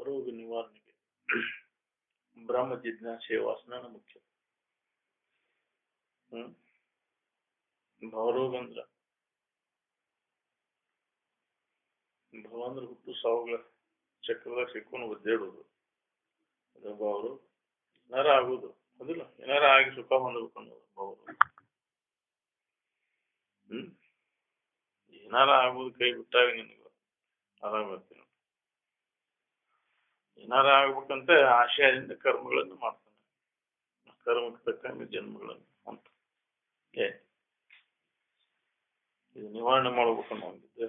ಭವರೋಗ ನಿವಾರಣೆಗೆ ಬ್ರಹ್ಮ ಜಿಜ್ಞಾಸೆ ವಾಸನ ಮುಖ್ಯ. ಭವರೋಗ ಅಂದ್ರ ಭವ ಅಂದ್ರೆ ಹುಟ್ಟು ಸಾವುಗಳ ಚಕ್ರದಾಗ ಸಿಕ್ಕೊಂಡು ಒದ್ದಾಡುದು, ಅದು ಭವರೋಗ. ಏನಾರ ಆಗುದು ಅದಿಲ್ಲ, ಏನಾರ ಆಗಿ ಸುಖ ಹೊಂದಬೇಕು ಅನ್ನೋದು ಭವರೋಗ. ಏನಾರ ಆಗುದು ಕೈ ಬಿಟ್ಟಾಗ ನಿನಗೆ ಆರಾಮ ಇರ್ತೀನಿ. ಏನಾರ ಆಗ್ಬೇಕಂತ ಆಶಯದಿಂದ ಕರ್ಮಗಳನ್ನು ಮಾಡ್ತಾನೆ, ಕರ್ಮಕ್ಕೆ ತಕ್ಕಂಗೆ ಜನ್ಮಗಳನ್ನು ಅಂತ. ಇದು ನಿವಾರಣೆ ಮಾಡ್ಬೇಕು ಅನ್ನೋಂಗಿದ್ದೆ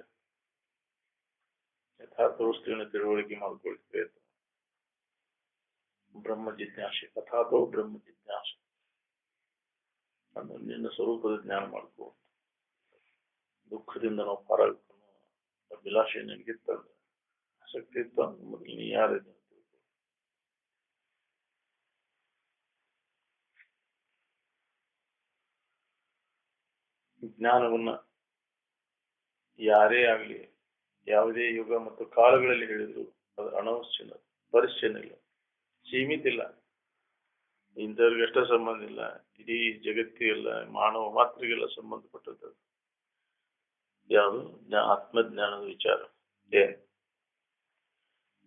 ಯಥಾರ್ಥ ವಸ್ತುವಿನ ತಿಳುವಳಿಕೆ ಮಾಡ್ಕೊಳ್ಳಿ ಪ್ರಯತ್ನ. ಬ್ರಹ್ಮ ಜಿಜ್ಞಾಸೆ ಅಥಾತೋ ಬ್ರಹ್ಮ ಜಿಜ್ಞಾಸೆ ಅಂದ್ರೆ ನಿನ್ನ ಸ್ವರೂಪದ ಜ್ಞಾನ ಮಾಡ್ಕೋ. ದುಃಖದಿಂದ ನಾವು ಪಾರಾಗಬೇಕು ಅಭಿಲಾಷೆ ನನಗಿತ್ತಂದ್ರೆ, ಆಸಕ್ತಿ ಇತ್ತು ಅಂದ್ರೆ ಮೊದಲು ನೀ ಯಾರಿದೆ ಅಂತ ತಿಳ್ಕೊ. ಜ್ಞಾನವನ್ನ ಯಾರೇ ಆಗಲಿ ಯಾವುದೇ ಯುಗ ಮತ್ತು ಕಾಲಗಳಲ್ಲಿ ಹೇಳಿದ್ರು ಅದು ಅನವಶ್ಯನ, ಪರಿಶ್ಚನ ಇಲ್ಲ, ಸೀಮಿತ ಇಲ್ಲ, ಇಂಥವ್ರಿಗೆ ಅಷ್ಟೇ ಸಂಬಂಧ ಇಲ್ಲ, ಇಡೀ ಜಗತ್ತಿಗೆಲ್ಲ ಮಾನವ ಮಾತ್ರಿಗೆಲ್ಲ ಸಂಬಂಧಪಟ್ಟದ್ದು. ಯಾವುದು ಆತ್ಮಜ್ಞಾನದ ವಿಚಾರ.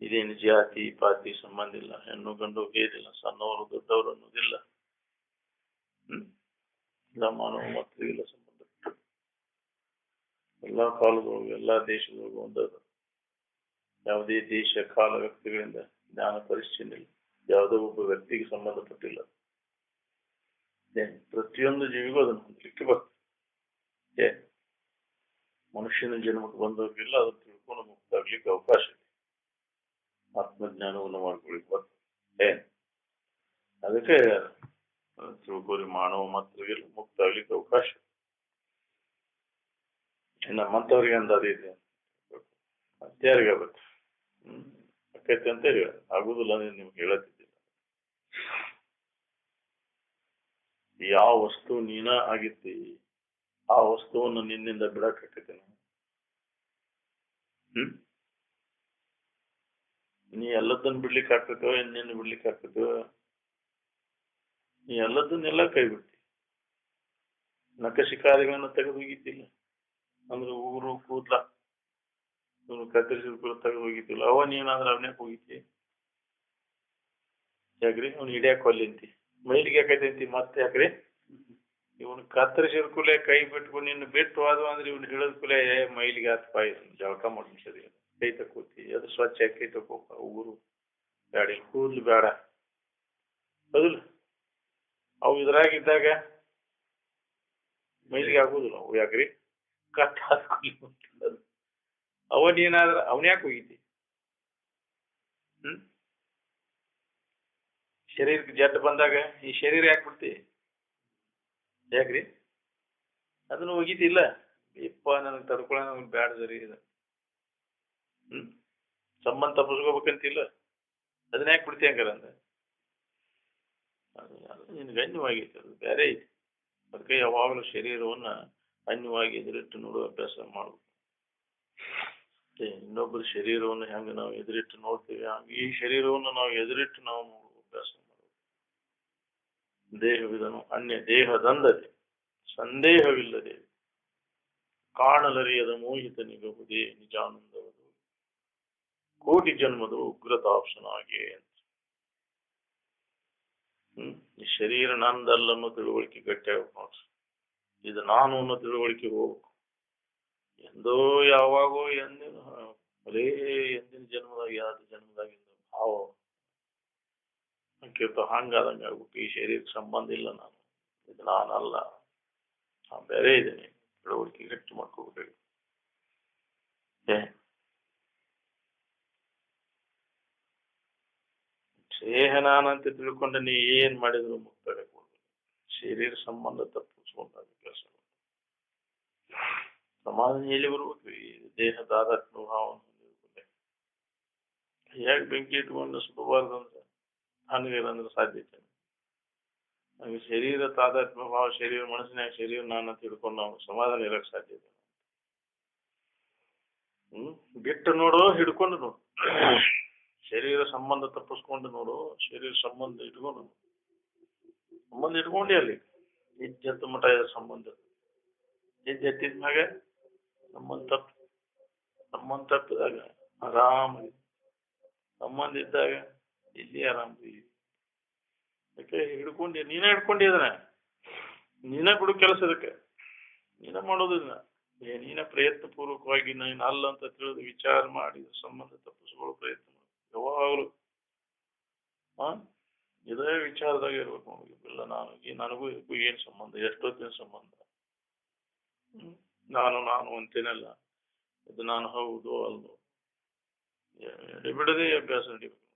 ಇದೇನು ಜಾತಿ ಪಾತಿ ಸಂಬಂಧ ಇಲ್ಲ, ಹೆಣ್ಣು ಗಂಡು ಏನಿಲ್ಲ, ಸಣ್ಣವರು ದೊಡ್ಡವರು ಅನ್ನೋದಿಲ್ಲ. ಎಲ್ಲ ಮಾನವ ಮಾತ್ರಿಗೆಲ್ಲ ಸಂಬಂಧಪಟ್ಟ, ಎಲ್ಲಾ ಕಾಲದೊಳಗೂ ಎಲ್ಲಾ ದೇಶದೊಳಗೂ ಒಂದದ. ಯಾವುದೇ ದೇಶ ಕಾಲ ವ್ಯಕ್ತಿಗಳಿಂದ ಜ್ಞಾನ ಪರಿಶ್ಚನ ಇಲ್ಲ, ಯಾವುದೋ ಒಬ್ಬ ವ್ಯಕ್ತಿಗೆ ಸಂಬಂಧಪಟ್ಟಿಲ್ಲ. ಪ್ರತಿಯೊಂದು ಜೀವಿಗೂ ಅದನ್ನು ಹೊಂದಲಿಕ್ಕೆ ಬರ್ತದೆ. ಮನುಷ್ಯನ ಜನ್ಮಕ್ಕೆ ಬಂದವ್ರಿಗೆಲ್ಲ ಅದನ್ನು ತಿಳ್ಕೊಂಡು ಮುಕ್ತಾಗ್ಲಿಕ್ಕೆ ಅವಕಾಶ ಇದೆ. ಆತ್ಮಜ್ಞಾನವನ್ನು ಮಾಡ್ಕೊಳ್ಳಿಕ್ಕೆ ಬರ್ತದೆ. ಅದಕ್ಕೆ ತಿಳ್ಕೊರಿ, ಮಾನವ ಮಾತ್ರಗೆಲ್ಲ ಮುಕ್ತ ಆಗ್ಲಿಕ್ಕೆ ಅವಕಾಶ. ನಮ್ಮಂತವ್ರಿಗೆ ಅಂದಾದಿದೆ ಅತ್ಯಾರಿಗಾಗತ್ತೆ. ಅಕ್ಕೈತೆ ಅಂತ ಹೇಳಿ ಆಗುದಿಲ್ಲ ಅಂದ್ರೆ ನಿಮ್ಗೆ ಹೇಳತ್ತಿದ್ದಿಲ್ಲ. ಯಾವ ವಸ್ತು ನೀನ ಆಗಿರ್ತಿ ಆ ವಸ್ತುವನ್ನು ನಿನ್ನಿಂದ ಬಿಡಕ್ಕಾಕೈತೆ. ನೀ ಎಲ್ಲದನ್ನು ಬಿಡ್ಲಿಕ್ಕೆ ಆಗ್ತೈತೋ, ನಿನ್ನ ಬಿಡ್ಲಿಕ್ಕೆ ಆಗ್ತೈತೋ? ನೀ ಎಲ್ಲದನ್ನೆಲ್ಲ ಕೈ ಬಿಡ್ತಿ. ನಖಶಿಕಾರಿಗಳನ್ನ ತೆಗೆದು ಹೋಗಿದ್ದಿಲ್ಲ ಅಂದ್ರೆ ಊರು ಕೂದ್ಲ ಕತ್ತರಿಸಿದ ಕೂದಲು ತೆಗೆದು ಹೋಗಿದ್ದಿಲ್ಲ, ಅವ ನೀನಾದ್ರೆ ಅವನ್ಯಾಕ ಹೋಗಿತಿ? ಯಾಕ್ರಿ ಅವ್ನು ಹಿಡಿಯಾಕ ಹೊಲ್ಲಿಂತಿ, ಮೈಲಿಗೆ ಯಾಕೈತಿ ಮತ್ತೆ ಯಾಕ್ರಿ? ಇವನು ಕತ್ತರಿಸಿದ ಕೂಲೆ ಕೈ ಬಿಟ್ಕೊಂಡು ನಿನ್ನ ಬಿಟ್ಟು ಅದು ಅಂದ್ರೆ ಇವ್ನು ಹಿಡಿದ ಕೂಲೆ ಮೈಲಿಗೆ ಹತ್ತು ಪಾಯಿ ಜಳಕ ಮಾಡಿ ಸರಿ ಕೈ ತಕ್ಕೋತಿ. ಅದು ಸ್ವಚ್ಛ ಕೈ ತಕೋಪ. ಊರು ಬ್ಯಾಡ, ಕೂದ್ಲು ಬೇಡ, ಹೌದಿಲ್ಲ? ಅವು ಇದ್ರಾಗಿದ್ದಾಗ ಮೈಲಿಗೆ ಆಗುದಿಲ್ಲ. ಅವು ಯಾಕ್ರಿ? ಕಟ್ ಹಾಕೊಳ್ಳಿ. ಅವನೇನಾದ್ರ ಅವನ್ಯಾಕೆ ಹೋಗಿದ್ದಿ? ಶರೀರಕ್ಕೆ ಜಡ್ ಬಂದಾಗ ಈ ಶರೀರ ಯಾಕೆ ಬಿಡ್ತಿ? ಯಾಕ್ರಿ? ಅದನ್ನು ಹೋಗಿದ್ದಿಲ್ಲ. ಇಪ್ಪ ನನಗೆ ತಡ್ಕೊಳ್ಳೋ ನಮ್ಗೆ ಬ್ಯಾಡ ಸರಿ ಇದು ಸಂಬಂಧ ತಪ್ಪಿಸ್ಕೋಬೇಕಂತಿಲ್ಲ, ಅದನ್ನ ಯಾಕೆ ಬಿಡ್ತಿ ಹಂಗಾರ ಅಂದ? ನಿನ್ಗೆ ಅನ್ಯವಾಗೈತಿ, ಅದು ಬೇರೆ ಐತಿ. ಅದಕ್ಕೆ ಯಾವಾಗಲೂ ಶರೀರವನ್ನ ಅನ್ಯವಾಗಿ ಎದುರಿಟ್ಟು ನೋಡುವ ಅಭ್ಯಾಸ ಮಾಡ್ಬೇಕು. ಇನ್ನೊಬ್ಬರ ಶರೀರವನ್ನು ಹೆಂಗೆ ನಾವು ಎದುರಿಟ್ಟು ನೋಡ್ತೀವಿ ಹಂಗೆ ಈ ಶರೀರವನ್ನು ನಾವು ಎದುರಿಟ್ಟು ನಾವು ನೋಡುವ ಅಭ್ಯಾಸ ಮಾಡಬೇಕು. ದೇಹವಿದನು ಅನ್ಯ ದೇಹದಂದದೆ ಸಂದೇಹವಿಲ್ಲದೆ ಕಾಣಲರಿಯದ ಮೋಹಿತ ನಿಗಹುದೇ ನಿಜಾನಂದವದು ಕೋಟಿ ಜನ್ಮದ ಉಗ್ರತಾಪ್ಸನಾಗೆ ಅಂತ. ಈ ಶರೀರ ನಂದಲ್ಲ ಅನ್ನೋ ತಿಳುವಳಿಕೆ ಗಟ್ಟಿ ಆಗ್ಬೇಕು ನೋಡ್ರಿ. ಇದು ನಾನು ಅನ್ನೋ ತಿಳುವಳಿಕೆ ಹೋಗ್ಬೇಕು. ಎಂದೋ ಯಾವಾಗೋ ಎಂದಿನ ಬರೇ ಎಂದಿನ ಜನ್ಮದಾಗ ಯಾವ್ದು ಜನ್ಮದಾಗಿಂದ ಭಾವ ಕೇಳ್ತಾವ. ಹಂಗಾದಂಗೆ ಆಗ್ಬಿಟ್ಟು ಈ ಶರೀರಕ್ಕೆ ಸಂಬಂಧ ಇಲ್ಲ, ನಾನು ಇದು ನಾನಲ್ಲ, ನಾನು ಬೇರೆ ಇದ್ದೇನೆ. ತಿಳುವಳಿಕೆ ಗಟ್ಟಿ ಮಾಡ್ಕೋಬೇಕು. ದೇಹ ನಾನಂತ ತಿಳ್ಕೊಂಡ ನೀ ಏನ್ ಮಾಡಿದ್ರು ಮುಕ್ತಾಗ ಶರೀರ ಸಂಬಂಧ ತಪ್ಪಿಸ್ಕೊಂಡಾಗ ಕೆಲಸ ಸಮಾಧಾನ ಎಲ್ಲಿ ಬರ್ಬೇಕು? ಈ ದೇಹದಾದಾತ್ಮ ಭಾವನೆ ಹೇಗೆ ಬೆಂಕಿ ಇಟ್ಕೊಂಡು ಸುಡಬಾರ್ದು ಅಂದ್ರೆ ಹಂಗಿರಂದ್ರೆ ಸಾಧ್ಯತೆ. ನಮಗೆ ಶರೀರ ತಾದಾತ್ಮ ಭಾವ, ಶರೀರ ಮನಸ್ಸಿನಾಗ ಶರೀರ ನಾನು ತಿಳ್ಕೊಂಡು ನಾವು ಸಮಾಧಾನ ಇರಕ್ಕೆ ಸಾಧ್ಯತೆ. ಬಿಟ್ಟು ನೋಡು, ಹಿಡ್ಕೊಂಡು ನೋಡು. ಶರೀರ ಸಂಬಂಧ ತಪ್ಪಿಸ್ಕೊಂಡು ನೋಡು, ಶರೀರ ಸಂಬಂಧ ಇಟ್ಕೊಂಡೆ ಅಲ್ಲಿ ಇಜ್ಜತ್ತು ಮಠ ಸಂಬಂಧ ಇಜ್ಜತ್ತಿದ್ಮ್ಯಾಗ ಸಂಬಂಧ ತಪ್ಪಿದಾಗ ಆರಾಮ ಸಂಬಂಧ ಇದ್ದಾಗ ಇಲ್ಲಿ ಆರಾಮ. ಯಾಕೆ ನೀನೇ ಹಿಡ್ಕೊಂಡಿ ಅದನ್ನ, ನೀನೇ ಬಿಡು ಕೆಲಸ ಇದಕ್ಕೆ, ನೀನೇ ಮಾಡೋದಿಲ್ಲ. ನೀನೇ ಪ್ರಯತ್ನ ಪೂರ್ವಕವಾಗಿ ನಾನು ಅಲ್ಲ ಅಂತ ತಿಳಿದು ವಿಚಾರ ಮಾಡಿ ಸಂಬಂಧ ತಪ್ಪಿಸ್ಕೊಳ್ಳೋ ಪ್ರಯತ್ನ ಮಾಡಿ ಯಾವಾಗಲೂ ಇದೇ ವಿಚಾರದಾಗ ಇರ್ಬೇಕು ನಮಗೆ. ಇಲ್ಲ ನನಗೂ ಇದಕ್ಕೂ ಏನ್ ಸಂಬಂಧ, ಎಷ್ಟೊತ್ತಿನ ಸಂಬಂಧ, ನಾನು ಅಂತೇನಲ್ಲ, ಇದು ನಾನು ಹೌದು ಅಲ್ವೋ ಎಡೆಬಿಡದೆ ಅಭ್ಯಾಸ ನಡಿಬೇಕು.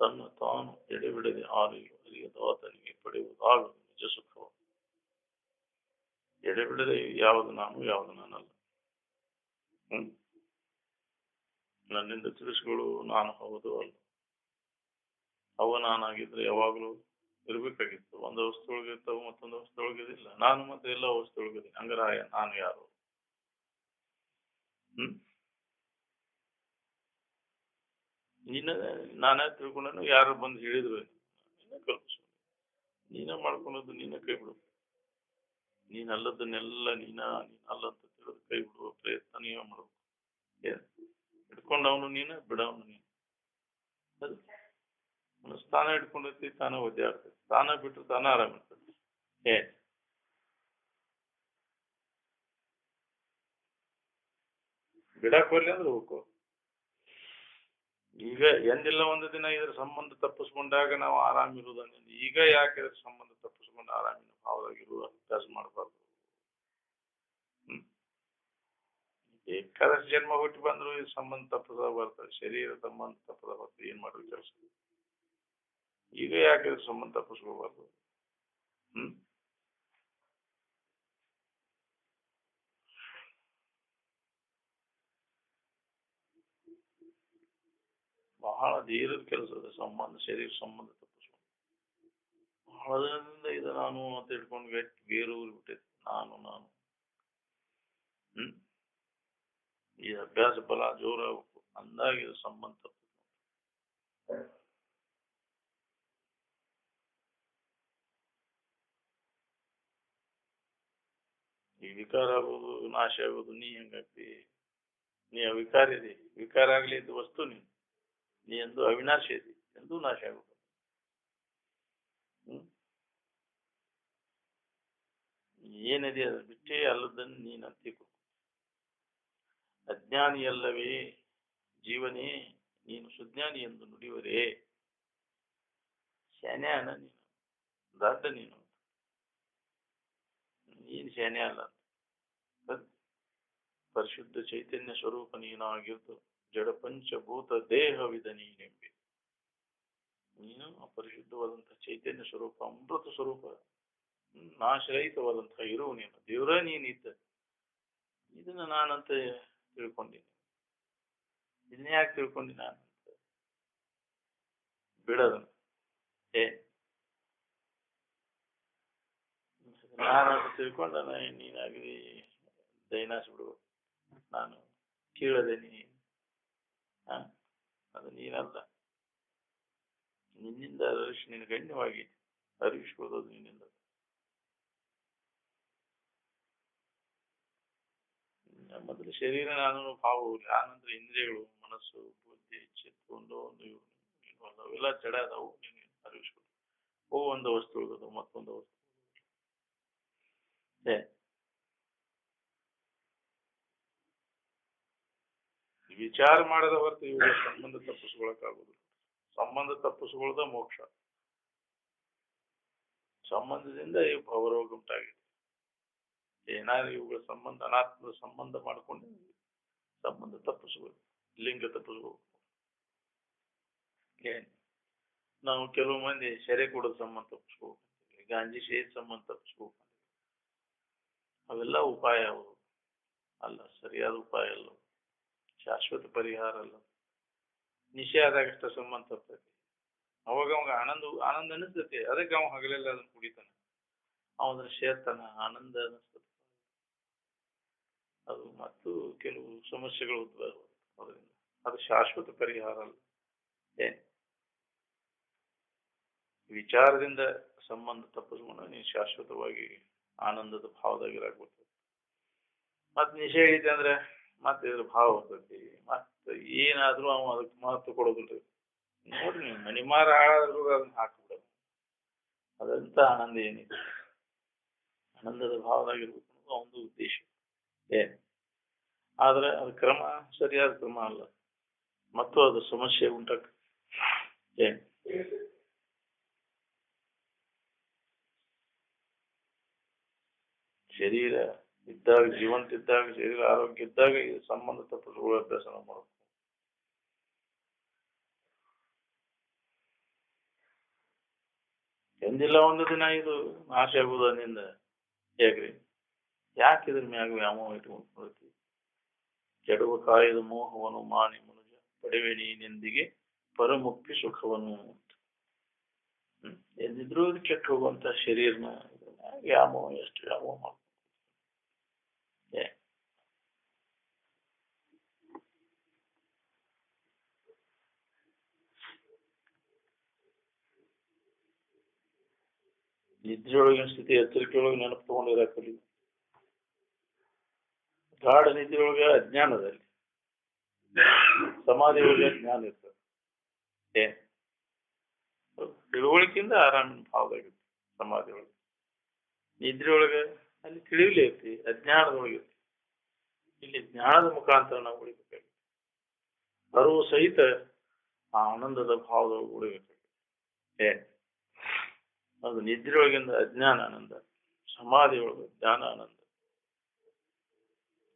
ತನ್ನ ತಾನು ಎಡೆಬಿಡದೆ ಆತನಿಗೆ ಪಡೆಯುವುದಾಗದು ನಿಜ ಸುಖವ. ಎಡೆಬಿಡದೆ ಯಾವುದು ನಾನು ಯಾವುದು ನಾನಲ್ಲ. ನನ್ನಿಂದ ತಿಳಿಸ್ಗಳು ನಾನು ಹೌದು ಅಲ್ಲ. ಅವ ನಾನಾಗಿದ್ರೆ ಯಾವಾಗಲೂ ಇರ್ಬೇಕಾಗಿತ್ತು. ಒಂದು ವಸ್ತು ಒಳಗಿರ್ತಾವ, ಮತ್ತೊಂದು ವಸ್ತು ಒಳಗಿದಿಲ್ಲ. ನಾನು ಮತ್ತೆ ಎಲ್ಲ ವಸ್ತು ಒಳಗಿದ್ದೀನಿ. ಹಂಗಾರ ನಾನು ಯಾರು? ನಾನೇ ತಿಳ್ಕೊಂಡನು. ಯಾರು ಬಂದು ಹೇಳಿದ್ರು ನೀನೇ ಕಲ್ಪಿಸು, ನೀನೇ ಮಾಡ್ಕೊಂಡದ್ದು ನೀನೇ ಕೈ ಬಿಡು. ನೀನಲ್ಲದನ್ನೆಲ್ಲ ನೀನಲ್ಲ ಅಂತ ತಿಳಿದು ಕೈ ಬಿಡುವ ಪ್ರಯತ್ನ ನೀವೇ ಮಾಡ್ಬೇಕು. ಹಿಡ್ಕೊಂಡವನು ನೀನು, ಬಿಡವನು ನೀನು. ಸ್ಥಾನ ಹಿಡ್ಕೊಂಡಿರ್ತಿ, ತಾನೇ ಒದ್ದಾಡ್ತೈತಿ. ಸ್ಥಾನ ಬಿಟ್ಟರೆ ತಾನೇ ಆರಾಮ ಇರ್ತೈತಿ. ಬಿಡಕ್ ಬರ್ಲಿ ಅಂದ್ರೆ ಹೋಗ್ಕೋ. ಈಗ ಎಂದಿಲ್ಲ ಒಂದು ದಿನ ಇದ್ರ ಸಂಬಂಧ ತಪ್ಪಿಸ್ಕೊಂಡಾಗ ನಾವು ಆರಾಮಿರುವುದನ್ನ ಈಗ ಯಾಕೆ ಇದ್ರ ಸಂಬಂಧ ತಪ್ಪಿಸ್ಕೊಂಡು ಆರಾಮಿನ ಭಾವದಾಗಿರುವ ಅಭ್ಯಾಸ ಮಾಡಬಾರ್ದು. ಬೇಕಾದಷ್ಟು ಜನ್ಮ ಹುಟ್ಟಿ ಬಂದ್ರು ಈ ಸಂಬಂಧ ತಪ್ಪದ ಬರ್ತದೆ, ಶರೀರ ಸಂಬಂಧ ತಪ್ಪದ ಬರ್ತದೆ. ಏನ್ ಮಾಡ್ಬೇಕು ಕೆಲಸ? ಈಗ ಯಾಕೆ ಇದ್ರ ಸಂಬಂಧ ತಪ್ಪಿಸ್ಕೋಬಾರ್ದು? ಬಹಳ ಧೀರದ ಕೆಲಸದ ಶರೀರ ಸಂಬಂಧ ತಪ್ಪಿಸ್ಕೊಂಡು ಬಹಳ ದಿನದಿಂದ ಇದು ನಾನು ಅಂತ ಇಟ್ಕೊಂಡು ಗಟ್ಟಿ ಬೇರೂರು ಬಿಟ್ಟೈತಿ. ನಾನು ಈ ಅಭ್ಯಾಸ ಬಲ ಜೋರಾಗಬೇಕು ಅಂದಾಗ ಇದು ಸಂಬಂಧ ತಪ್ಪ. ಈ ವಿಕಾರ ಆಗೋದು, ನಾಶ ಆಗೋದು ನೀ ಹೆಂಗಾಗ್ತಿ? ನೀ ಅವಿಕಾರ ಇದೆ. ವಿಕಾರ ಆಗ್ಲಿ ಇದ್ದ ವಸ್ತು ನೀ ಎಂದು ಅವಿನಾಶಿ ಇದೆ, ಎಂದೂ ನಾಶ ಆಗೋದು. ಏನಿದೆ ಅದು ಬಿಟ್ಟೇ ಅಲ್ಲದನ್ನು ನೀನು ಅಂತಿಕೊ. ಅಜ್ಞಾನಿಯಲ್ಲವೇ ಜೀವನೇ ನೀನು ಸುಜ್ಞಾನಿ ಎಂದು ನುಡಿವರೇ. ಶಾನ್ಯಾನ ನೀನು, ದಡ್ಡ ನೀನು ಶಾನ್ಯ ಅಲ್ಲ. ಪರಿಶುದ್ಧ ಚೈತನ್ಯ ಸ್ವರೂಪ ನೀನಾಗಿರ್ತು ಜಡ ಪಂಚಭೂತ ದೇಹವಿದ ನೀನೆಂಬೆ. ನೀನು ಅಪರಿಶುದ್ಧವಾದಂತಹ ಚೈತನ್ಯ ಸ್ವರೂಪ, ಅಮೃತ ಸ್ವರೂಪ, ನಾಶರಹಿತವಾದಂತಹ ಇರುವ ನೀನು ದೇವರ ನೀನಿದ್ದ. ಇದನ್ನ ನಾನಂತ ತಿಳ್ಕೊಂಡಿನಿ. ಇದನ್ನ ಯಾಕೆ ತಿಳ್ಕೊಂಡಿ ನಾನಂತ? ಬಿಡೋದನ್ನ ನಾನಂತ ತಿಳ್ಕೊಂಡ ನೀನಾಗಿ ದೈನಾಶ ಬಿಡ್ಬೇಕು. ನಾನು ಕೀಳದೆ ಅದು ನೀನಲ್ಲ. ನಿನ್ನಿಂದ ನಿನ್ನ ಗಣ್ಯವಾಗಿ ಅರಿವಿಸ್ಕೊಳ್ಳೋದು ನಿನ್ನಿಂದ. ಮೊದಲು ಶರೀರ ನಾನು ಭಾವ, ಆನಂತರ ಇಂದ್ರಿಯಗಳು, ಮನಸ್ಸು, ಬುದ್ಧಿ, ಚಿತ್ತ ಅವೆಲ್ಲ ಜಡ ಅದಾವು. ನೀನು ಅರಿವಿಸ್ಕೊಳ್ಳೋದು. ಒಂದು ವಸ್ತು ಉಳಿದದು, ಮತ್ತೊಂದು ವಸ್ತು ವಿಚಾರ ಮಾಡದ ಹೊರತು ಇವಾಗ ಸಂಬಂಧ ತಪ್ಪಿಸ್ಕೊಳಕ್ಕಾಗೋದು. ಸಂಬಂಧ ತಪ್ಪಿಸ್ಕೊಳ್ಳೋದ ಮೋಕ್ಷ. ಸಂಬಂಧದಿಂದ ಈ ಭವರೋಗ ಉಂಟಾಗಿದೆ. ಏನಾದ್ರು ಇವುಗಳ ಸಂಬಂಧ ಅನಾತ್ಮದ ಸಂಬಂಧ ಮಾಡಿಕೊಂಡು ಸಂಬಂಧ ತಪ್ಪಿಸ್ಬೇಕು, ಲಿಂಗ ತಪ್ಪಿಸ್ಬೇಕು. ನಾವು ಕೆಲವು ಮಂದಿ ಸೆರೆ ಕೊಡೋದು ಸಂಬಂಧ ತಪ್ಪಿಸ್ಬೇಕು, ಗಾಂಜಿ ಸೇದ್ ಸಂಬಂಧ ತಪ್ಪಿಸ್ಬೇಕು. ಅವೆಲ್ಲ ಉಪಾಯ ಅಲ್ಲ, ಸರಿಯಾದ ಉಪಾಯ ಅಲ್ಲ, ಶಾಶ್ವತ ಪರಿಹಾರ ಅಲ್ಲ. ನಿಶೆ ಆದಾಗಷ್ಟ ಸಂಬಂಧ ತಪ್ಪೈತಿ. ಅವಾಗ ಅವಾಗ ಆನಂದ ಅನಿಸ್ತೈತಿ. ಅದಕ್ಕೆ ಅವ ಹಗಲೆಲ್ಲ ಅದನ್ನ ಕುಡಿತಾನ, ಅವನ ಸೇರ್ತಾನ, ಆನಂದ ಅನಿಸ್ತದೆ. ಅದು ಮತ್ತು ಕೆಲವು ಸಮಸ್ಯೆಗಳು ಉದ್ಭವ ಅದರಿಂದ. ಅದು ಶಾಶ್ವತ ಪರಿಹಾರ ಅಲ್ಲ. ಏನ್ ವಿಚಾರದಿಂದ ಸಂಬಂಧ ತಪ್ಪಿಸ್ಕೊಂಡು ನೀನು ಶಾಶ್ವತವಾಗಿ ಆನಂದದ ಭಾವದಾಗಿರಾಗ್ಬೇಕು. ಮತ್ ನಿಶೆ ಐತೆ ಅಂದ್ರೆ ಮತ್ತೆ ಇದ್ರ ಭಾವ ಬರ್ತೈತಿ. ಮತ್ತ ಏನಾದ್ರೂ ಅವ ಅದಕ್ಕೆ ಮಹತ್ವ ಕೊಡೋದಿಲ್ರಿ. ನೋಡ್ರಿ ನೀವು ಮನಿಮಾರ ಹಾಳಾದ್ರೂ ಅದನ್ನ ಹಾಕ್ಬಿಡೋದು. ಅದಂತ ಆನಂದ ಏನಿದೆ, ಆನಂದದ ಭಾವದಾಗಿರ್ಬೇಕು ಅನ್ನೋದು ಅವನದು ಉದ್ದೇಶ. ಏನ್ ಆದ್ರೆ ಅದು ಕ್ರಮ ಸರಿಯಾದ ಕ್ರಮ ಅಲ್ಲ, ಮತ್ತು ಅದು ಸಮಸ್ಯೆ ಉಂಟಾಕ ಏನ್ ಶರೀರ ಇದ್ದಾಗ, ಜೀವಂತ ಇದ್ದಾಗ, ಶರೀರ ಆರೋಗ್ಯ ಇದ್ದಾಗ ಈ ಸಂಬಂಧ ತಪ್ಪಿಸ್ಕೊಳ್ಳೋ ಅಭ್ಯಾಸ ನಾವು ಮಾಡಬೇಕು. ಎಂದಿಲ್ಲ ಒಂದು ದಿನ ಇದು ನಾಶ ಆಗುವುದು ಅದರಿಂದ. ಹೇಗ್ರಿ? ಯಾಕೆ ಇದ್ರ ಮ್ಯಾಗ ವ್ಯಾಮೋಹ ಇಟ್ಕೊಂಡ್ಕೊಳ್ತೀವಿ? ಕೆಡುವ ಕಾಯದ ಮೋಹವನ್ನು ಮಾನಿ ಮನುಜ ಪಡೆವೆ ನೀನೆಂದಿಗೆ ಪರಮುಕ್ತಿ ಸುಖವನ್ನು. ಎಂದಿದ್ರು ಅದು ಕೆಟ್ಟ ಹೋಗುವಂತ ಶರೀರನ ವ್ಯಾಮೋಹ, ಎಷ್ಟು ವ್ಯಾಮೋಹ ಮಾಡ್ತೀವಿ. ನಿದ್ರೆಯೊಳಗಿನ ಸ್ಥಿತಿ ಎಚ್ಚರಿಕೆಯೊಳಗೆ ನೆನಪು ತಗೊಂಡಿರಕಲ್ಲಿ. ಗಾಢ ನಿದ್ರೆಯೊಳಗೆ ಅಜ್ಞಾನದಲ್ಲಿ, ಸಮಾಧಿ ಒಳಗೆ ಜ್ಞಾನ ಇರ್ತದೆ. ಏನ್ ತಿಳುವಳಿಕೆಯಿಂದ ಆರಾಮಿನ ಭಾವದಾಗಿರ್ತಿ ಸಮಾಧಿ ಒಳಗೆ. ನಿದ್ರೆ ಒಳಗೆ ಅಲ್ಲಿ ತಿಳಿಯಲಿ ಇರ್ತಿ, ಅಜ್ಞಾನದೊಳಗಿರ್ತಿ. ಇಲ್ಲಿ ಜ್ಞಾನದ ಮುಖಾಂತರ ನಾವು ಉಳಿಬೇಕಾಗಿ ಅರಿವು ಸಹಿತ ಆ ಆನಂದದ ಭಾವದೊಳಗೆ ಉಳಿಬೇಕಾಗಿ. ಏನ್ ಅದು ನಿದ್ರೆಯೊಳಗಿಂದ ಅಜ್ಞಾನ ಆನಂದ, ಸಮಾಧಿ ಒಳಗೆ ಜ್ಞಾನ ಆನಂದ.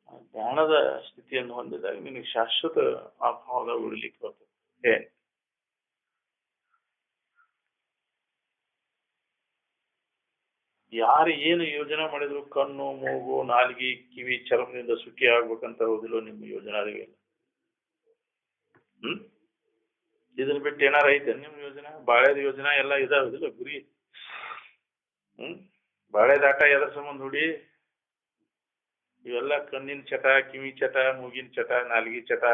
ಆ ಜ್ಞಾನದ ಸ್ಥಿತಿಯನ್ನು ಹೊಂದಿದಾಗ ನಿನಗೆ ಶಾಶ್ವತ ಆ ಭಾವದಾಗ ಉಳಿಲಿಕ್ಕೆ ಬರ್ತದೆ. ಏನ್ ಯಾರು ಏನು ಯೋಜನೆ ಮಾಡಿದ್ರು ಕಣ್ಣು, ಮೂಗು, ನಾಲಿಗೆ, ಕಿವಿ, ಚರ್ಮದಿಂದ ಸುಖಿ ಆಗ್ಬೇಕಂತ ಹೋದಿಲ್ಲೋ ನಿಮ್ಮ ಯೋಜನಾದಿಗೆಲ್ಲ. ಇದನ್ನ ಬಿಟ್ಟು ಏನಾರ ಐತೆ ನಿಮ್ ಯೋಜನೆ? ಬಾಳೆದ ಯೋಜನಾ ಎಲ್ಲ ಇದಾವುದಿಲ್ಲ ಗುರಿ. ಬಾಳೆದಾಟ ಎದ್ರ ಸಂಬಂಧ ಹುಡಿ? ಇವೆಲ್ಲ ಕಣ್ಣಿನ ಚಟ, ಕಿವಿ ಚಟ, ಮೂಗಿನ ಚಟ, ನಾಲಿಗೆ ಚಟ,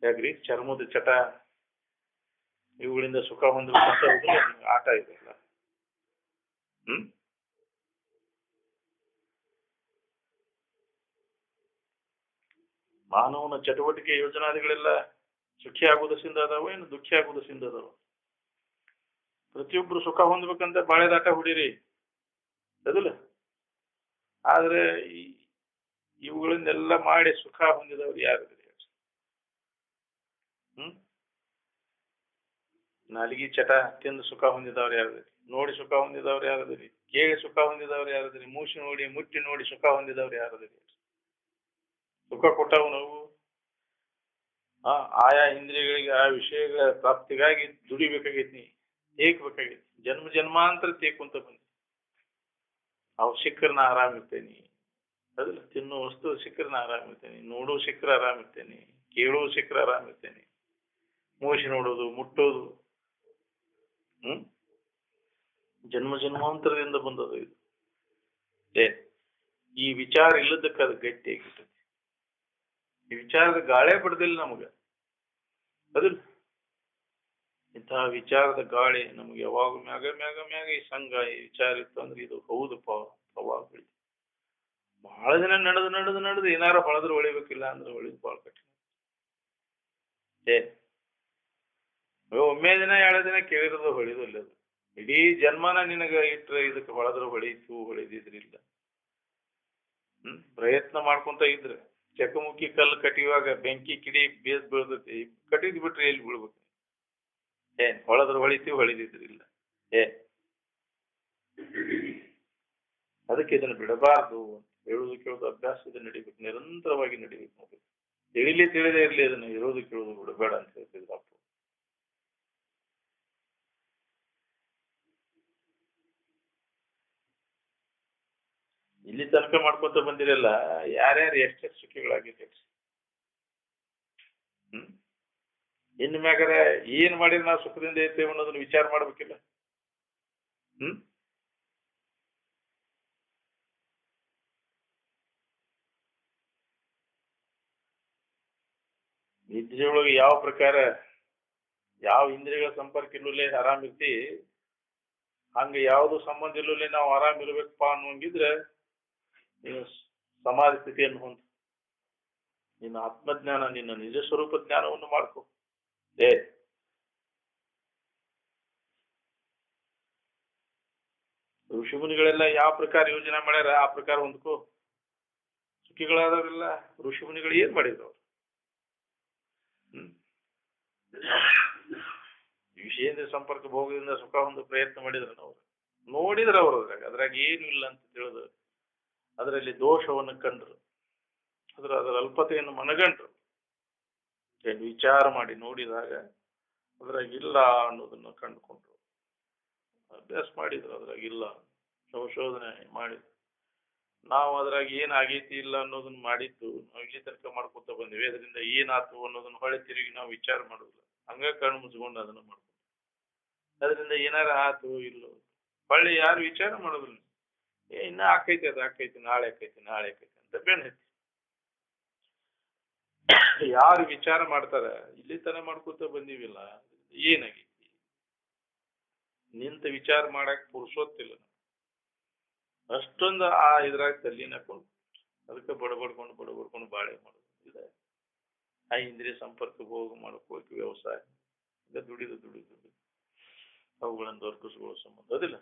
ಯಾಕ್ರಿ ಚರ್ಮದ ಚಟ, ಇವುಗಳಿಂದ ಸುಖ ಹೊಂದಬೇಕಂತ ಆಟ ಇದೆಲ್ಲ. ಮಾನವನ ಚಟುವಟಿಕೆ ಯೋಜನಾದಿಗಳೆಲ್ಲ ಸುಖಿ ಆಗುವುದರಿಂದ ಅದಾವ ಏನು ದುಃಖಿ ಆಗುವುದರಿಂದ ಅದಾವ? ಪ್ರತಿಯೊಬ್ರು ಸುಖ ಹೊಂದ್ಬೇಕಂತ ಬಾಳೆದಾಟ ಹುಡಿರಿ ಅದಿಲ್ಲ. ಆದ್ರೆ ಇವುಗಳಿಂದೆಲ್ಲ ಮಾಡಿ ಸುಖ ಹೊಂದಿದವ್ರು ಯಾರಿದ್ರಿ? ನಾಲಿಗೆ ಚಟ ತಿಂದು ಸುಖ ಹೊಂದಿದವ್ರು ಯಾರಿದ್ರಿ? ನೋಡಿ ಸುಖ ಹೊಂದಿದವ್ರು ಯಾರಿದ್ರಿ? ಕೇಳಿ ಸುಖ ಹೊಂದಿದವ್ರು ಯಾರಿದ್ರಿ? ಮೂಸಿ ನೋಡಿ, ಮುಟ್ಟಿ ನೋಡಿ ಸುಖ ಹೊಂದಿದವ್ರು ಯಾರಿದ್ರಿ? ಸುಖ ಕೊಟ್ಟವು ನಾವು ಆಯಾ ಇಂದ್ರಿಯಗಳಿಗೆ ಆ ವಿಷಯಗಳ ಪ್ರಾಪ್ತಿಗಾಗಿ ದುಡಿಬೇಕಾಗೈತಿ, ತೇಕ್ಬೇಕಾಗೈತಿ. ಜನ್ಮ ಜನ್ಮಾಂತರ ತೇಕುಂತ ಬಂದಿ. ಅವು ಸಿಕ್ಕರೆ ನಾ ಆರಾಮಿರ್ತೇನಿ ಅದಲ್ಲ. ತಿನ್ನೋ ವಸ್ತು ಸಿಕ್ಕರೆ ನಾ ಆರಾಮಿರ್ತೇನೆ, ನೋಡೋ ಸಿಕ್ಕರೆ ಆರಾಮಿರ್ತೇನೆ, ಕೇಳೋ ಸಿಕ್ಕರೆ ಆರಾಮಿರ್ತೇನೆ. ಮೂಸಿ ನೋಡೋದು, ಮುಟ್ಟೋದು ಜನ್ಮ ಜನ್ಮಾಂತರದಿಂದ ಬಂದದು ಇದು. ಈ ವಿಚಾರ ಇಲ್ಲದಕ್ಕೆ ಅದು ಗಟ್ಟಿಯಾಗಿರ್ತದೆ. ಈ ವಿಚಾರದ ಗಾಳೆ ಬಿಡದಿಲ್ಲ ನಮಗ ಅದಿಲ್ಲ. ಇಂತಹ ವಿಚಾರದ ಗಾಳಿ ನಮ್ಗೆ ಯಾವಾಗ ಮ್ಯಾಗ ಮ್ಯಾಗ ಮ್ಯಾಗ ಈ ಸಂಘ ಈ ವಿಚಾರ ಇತ್ತು ಅಂದ್ರೆ ಇದು ಹೌದಪ್ಪ ಪ್ರವಾಹ ಬೆಳಿ. ಬಹಳ ದಿನ ನಡೆದು ನಡೆದು ನಡೆದು ಏನಾರ ಹೊಳೆದ್ರೆ ಹೊಳಿಬೇಕಿಲ್ಲ ಅಂದ್ರೆ ಹೊಳಿದ್ ಬಹಳ ಕಠಿಣ. ಒಮ್ಮೆ ದಿನ 2 ದಿನ ಕೇಳಿರೋದು ಹೊಳಿದು ಇಲ್ಲ. ಅದು ಇಡೀ ಜನ್ಮನ ನಿನಗ ಇಟ್ರೆ ಇದಕ್ಕೆ ಹೊಳೆದ್ರೆ ಹೊಳೀತು ಹೊಳಿದಿದ್ರಿಲ್ಲ. ಪ್ರಯತ್ನ ಮಾಡ್ಕೊಂತ ಇದ್ರೆ ಚಕಮುಕಿ ಕಲ್ಲು ಕಟ್ಟಿಯುವಾಗ ಬೆಂಕಿ ಕಿಡಿ ಬೇಸ್ ಬೀಳ್ತೈತಿ, ಕಟ್ಟಿದ್ ಬಿಟ್ರೆ ಎಲ್ಲಿ ಬೀಳ್ಬೇಕು? ಹೊಳೆದ್ರೆ ಹೊಳಿತೀವಿ, ಹೊಳಿದಿದ್ರಿಲ್ಲ. ಅದಕ್ಕೆ ಇದನ್ನು ಬಿಡಬಾರ್ದು ಅಂತ ಹೇಳುವುದು ಕೇಳೋದು ಅಭ್ಯಾಸದ ನಡಿಬೇಕು, ನಿರಂತರವಾಗಿ ನಡಿಬೇಕು. ನೋಡಿ, ತಿಳಿದೇ ಇರಲಿ ಅದನ್ನು ಇರೋದು ಕೇಳೋದು ಬಿಡಬೇಡ ಅಂತ ಹೇಳ್ತಿದ್ರು ಅಪ್ಪ. ಇಲ್ಲಿ ತನಕ ಮಾಡ್ಕೊತ ಬಂದಿರಲ್ಲ, ಯಾರ್ಯಾರು ಎಷ್ಟೆಷ್ಟು ಸುಖಿಗಳಾಗಿದ್ದೀರಿ. ಇನ್ನು ಮ್ಯಾಗಾರ ಏನ್ ಮಾಡಿದ್ರೆ ನಾವು ಸುಖದಿಂದ ಇರ್ತೇವೆ ಅನ್ನೋದನ್ನ ವಿಚಾರ ಮಾಡ್ಬೇಕಿಲ್ಲ. ನಿದ್ರೆಯೊಳಗೆ ಯಾವ ಪ್ರಕಾರ ಯಾವ ಇಂದ್ರಿಯಗಳ ಸಂಪರ್ಕ ಇಲ್ಲೇ ಆರಾಮ್ ಇರ್ತಿ, ಹಂಗ ಯಾವ್ದು ಸಂಬಂಧ ಇಲ್ಲೇ ನಾವು ಆರಾಮ್ ಇರ್ಬೇಕಪ್ಪ ಅನ್ನೋಂಗಿದ್ರೆ ನೀನು ಸಮಾಧಿ ಸ್ಥಿತಿಯನ್ನು ಹೊಂದ, ನಿನ್ನ ಆತ್ಮಜ್ಞಾನ, ನಿನ್ನ ನಿಜ ಸ್ವರೂಪ ಜ್ಞಾನವನ್ನು ಮಾಡ್ಕೊ. ಋಷಿಮುನಿಗಳೆಲ್ಲ ಯಾವ ಪ್ರಕಾರ ಯೋಜನೆ ಮಾಡ್ಯಾರ ಆ ಪ್ರಕಾರ ಹೊಂದ್ಕೋ. ಸುಖಿಗಳಾದವರೆಲ್ಲ ಋಷಿಮುನಿಗಳು ಏನ್ ಮಾಡಿದ್ರು ಅವ್ರು? ವಿಷಯೇಂದ್ರ ಸಂಪರ್ಕ ಭೋಗದಿಂದ ಸುಖ ಹೊಂದು ಪ್ರಯತ್ನ ಮಾಡಿದ್ರ ಅವ್ರು, ನೋಡಿದ್ರ ಅವ್ರು ಅದ್ರಾಗ ಏನು ಇಲ್ಲ ಅಂತ ತಿಳಿದ್ರು, ಅದರಲ್ಲಿ ದೋಷವನ್ನು ಕಂಡ್ರು, ಅದರ ಅಲ್ಪತೆಯನ್ನು ಮನಗಂಡ್ರು. ವಿಚಾರ ಮಾಡಿ ನೋಡಿದಾಗ ಅದ್ರಾಗಿಲ್ಲ ಅನ್ನೋದನ್ನ ಕಂಡುಕೊಂಡ್ರು, ಅಭ್ಯಾಸ ಮಾಡಿದ್ರು, ಅದ್ರಾಗಿಲ್ಲ ಸಂಶೋಧನೆ ಮಾಡಿದ್ರು. ನಾವು ಅದ್ರಾಗ ಏನ್ ಆಗೈತಿ ಇಲ್ಲ ಅನ್ನೋದನ್ನ ಮಾಡಿದ್ದು ನಾವು ಇಲ್ಲಿ ತನಕ ಮಾಡ್ಕೊತ ಬಂದಿವಿ. ಅದರಿಂದ ಏನಾಯ್ತು ಅನ್ನೋದನ್ನ ಹೊಳೆ ತಿರುಗಿ ನಾವು ವಿಚಾರ ಮಾಡೋದಿಲ್ಲ, ಹಂಗ ಕಣ್ಣು ಮುಚ್ಕೊಂಡು ಅದನ್ನ ಮಾಡ್ಕೊಂಡು ಅದರಿಂದ ಏನಾರ ಆತು ಇಲ್ಲೋ ಹೊಳ್ಳಿ ಯಾರು ವಿಚಾರ ಮಾಡೋದಿಲ್ಲ. ಇನ್ನ ಆಕೈತಿ, ಅದು ಆಕೈತಿ, ನಾಳೆ ಆಕೈತಿ, ನಾಳೆ ಆಕೈತಿ ಅಂತ ಬೆನ್ ಹತ್ತಿ ಯಾರು ವಿಚಾರ ಮಾಡ್ತಾರ, ಇಲ್ಲಿ ತನ ಮಾಡ್ಕೊತ ಬಂದಿವಿಲ್ಲ, ಏನಾಗೈತಿ ನಿಂತ ವಿಚಾರ ಮಾಡಕ್ ಪುರುಸೋತ್ತಿಲ್ಲ. ಅಷ್ಟೊಂದು ಆ ಇದ್ರಾಗ ತಲ್ಲಿನ ಹಾಕೊಂಡು ಅದಕ್ಕೆ ಬಡಬಡ್ಕೊಂಡು ಬಾಳೆ ಮಾಡೋದು ಇದೆ. ಆ ಇಂದ್ರಿಯ ಸಂಪರ್ಕ ಭೋಗ ಮಾಡ್ಕೋಕೆ ವ್ಯವಸಾಯ ದುಡಿದು ಅವುಗಳನ್ನು ದೊರಕಿಸ್ಕೊಳ್ಳೋ ಸಂಬಂಧ ಅದಿಲ್ಲ.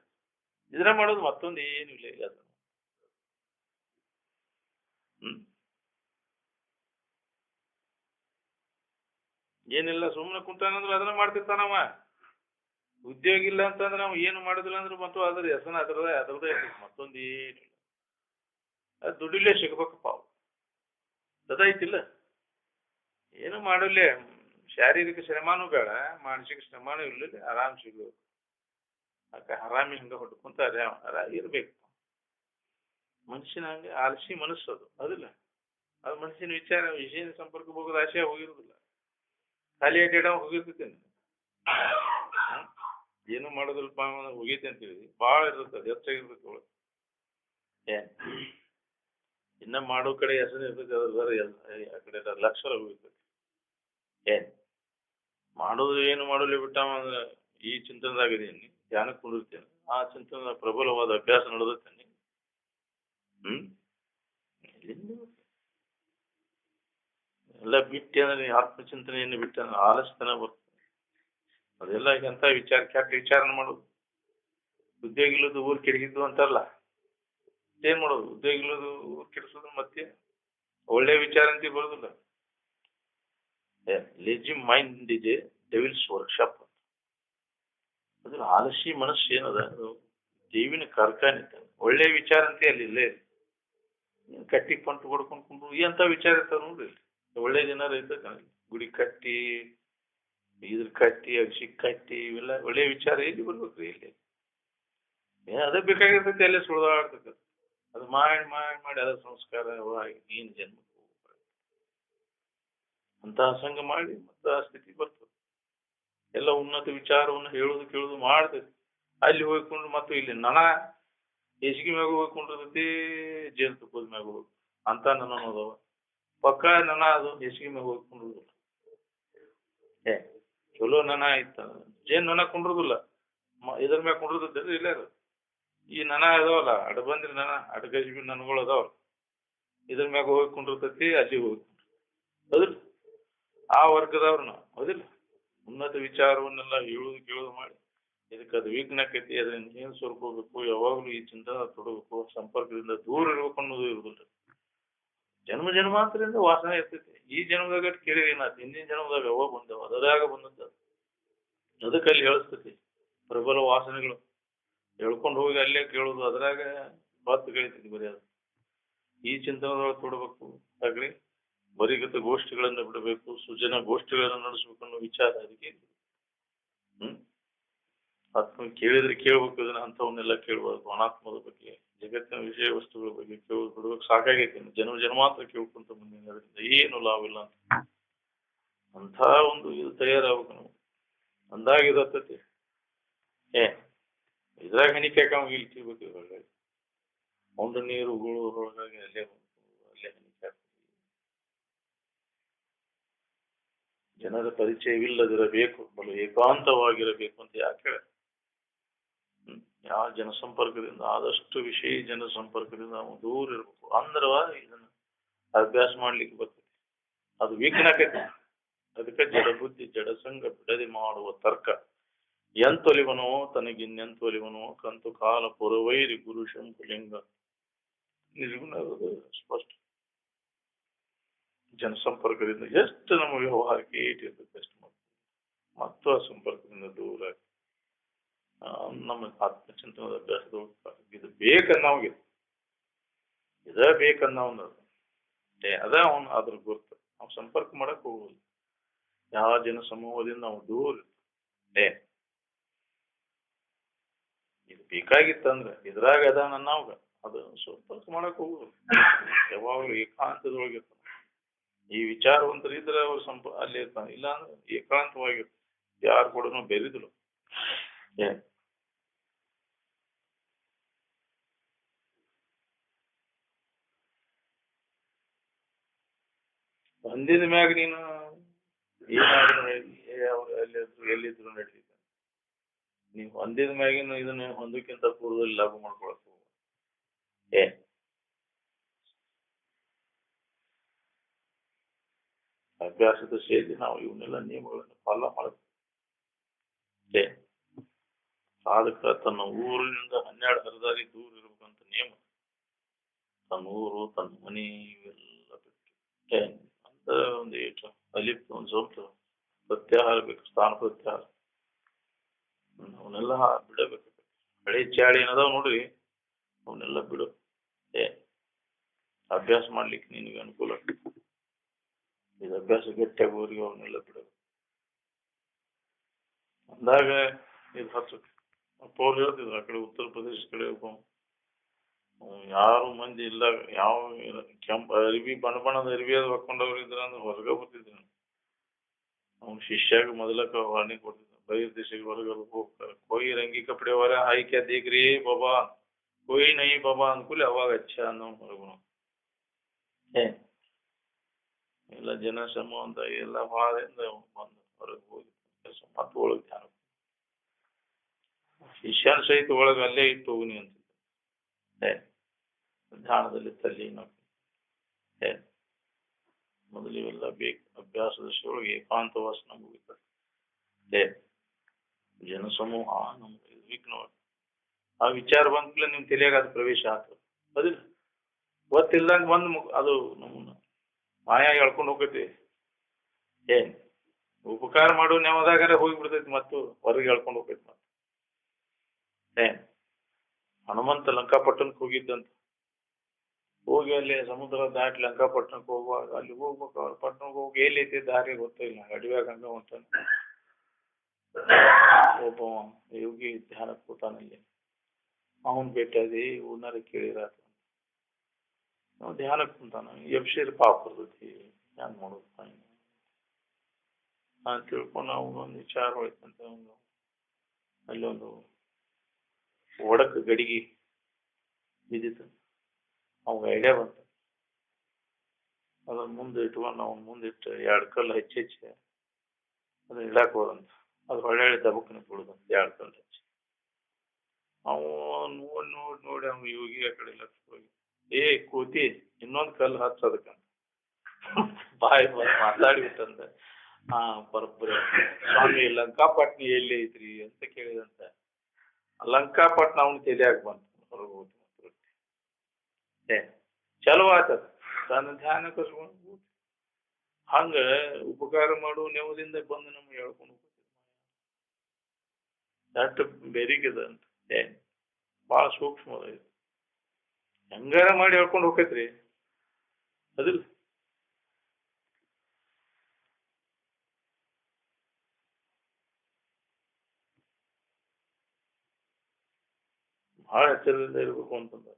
ಇದ್ರ ಮಾಡೋದು ಮತ್ತೊಂದು ಏನು ಇಲ್ಲ. ಈಗ ಅದನ್ನು ಏನಿಲ್ಲ, ಸುಮ್ಮನೆ ಕುಂತಾನಂದ್ರೆ ಅದನ್ನ ಮಾಡ್ತಿರ್ತಾನವ. ಉದ್ಯೋಗ ಇಲ್ಲ ಅಂತಂದ್ರೆ ನಾವು ಏನು ಮಾಡೋದಿಲ್ಲ ಅಂದ್ರೆ ಮತ್ತು ಅದ್ರ ಹೆಸನ ಅದರದೇ ಮತ್ತೊಂದು ಏನಿಲ್ಲ. ಅದು ದುಡಿಲೇ ಸಿಗ್ಬೇಕಪ್ಪ, ಅದೈತಿಲ್ಲ. ಏನು ಮಾಡಲೇ, ಶಾರೀರಿಕ ಶ್ರಮಾನು ಬೇಡ, ಮಾನಸಿಕ ಶ್ರಮಾನು ಇರ್ಲಿಲ್ಲ, ಆರಾಮ್ ಸಿಗ್ಬೇಕು. ಅಕ್ಕ ಆರಾಮಿ ಹಂಗ ಹೊಡ್ಕೊಂತ ಇರ್ಬೇಕು. ಮನುಷ್ಯನ ಹಂಗೆ ಆಲಸಿ ಮನಸ್ಸು ಅದು, ಅದಿಲ್ಲ. ಅದು ಮನುಷ್ಯನ ವಿಚಾರ ವಿಷಯ ಸಂಪರ್ಕ ಹೋಗೋದು ಆಶೆ ಹೋಗಿರುದಿಲ್ಲ, ಖಾಲಿ ಅಡ್ಡಾಡ ಹೋಗಿರ್ತೇನೆ. ಏನು ಮಾಡೋದಿಲ್ಪ ಹೋಗೈತೆ ಅಂತೇಳಿ ಭಾಳ ಇರ್ತದೆ, ಅದು ಹೆಚ್ಚಾಗಿರ್ತೈತೆ ಒಳಗೆ. ಇನ್ನ ಮಾಡೋ ಕಡೆ ಹೆಸರು ಇರ್ತೈತಿ, ಅದ್ರ ಆ ಕಡೆ ಲಕ್ಷ ಹೋಗಿರ್ತೈತಿ. ಮಾಡೋದು ಏನು ಮಾಡಲಿ ಬಿಟ್ಟವ ಅಂದ್ರೆ ಈ ಚಿಂತನದಾಗಿದ್ದೀನಿ, ಧ್ಯಾನಕ್ಕೆ ಕುಂಡಿರ್ತೇನೆ, ಆ ಚಿಂತನದ ಪ್ರಬಲವಾದ ಅಭ್ಯಾಸ ನಡೆದತ್ತೇನೆ. ಎಲ್ಲ ಬಿಟ್ಟು ಅಂದ್ರೆ ಆತ್ಮಚಿಂತನೆಯನ್ನು ಬಿಟ್ಟ ಆಲಸ್ಯತನ ಬರ್ತದೆ. ಅದೆಲ್ಲ ಈಗ ಅಂತ ವಿಚಾರ ಕೆಟ್ಟ ವಿಚಾರ ಮಾಡೋದು. ಉದ್ಯೋಗ ಇಲ್ಲದು ಊರು ಕೆಡಗಿದ್ದು ಅಂತಾರಲ್ಲ, ಏನ್ ಮಾಡೋದು? ಉದ್ಯೋಗ ಇಲ್ಲದು ಊರು ಕೆಡಿಸೋದು ಮತ್ತೆ ಒಳ್ಳೆ ವಿಚಾರ ಅಂತ ಬರೋದಿಲ್ಲ. ಲೇಜಿ ಮೈಂಡ್ ಇದೆ ಡೆವಿಲ್ಸ್ ವರ್ಕ್ಶಾಪ್. ಅದ್ರ ಆಲಸಿ ಮನಸ್ಸು ಏನದ, ದೇವಿನ ಕಾರ್ಖಾನೆ. ಒಳ್ಳೆ ವಿಚಾರ ಅಂತ ಅಲ್ಲಿ ಇಲ್ಲೇ ಕಟ್ಟಿ ಪಂಟು ಹೊಡ್ಕೊಂಡು ಎಂತ ವಿಚಾರ ಇರ್ತಾವ ನೋಡ್ರಿ. ಒಳ್ಳೆ ಜನ ಇರ್ತದೆ, ಗುಡಿ ಕಟ್ಟಿ ಇದ್ರ ಕಟ್ಟಿ ಅಗಸಿ ಕಟ್ಟಿ ಇವೆಲ್ಲ ಒಳ್ಳೆ ವಿಚಾರ ಎಲ್ಲಿ ಬರ್ಬೇಕ್ರಿ? ಇಲ್ಲಿ ಅದೇ ಬೇಕಾಗಿರ್ತೈತಿ, ಅಲ್ಲೇ ಸುಳ್ದಾಡ್ತೈತಿ. ಅದು ಮಾಡಿ ಅದ ಸಂಸ್ಕಾರ ಏನ್ ಜನ್ಮ ಅಂತ ಸಂಘ ಮಾಡಿ ಮತ್ತ ಆ ಸ್ಥಿತಿ ಬರ್ತದೆ. ಎಲ್ಲ ಉನ್ನತ ವಿಚಾರವನ್ನು ಹೇಳುದು ಕೇಳುದು ಮಾಡ್ತೈತಿ. ಅಲ್ಲಿ ಹೋಗ್ಕೊಂಡು ಮತ್ತು ಇಲ್ಲಿ ಹೆಸಿಗೆ ಮ್ಯಾಗ ಹೋಗ್ಕೊಂಡಿರ್ತೈತಿ, ಜೇನು ತುಪ್ಪದ ಮ್ಯಾಗ ಹೋಗಿ ಅಂತ ನನ್ನ ಅನ್ನೋದವ ಪಕ್ಕ ನನ ಅದು ಹೆಸಿಗೆ ಮ್ಯಾಗ ಹೋಗ್ಕೊಂಡಿರುದಿಲ್ಲ. ಚಲೋ ನನ ಆಯ್ತ, ಜೇನ್ ನನ ಕುಂಡ್ರದಿಲ್ಲ, ಇದ್ರ ಮ್ಯಾಗ ಕುಂಡ್ರದಿಲ್ಲ. ಇಲ್ಲ ಈ ನನ ಅದಾವಲ್ಲ, ಬಂದ್ರಿ ನನ ಅಡ್ಗಜಿಬಿ ನನಗಳು ಅದಾವಲ್ಲ, ಇದ್ರ ಮ್ಯಾಗ ಹೋಗಿ ಕುಂಡಿರ್ತೈತಿ, ಅಲ್ಲಿ ಹೋಗಿ ಅದಿಲ್ಲ. ಆ ವರ್ಗದವ್ರು ನಾವು ಅದಿಲ್ಲ. ಉನ್ನತ ವಿಚಾರವನ್ನೆಲ್ಲ ಹೇಳುದು ಕೇಳುದು ಮಾಡಿ ಇದಕ್ಕೆ ಅದು ವೀಕ್ನಾಕೈತಿ, ಅದರಿಂದ ಏನ್ ಸ್ವರ್ಕೋಬೇಕು, ಯಾವಾಗ್ಲೂ ಈ ಚಿಂತನ ತೊಡಬೇಕು, ಸಂಪರ್ಕದಿಂದ ದೂರ ಇರ್ಬೇಕು ಅನ್ನೋದು ಇರುದಿಲ್ಲ. ಜನ್ಮಾಂತರದಿಂದ ವಾಸನೆ ಇರ್ತೈತಿ. ಈ ಜನ್ಮದಾಗ ಕೇಳಿ ಏನಾಯ್ತು, ಹಿಂದಿನ ಜನ್ಮದಾಗ ಯಾವಾಗ ಬಂದವ, ಅದರಾಗ ಬಂದದ್ದು. ಅದಕ್ಕೆ ಅಲ್ಲಿ ಹೇಳಿಸ್ತೈತಿ ಪ್ರಬಲ ವಾಸನೆಗಳು ಹೇಳ್ಕೊಂಡು ಹೋಗಿ ಅಲ್ಲೇ ಕೇಳುದು, ಅದ್ರಾಗ ಹೊತ್ತು ಕಳಿತೈತಿ ಬರೀ. ಅದು ಈ ಚಿಂತನದೊಳಗೆ ತೊಡಬೇಕು. ಆಗ್ಲಿ ಬರಿಗತ ಗೋಷ್ಠಿಗಳನ್ನು ಬಿಡಬೇಕು, ಸುಜನ ಗೋಷ್ಠಿಗಳನ್ನು ನಡೆಸ್ಬೇಕು ಅನ್ನೋ ವಿಚಾರ ಅದಕ್ಕೆ. ಆತ್ಮ ಕೇಳಿದ್ರೆ ಕೇಳ್ಬೇಕು, ಇದನ್ನ ಅಂಥವನ್ನೆಲ್ಲ ಕೇಳ್ಬಾರ್ದು. ಅನಾತ್ಮದ ಬಗ್ಗೆ, ಜಗತ್ತಿನ ವಿಷಯ ವಸ್ತುಗಳ ಬಗ್ಗೆ ಕೇಳೋದು ಬಿಡ್ಬೇಕು. ಸಾಕಾಗೈತಿ, ಜನ್ಮಾಂತರ ಕೇಳ್ಕೊಂತ ಬಂದಿನಿ, ಅದರಿಂದ ಏನು ಲಾಭ ಇಲ್ಲ ಅಂತ ಒಂದು ಇದು ತಯಾರಾಗಬೇಕು ನಾವು. ಅಂದಾಗ ಇದತ್ತತಿ ಇದ್ರಾಗ ಹನಿಕಾಕ ಇಲ್ಲಿ ತಿಳ್ಬೇಕು. ಇವಾಗ ಒಂದು ನೀರು ಉಗುಳೋದ್ರೊಳಗಾಗಿ ಅಲ್ಲೇ ಹನಿಕಾಕ. ಜನರ ಪರಿಚಯವಿಲ್ಲದಿರಬೇಕು, ಬಲು ಏಕಾಂತವಾಗಿರಬೇಕು ಅಂತ ಯಾಕೆ ಹೇಳ. ಯಾವ ಜನಸಂಪರ್ಕದಿಂದ ಆದಷ್ಟು ವಿಷಯ ಜನಸಂಪರ್ಕದಿಂದ ನಾವು ದೂರ ಇರ್ಬೇಕು. ಅಂದ್ರ ಇದನ್ನ ಅಭ್ಯಾಸ ಮಾಡ್ಲಿಕ್ಕೆ ಬರ್ತದೆ. ಅದು ವೀಕ್ನಾಕೈತಿ. ಅದಕ್ಕೆ ಜಡಬುದ್ಧಿ ಜಡಸಂಗ ಬಿಡದೆ ಮಾಡುವ ತರ್ಕ ಎಂತೊಲಿವನೋ ತನಗಿನ್ನೆಂತೊಲಿವನೋ ಕಂತು ಕಾಲ ಪುರವೈರಿ ಗುರು ಶಂಕುಲಿಂಗ ನಿರ್ಗುಣ ಸ್ಪಷ್ಟ. ಜನಸಂಪರ್ಕದಿಂದ ಎಷ್ಟು ನಮ್ಮ ವ್ಯವಹಾರಕ್ಕೆ ಏಟಿರ್ತದೆ ಅಷ್ಟು ಮತ್ತು ಆ ಸಂಪರ್ಕದಿಂದ ದೂರ ನಮ್ಮ ಆತ್ಮಚಿಂತನದ ಅಭ್ಯಾಸದ ಇದು ಬೇಕನ್ನೋಗೆ ಇದ ಬೇಕನ್ನೋ ಅದ ಅವನು ಅದ್ರ ಗುರ್ತು. ನಾವು ಸಂಪರ್ಕ ಮಾಡಕ್ ಹೋಗುವುದು ಯಾವ ಜನ ಸಮೂಹದಿಂದ ನಾವು ದೂರ ಇದು ಬೇಕಾಗಿತ್ತಂದ್ರೆ ಇದ್ರಾಗ ಅದಾನ ನಾವ್ಗ ಅದು ಸಂಪರ್ಕ ಮಾಡಕ್ ಹೋಗುದು ಯಾವಾಗಲೂ ಏಕಾಂತದೊಳಗಿರ್ತಾನೆ. ಈ ವಿಚಾರವಂತರು ಇದ್ರೆ ಅವ್ರು ಅಲ್ಲಿ ಇರ್ತಾನೆ, ಇಲ್ಲ ಅಂದ್ರೆ ಏಕಾಂತವಾಗಿರ್ತಾನೆ, ಯಾರು ಕೂಡ ಬೆರಿದ್ರು. ಬಂದಿದ ಮ್ಯಾಗ ನೀನು ಏನಾದ್ರು ಅವ್ರು ಎಲ್ಲಿದ್ರು ನಡೀತಿದ್ದ. ನೀವು ಹೊಂದಿದ ಮ್ಯಾಗಿನ ಇದನ್ನ ಹೊಂದಕ್ಕಿಂತ ಪೂರ್ವದಲ್ಲಿ ಲಾಭ ಮಾಡ್ಕೊಳಕ್ ಹೋಗ. ಅಭ್ಯಾಸದ ಸೇರಿ ನಾವು ಇವನ್ನೆಲ್ಲ ನಿಯಮಗಳನ್ನು ಪಾಲನೆ ಮಾಡುತ್ತೆ. ಸಾಧಕ ತನ್ನ ಊರಿನಿಂದ 12 ಹರದಾರಿ ದೂರ ಇರ್ಬೇಕಂತ ನಿಯಮ. ತನ್ನ ಊರು ತನ್ನ ಮನೆ ಇವೆಲ್ಲ ಬಿಟ್ಟು ಅಂತ ಒಂದು ಏಟು ಅಲಿಪ್ತ ಒಂದು ಸ್ವಲ್ಪ ಪ್ರತ್ಯಾಹಾರ ಬೇಕು, ಸ್ಥಾನ ಪ್ರತ್ಯಾಹಾರ ಅವನ್ನೆಲ್ಲ ಬಿಡಬೇಕು. ಹಳೆ ಚಾಳಿ ಏನದಾವ ನೋಡ್ರಿ ಅವನ್ನೆಲ್ಲ ಬಿಡು. ಅಭ್ಯಾಸ ಮಾಡ್ಲಿಕ್ಕೆ ನಿನಗೆ ಅನುಕೂಲ ಇದು ಅಭ್ಯಾಸ ಗಟ್ಟಿಯಾಗೋರಿಗೆ ಅವನ್ನೆಲ್ಲ ಬಿಡಬೇಕು. ಅಂದಾಗ ಇದು ಹತ್ತು ಅವ್ರು ಹೇಳ್ತಿದ್ರು ಆ ಕಡೆ ಉತ್ತರ ಪ್ರದೇಶ ಕಡೆ ಯಾರು ಮಂದಿ ಇಲ್ಲ, ಯಾವ ಕೆಂಪ ಅರಿವಿ ಬಣ್ಣದ ಅರಿವಿ ಅದು ಹಾಕೊಂಡವ್ರು ಇದ್ರ ಅಂದ್ರೆ ಹೊರಗೆ ಬರ್ತಿದ್ರು. ಅವ್ನ ಶಿಷ್ಯಾಗ ಮೊದಲಕ್ಕ ವಾರ್ನಿಂಗ್ ಕೊಡ್ತಿದ್ದ, ಬಹಿರ್ ದೇಶಕ್ಕೆ ಹೊರಗೆ ಹೋಗ್ತಾರೆ. ಕೊಯ್ ರಂಗಿ ಕಪಡೆ ವಾರ ಆಯ್ಕೆ ದೇಗ್ರಿ ಬಾಬಾ ಕೊಯ್ ನೈ ಬಾಬಾ ಅನ್ಕೂಲಿ ಅವಾಗ ಅಚ್ಚ ಅನ್ನೋ ಹೊರಗುಣ ಎಲ್ಲ ಜನ ಸಮೂಹ ಅಂತ ಎಲ್ಲ ಭಾಳದಿಂದ ಬಂದು ಹೊರಗೆ ಹೋಗಿ ಕೆಲಸ ಮತ್ತೆ ಒಳಗೆ ಧ್ಯಾನ ಶಿಷ್ಯನ ಸಹಿತ ಒಳಗೆ ಅಲ್ಲೇ ಇಟ್ಟು ಹೋಗುನಿ ಅಂತಿದ್ದ. ಧ್ಯಾನದಲ್ಲಿ ತಲ್ಲೀನ ಮೊದಲು ಇವೆಲ್ಲ ಬೇಕು. ಅಭ್ಯಾಸದ ಒಳಗೆ ಏಕಾಂತವಾಸನ ಮುಗಿತಾರೆ. ಜನಸಮೂಹ ನಮ್ಗೆ ವೀಕ್ನವಾಗಿ ಆ ವಿಚಾರ ಬಂದ್ಕೂಲೆ ನಿಮ್ ತಲೆಯಾಗ ಅದು ಪ್ರವೇಶ ಆಗ್ತದೆ. ಅದಿಲ್ಲ ಗೊತ್ತಿಲ್ಲದಂಗೆ ಬಂದು ಅದು ನಮ್ಮನ್ನ ಮಾಯಾ ಎಳ್ಕೊಂಡು ಹೋಗೈತಿ. ಉಪಕಾರ ಮಾಡೋ ನ್ಯಾವದಾಗಾರ ಹೋಗಿಬಿಡ್ತೈತಿ ಮತ್ತು ಹೊರಗೆ ಎಳ್ಕೊಂಡು ಹೋಗೈತಿ. ಮತ್ತೆ ಹನುಮಂತ ಲಂಕಾಪಟ್ಟಣಕ್ಕೆ ಹೋಗಿದ್ದಂತ. ಹೋಗಿ ಅಲ್ಲಿ ಸಮುದ್ರ ದಾಟಿ ಲಂಕಾಪಟ್ಟಣಕ್ಕೆ ಹೋಗುವಾಗ ಅಲ್ಲಿ ಹೋಗ್ಬೇಕು. ಅವ್ರ ಪಟ್ಟಣಕ್ಕೆ ಹೋಗಿ ಎಲ್ಲೈತಿ ದಾರಿ ಗೊತ್ತಿಲ್ಲ, ಅಡವ್ಯಾಗ ಹಂಗ ಹೊಂಟಾನ. ಒಬ್ಬ ಯೋಗಿ ಧ್ಯಾನ ಕೂತಾನಲ್ಲಿ ಅವನ್ ಭೇಟಿಯಾದಿ ಉನ್ನಾರ ಕೇಳಿರಾತ ನಾವು ಧ್ಯಾನಕ್ಕೆ ಕುಂತಾನ. ಎಬ್ಸಿರ್ ಪಾಪ ಬರ್ತೈತಿ, ಹೆಂಗ್ ಮಾಡೋದು ನಾನು ತಿಳ್ಕೊಂಡು ಅವನೊಂದು ವಿಚಾರ ಹೋಯ್ತಂತ. ಅವನು ಅಲ್ಲೊಂದು ಒಡಕ್ ಗಡಿಗೆ ಬಿದ್ದಿತ್ತು. ಅವಾಗ ಐಡಿಯಾ ಬಂತ, ಅದನ್ನ ಮುಂದೆ ಇಟ್ಕೊಂಡು ಅವ್ನ ಮುಂದಿಟ್ಟು 2 ಕಲ್ಲು ಹೆಚ್ಚಿ ಅದನ್ನ ಇಡಾಕ್ ಹೋದಂತ. ಅದು ಒಳ್ಳೆ ದಬಕ್ಕನೆ ಬಿಡುದಂತ 2 ಕಲ್ಲು ಹೆಚ್ಚಿ. ಅವ ನೋಡಿ ಅವ್ನು ಯೋಗಿ ಆ ಕಡೆ ಲಕ್ಷ ಹೋಗಿ ಕೂತಿ ಇನ್ನೊಂದು ಕಲ್ಲು ಹಚ್ಚದಕ್ಕಂತ ಬಾಯಿ ಮಾತಾಡಿಬಿಟ್ಟಂತ. ಬರೋಬ್ಬರಿ ಸ್ವಾಮಿ ಲಂಕಾಪಟ್ನ ಎಲ್ಲಿ ಐತ್ರಿ ಅಂತ ಕೇಳಿದಂತ. ಲಂಕಾಪಟ್ನ ಅವನು ತಲೆಯಾಗ ಬಂತು. ಹೊರಗೆ ಹೋಗಿ ಚಲೋ ಆತದ ತನ್ನ ಧ್ಯಾನ ಕರ್ಕೊಂಡು ಹಂಗ ಉಪಕಾರ ಮಾಡು ನೆವದಿಂದ ಬಂದು ನಮ್ಗೆ ಹೇಳ್ಕೊಂಡು ಹೋಗ್ತದೆ. ಬೆರಿಗದ ಅಂತ ಭಾಳ ಸೂಕ್ಷ್ಮ ಅದ. ಇದು ಹೆಂಗಾರ ಮಾಡಿ ಹೇಳ್ಕೊಂಡು ಹೋಗೈತ್ರಿ ಅದಿಲ್ಲ. ಭಾಳ ಎಚ್ಚರದಿಂದ ಇರ್ಬೇಕು ಅಂತಂದ.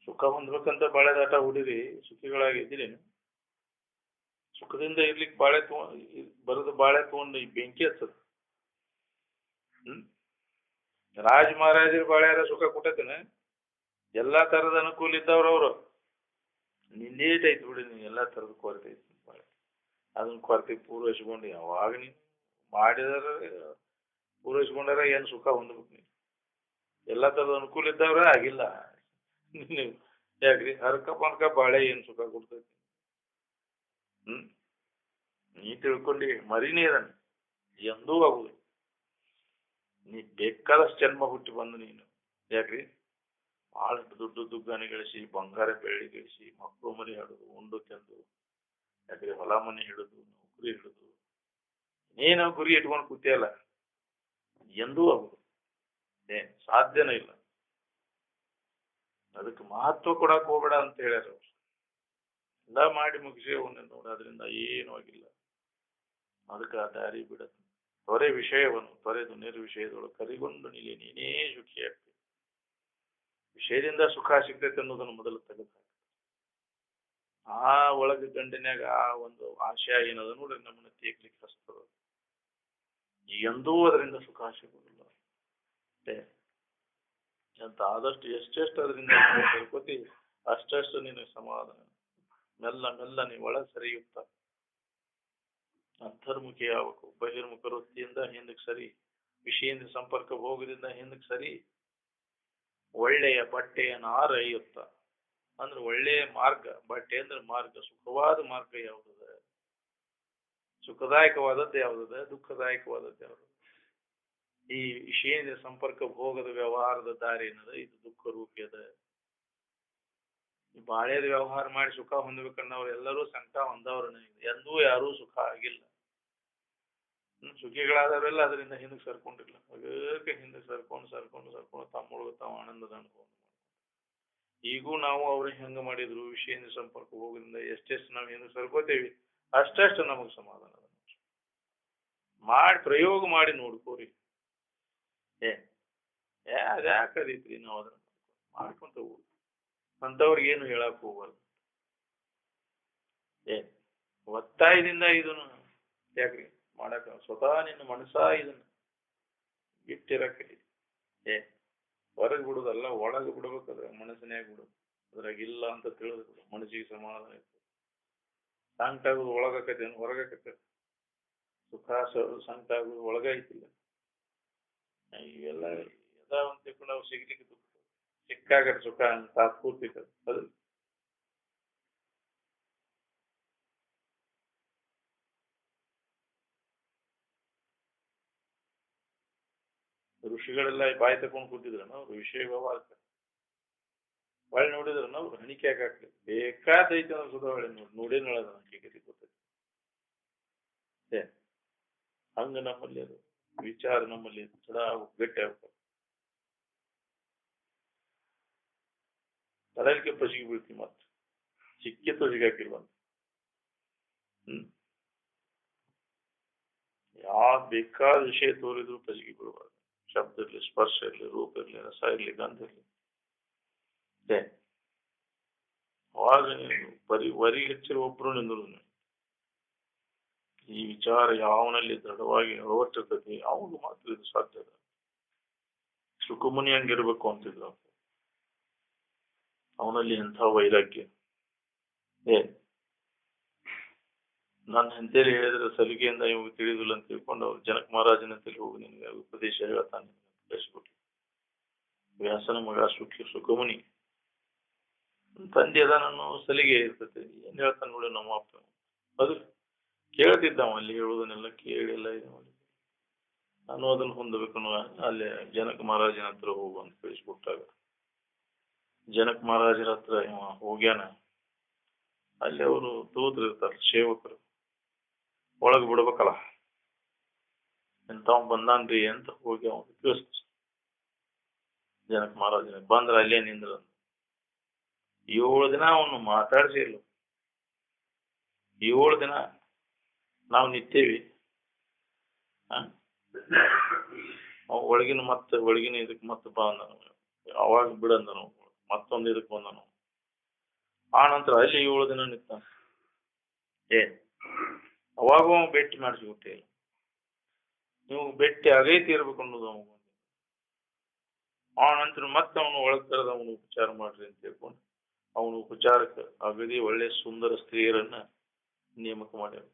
ಸುಖ ಹೊಂದ್ಬೇಕಂತ ಬಾಳೆದಾಟ ಹುಡಿರಿ ಸುಖಿಗಳಾಗಿದ್ದೀರೇನು? ಸುಖದಿಂದ ಇರ್ಲಿಕ್ಕೆ ಬಾಳೆ ಬರೋದು ಬಾಳೆ ತಗೊಂಡು ಈ ಬೆಂಕಿ ಹಚ್ಚದ. ರಾಜ ಮಹಾರಾಜರ ಬಾಳ್ಯಾರ ಸುಖ ಕೊಟ್ಟತೇನೆ. ಎಲ್ಲಾ ತರದ ಅನುಕೂಲ ಇದ್ದವ್ರು ಅವರು. ನಿಂದೇಟ್ ಐತಿ ಬಿಡಿ, ನೀನ್ ಎಲ್ಲಾ ತರದ ಕೊರತೆ ಐತಿ ಬಾಳೆ. ಅದನ್ನ ಕೊರತೆ ಪೂರೈಸ್ಕೊಂಡು ಯಾವಾಗ ನೀನು ಮಾಡಿದಾರ ಪೂರೈಸ್ಕೊಂಡಾರ ಏನ್ ಸುಖ ಹೊಂದ್ಬೇಕು ನೀನು. ಎಲ್ಲಾ ತರದ ಅನುಕೂಲ ಇದ್ದವ್ರ ಆಗಿಲ್ಲ ನೀವು ಯಾಕ್ರಿ ಹರ್ಕ ಪನ್ಕ ಬಾಳೆ ಏನ್ ಸುಖ ಕೊಡ್ತೈತಿ. ನೀ ತಿಳ್ಕೊಂಡಿ ಮರಿನೇ ಇದನ್ನ ಎಂದೂ ಆಗುದು. ನೀ ಬೇಕಾದಷ್ಟು ಜನ್ಮ ಹುಟ್ಟಿ ಬಂದು ನೀನು ಯಾಕ್ರಿ ಬಹಳಷ್ಟು ದುಡ್ಡು ದುಗ್ಗಾನಿ ಗಳಿಸಿ, ಬಂಗಾರ ಬೆಳ್ಳಿ ಗಳಿಸಿ, ಮಕ್ಕಳು ಮರಿ ಹಿಡಿದು ಉಂಡು ತಿಂದು ಯಾಕ್ರಿ ಹೊಲ ಮನೆ ಹಿಡಿದು ನೌಕರಿ ಹಿಡಿದು ನೀನು ಗುರಿ ಇಟ್ಕೊಂಡು ಕೂತಿಯಲ್ಲ, ಎಂದೂ ಆಗುದು ಸಾಧ್ಯನೇ ಇಲ್ಲ. ಅದಕ್ಕೆ ಮಹತ್ವ ಕೊಡಕ್ ಹೋಗ್ಬೇಡ ಅಂತ ಹೇಳ್ಯಾರ ಅವ್ರು. ಎಲ್ಲ ಮಾಡಿ ಮುಗಿಸಿ ಅವನ್ನ ನೋಡಿ, ಅದರಿಂದ ಏನೂ ಆಗಿಲ್ಲ. ಅದಕ್ಕೆ ಆ ದಾರಿ ಬಿಡತ್ತೆ. ತೊರೆ ವಿಷಯವನ್ನು ತೊರೆದು ನಿರ್ವಿಷಯದೊಳಗೆ ಕರಿಗೊಂಡು ನಿಲ್ಲಿ ನೀನೇ ಸುಖಿಯಾಗ್ತಿ. ವಿಷಯದಿಂದ ಸುಖ ಸಿಗ್ತೈತೆ ಅನ್ನೋದನ್ನು ಮೊದಲು ತೆಗೆದು ಆ ಒಳಗೆ ಗಂಡಿನ್ಯಾಗ ಆ ಒಂದು ಆಶಯ ಏನದ ನೋಡ್ರಿ ನಮ್ಮನ್ನ ತೇಗ್ಲಿಕ್ಕೆ ಹಸ್ತದ. ಎಂದೂ ಅದರಿಂದ ಸುಖ ಸಿಗುವುದಿಲ್ಲ ಅಂತ. ಆದಷ್ಟು ಎಷ್ಟೆಷ್ಟು ಅದರಿಂದ ತಿಳ್ಕೊತಿ ಅಷ್ಟಷ್ಟು ನಿನಗೆ ಸಮಾಧಾನ. ಮೆಲ್ಲ ಮೆಲ್ಲ ನೀ ಒಳಗೆ ಸರಿಯುತ್ತ ಅಂತರ್ಮುಖಿ ಆಗ್ಬೇಕು. ಬಹಿರ್ಮುಖ ವೃತ್ತಿಯಿಂದ ಹಿಂದಕ್ಕೆ ಸರಿ, ವಿಷಯದಿಂದ ಸಂಪರ್ಕ ಭೋಗದಿಂದ ಹಿಂದಕ್ಕೆ ಸರಿ. ಒಳ್ಳೆಯ ಬಟ್ಟೆಯನ್ನು ಆರೈಯುತ್ತ ಅಂದ್ರೆ ಒಳ್ಳೆಯ ಮಾರ್ಗ. ಬಟ್ಟೆ ಅಂದ್ರೆ ಮಾರ್ಗ. ಸುಖವಾದ ಮಾರ್ಗ ಯಾವುದದ, ಸುಖದಾಯಕವಾದದ್ದು ಯಾವುದದ, ದುಃಖದಾಯಕವಾದದ್ದು ಯಾವುದದ. ಈ ವಿಷಯದಿಂದ ಸಂಪರ್ಕ ಭೋಗದ ವ್ಯವಹಾರದ ದಾರಿ ಏನದ, ಇದು ದುಃಖ ರೂಪಿ ಅದ. ಬಾಳೆದ ವ್ಯವಹಾರ ಮಾಡಿ ಸುಖ ಹೊಂದಬೇಕನ್ನೋರು ಎಲ್ಲರೂ ಸಂಕಟ ಹೊಂದವ್ರನ್ನ ಎಂದೂ ಯಾರೂ ಸುಖ ಆಗಿಲ್ಲ. ಸುಖಿಗಳಾದವರೆಲ್ಲ ಅದರಿಂದ ಹಿಂದಕ್ಕೆ ಸರ್ಕೊಂಡಿಲ್ಲ. ಅದಕ್ಕೆ ಹಿಂದಕ್ಕೆ ಸರ್ಕೊಂಡು ಸರ್ಕೊಂಡು ಸರ್ಕೊಂಡು ತಮ್ಮೊಳಗೆ ತಾವು ಆನಂದದ ಅನುಭವ. ಈಗೂ ನಾವು ಅವ್ರಿಗೆ ಹೆಂಗ ಮಾಡಿದ್ರು ವಿಷಯದಿಂದ ಸಂಪರ್ಕ ಹೋಗೋದ್ರಿಂದ ಎಷ್ಟೆಷ್ಟು ನಾವು ಹಿಂದಕ್ಕೆ ಸರ್ಕೋತೇವಿ ಅಷ್ಟಷ್ಟು ನಮಗೆ ಸಮಾಧಾನ ಮಾಡಿ ಪ್ರಯೋಗ ಮಾಡಿ ನೋಡ್ಕೋರಿ. ಅದ್ಯಾಕದೈತ್ರಿ ನಾವು ಅದನ್ನ ಮಾಡ್ಕೊಂತ ಹೋಗುದು. ಅಂತವ್ರಿಗೆ ಏನು ಹೇಳಕ್ ಹೋಗಲ್ಲ. ಒತ್ತಾಯದಿಂದ ಇದನ್ನು ಯಾಕ್ರಿ ಮಾಡಕ ಸ್ವತಃ ನಿನ್ನ ಮನಸ್ಸ ಇದನ್ನ ಇಟ್ಟಿರಕ್ಕೆ ಹೊರಗೆ ಬಿಡುದಲ್ಲ, ಒಳಗೆ ಬಿಡ್ಬೇಕಾದ್ರೆ ಮನಸ್ಸಿನಾಗ ಬಿಡುದು. ಅದ್ರಾಗ ಇಲ್ಲ ಅಂತ ತಿಳಿದು ಮನಸ್ಸಿಗೆ ಸಮಾಧಾನ ಇರ್ತದೆ. ಸಂಕಟ ಆಗುದು ಒಳಗಾಕೈತೆ ಹೊರಗಾಕೈತೆ. ಸುಖ ಸಂಕಟ ಆಗುದು ಒಳಗ ಐತಿಲ್ಲ. ಇವೆಲ್ಲ ಯದಾವಂತ ತಿಳ್ಕೊಂಡು ಅವು ಸಿಗ್ಲಿಕ್ಕೆ ದುಃಖ, ಸಿಕ್ಕಾಗ ಸುಖ ಅಂತ ಪೂರ್ತಿ ಅದು. ಋಷಿಗಳೆಲ್ಲ ಬಾಯಿ ತಕೊಂಡು ಕೂತಿದ್ರನ ಅವ್ರು ವಿಷಯ ವ್ಯವಹಾರಕ್ಕೆ. ಹೊಳೆ ನೋಡಿದ್ರನ ಅವ್ರು ಹಣಿಕೆ ಹಾಕಾಕ್ಲಿ ಬೇಕಾದೈತೆ ಅಂದ್ರೆ ಸುಧಾ ಹೊಳೆ ನೋಡೇ ನೋಡದ ಹಂಗೆ ಗೊತ್ತೈತೆ. ಹಂಗ ನಮ್ಮಲ್ಲಿ ಅದು ವಿಚಾರ ನಮ್ಮಲ್ಲಿ ಸದಾ ಗಟ್ಟಿ ಆಗ್ಬೇಕು. ತಲೆಗೆ ಪಸಿಗೆ ಬೀಳ್ತೀವಿ ಮತ್ತೆ ಸಿಕ್ಕಿತ್ತು ಸಿಗಾಕಿಲ್ವಂತ. ಯಾವ್ದು ಬೇಕಾದ ವಿಷಯ ತೋರಿದ್ರು ಪಸಿಗೆ ಬೀಳ್ಬಾರ್ದು. ಶಬ್ದ ಇರ್ಲಿ, ಸ್ಪರ್ಶ ಇರ್ಲಿ, ರೂಪ ಇರ್ಲಿ, ರಸ ಇರ್ಲಿ, ಗಂಧ ಇರ್ಲಿ. ಅವಾಗ ವರಿ ಹೆಚ್ಚಿರುವ ಒಬ್ರು ನಿಂದ್ರು ಈ ವಿಚಾರ ಯಾವನಲ್ಲಿ ದೃಢವಾಗಿ ಅಳವಟ್ಟಿರ್ತೈತಿ ಅವನು ಮಾತ್ರ ಇದು ಸಾಧ್ಯ. ಸುಖಮುನಿ ಹಂಗಿರ್ಬೇಕು ಅಂತಿದ್ರು. ಅವನಲ್ಲಿ ಎಂಥ ವೈರಾಗ್ಯ. ನಾನು ಅಂತೇಳಿ ಹೇಳಿದ್ರೆ ಸಲಿಗೆಯಿಂದ ಇವಾಗ ತಿಳಿದಿಲ್ಲ ಅಂತ ತಿಳ್ಕೊಂಡು ಅವ್ರು ಜನಕ ಮಹಾರಾಜನ ಅಂತೇಳಿ ಹೋಗಿ ನಿನ್ಗೆ ಉಪದೇಶ ಹೇಳ್ತಾನೆ ಕಳಿಸ್ಬಿಟ್ಟು. ವ್ಯಾಸನ ಮಗ ಸುಖಮುನಿ ತಂದೆ ಅದ ನಾನು ಸಲಿಗೆ ಇರ್ತೈತಿ. ಏನ್ ಹೇಳ್ತಾನೆ ನೋಡಿ ನಮ್ಮ ಅಪ್ಪ. ಅದು ಕೇಳ್ತಿದ್ದಾವ ಅಲ್ಲಿ ಹೇಳುವುದನ್ನೆಲ್ಲ ಕೇಳಿಲ್ಲ ಇದು ಮಾಡಿ ನಾನು ಅದನ್ನು ಹೊಂದಬೇಕನ್ನುವ ಅಲ್ಲಿ ಜನಕ ಮಹಾರಾಜನ ಹತ್ರ ಹೋಗು ಅಂತ ಕಳಿಸ್ಬಿಟ್ಟಾಗ ಜನಕ ಮಹಾರಾಜರ ಹತ್ರ ಹೋಗ್ಯಾನ. ಅಲ್ಲಿ ಅವರು ದೂತರು ಇರ್ತಾರೆ, ಸೇವಕರು. ಒಳಗೆ ಬಿಡ್ಬೇಕಲ್ಲ, ಎಂತಾವ್ ಬಂದಾನ್ರಿ ಅಂತ ಹೋಗಿ ಅವ್ನು ತಿಳಿಸ್ತ ಜನಕ ಮಹಾರಾಜನ. ಬಂದ್ರ ಅಲ್ಲೇ ನಿಂದ್ರ 7 ದಿನ ಅವನು ಮಾತಾಡ್ಸಿ ಇಲ್ಲ. 7 ದಿನ ನಾವು ನಿಂತೇವಿ. ಒಳಗಿನ ಒಳಗಿನ ಇದಕ್ಕೆ ಮತ್ತೆ ಬಾ ಅಂದನು. ಅವಾಗ ಬಿಡಂದನು. ಮತ್ತೊಂದು ಇದಕ್ಕೆ ಬಂದನು. ಆ ನಂತರ ಅಲ್ಲಿ 7 ದಿನ ನಿಂತ. ಅವಾಗೂ ಅವ ಭೇಟಿ ಮಾಡಿಸ್ಬಿಟ್ಟೆ ನೀವು ಭೇಟಿ ಆಗೈತಿ ಇರ್ಬೇಕು ಅನ್ನೋದು ಅವ ನಂತರ ಮತ್ತೆ ಅವನು ಒಳಗ್ ತರದ ಅವನು ಉಪಚಾರ ಮಾಡ್ರಿ ಅಂತ ಹೇಳ್ಕೊಂಡು ಅವನು ಉಪಚಾರಕ್ಕೆ ಅಗದಿ ಒಳ್ಳೆ ಸುಂದರ ಸ್ತ್ರೀಯರನ್ನ ನೇಮಕ ಮಾಡ್ಯಾರ.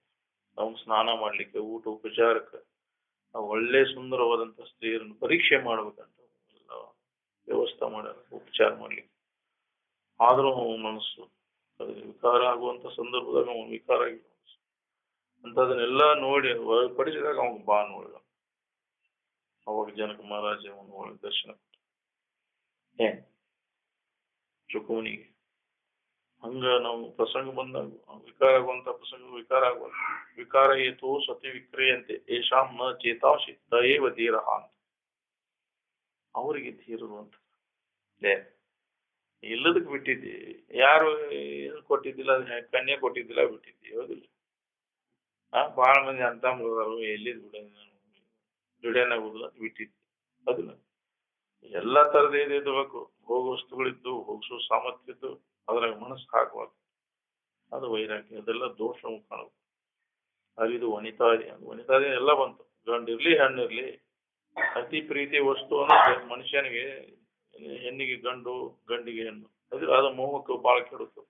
ಅವನು ಸ್ನಾನ ಮಾಡ್ಲಿಕ್ಕೆ, ಊಟ ಉಪಚಾರಕ್ಕೆ ಒಳ್ಳೆ ಸುಂದರವಾದಂತ ಸ್ತ್ರೀಯರನ್ನು ಪರೀಕ್ಷೆ ಮಾಡ್ಬೇಕಂತ ಎಲ್ಲ ವ್ಯವಸ್ಥೆ ಮಾಡ್ಯಾರ ಉಪಚಾರ ಮಾಡ್ಲಿಕ್ಕೆ. ಆದ್ರೂ ಅವನ ಮನಸ್ಸು ಅದು ವಿಕಾರ ಆಗುವಂತ ಸಂದರ್ಭದಾಗ ಅವನು ವಿಕಾರ ಆಗಿ ಅಂತದನ್ನೆಲ್ಲ ನೋಡಿ ಹೊರಪಡಿಸಿದಾಗ ಅವನು ಬಾ ನೋಡಿದ. ಅವಾಗ ಜನಕ ಮಹಾರಾಜ ಅವನು ಒಳಗೆ ದರ್ಶನ ಏನ್ ಚುಕುವನಿಗೆ ಹಂಗ ನಾವು ಪ್ರಸಂಗ ಬಂದಾಗ ವಿಕಾರ ಆಗುವಂತ ಪ್ರಸಂಗ ವಿಕಾರ ಆಗುವ ವಿಕಾರ ಏತು ಸತಿ ವಿಕ್ರಿಯಂತೆ ಏಷಾಂ ನ ಚೇತಾಂಶಿ ತಯೇವ ಧೀರ ಅಂತ ಅವರಿಗೆ ಧೀರರು ಅಂತ ಎಲ್ಲದಕ್ಕೆ ಬಿಟ್ಟಿದ್ದಿ. ಯಾರು ಕೊಟ್ಟಿದ್ದಿಲ್ಲ ಕನ್ಯೆ ಕೊಟ್ಟಿದ್ದಿಲ್ಲ ಬಿಟ್ಟಿದ್ದಿ. ಹೌದಿಲ್ಲ? ಬಹಳ ಮಂದಿ ಅಂತ ಎಲ್ಲಿದ್ ದುಡ್ಯಾನಾಗುದಿಲ್ಲ ಬಿಟ್ಟಿದ್ದಿ. ಹೌದಿಲ್ಲ? ಎಲ್ಲಾ ತರದ ಇದ್ಬೇಕು, ಹೋಗೋ ವಸ್ತುಗಳಿದ್ದು ಹೋಗಿಸೋ ಸಾಮರ್ಥ್ಯ ಇದ್ದು ಅದ್ರಾಗ ಮನಸ್ಸು ಹಾಕುವಾಗ ಅದು ವೈರಾಗ್ಯ. ಅದೆಲ್ಲ ದೋಷ ಕಾಣಬೇಕು. ಅದಿದು ವನಿತಾದಿ, ವನಿತಾದಿ ಎಲ್ಲ ಬಂತು. ಗಂಡಿರ್ಲಿ ಹೆಣ್ಣಿರ್ಲಿ ಅತಿ ಪ್ರೀತಿ ವಸ್ತು ಅನ್ನೋದು ಮನುಷ್ಯನಿಗೆ, ಹೆಣ್ಣಿಗೆ ಗಂಡು, ಗಂಡಿಗೆ ಹೆಣ್ಣು. ಅದು ಮೋಹಕ್ಕೆ ಬಾಳ ಕೆಡುತ್ತೆ.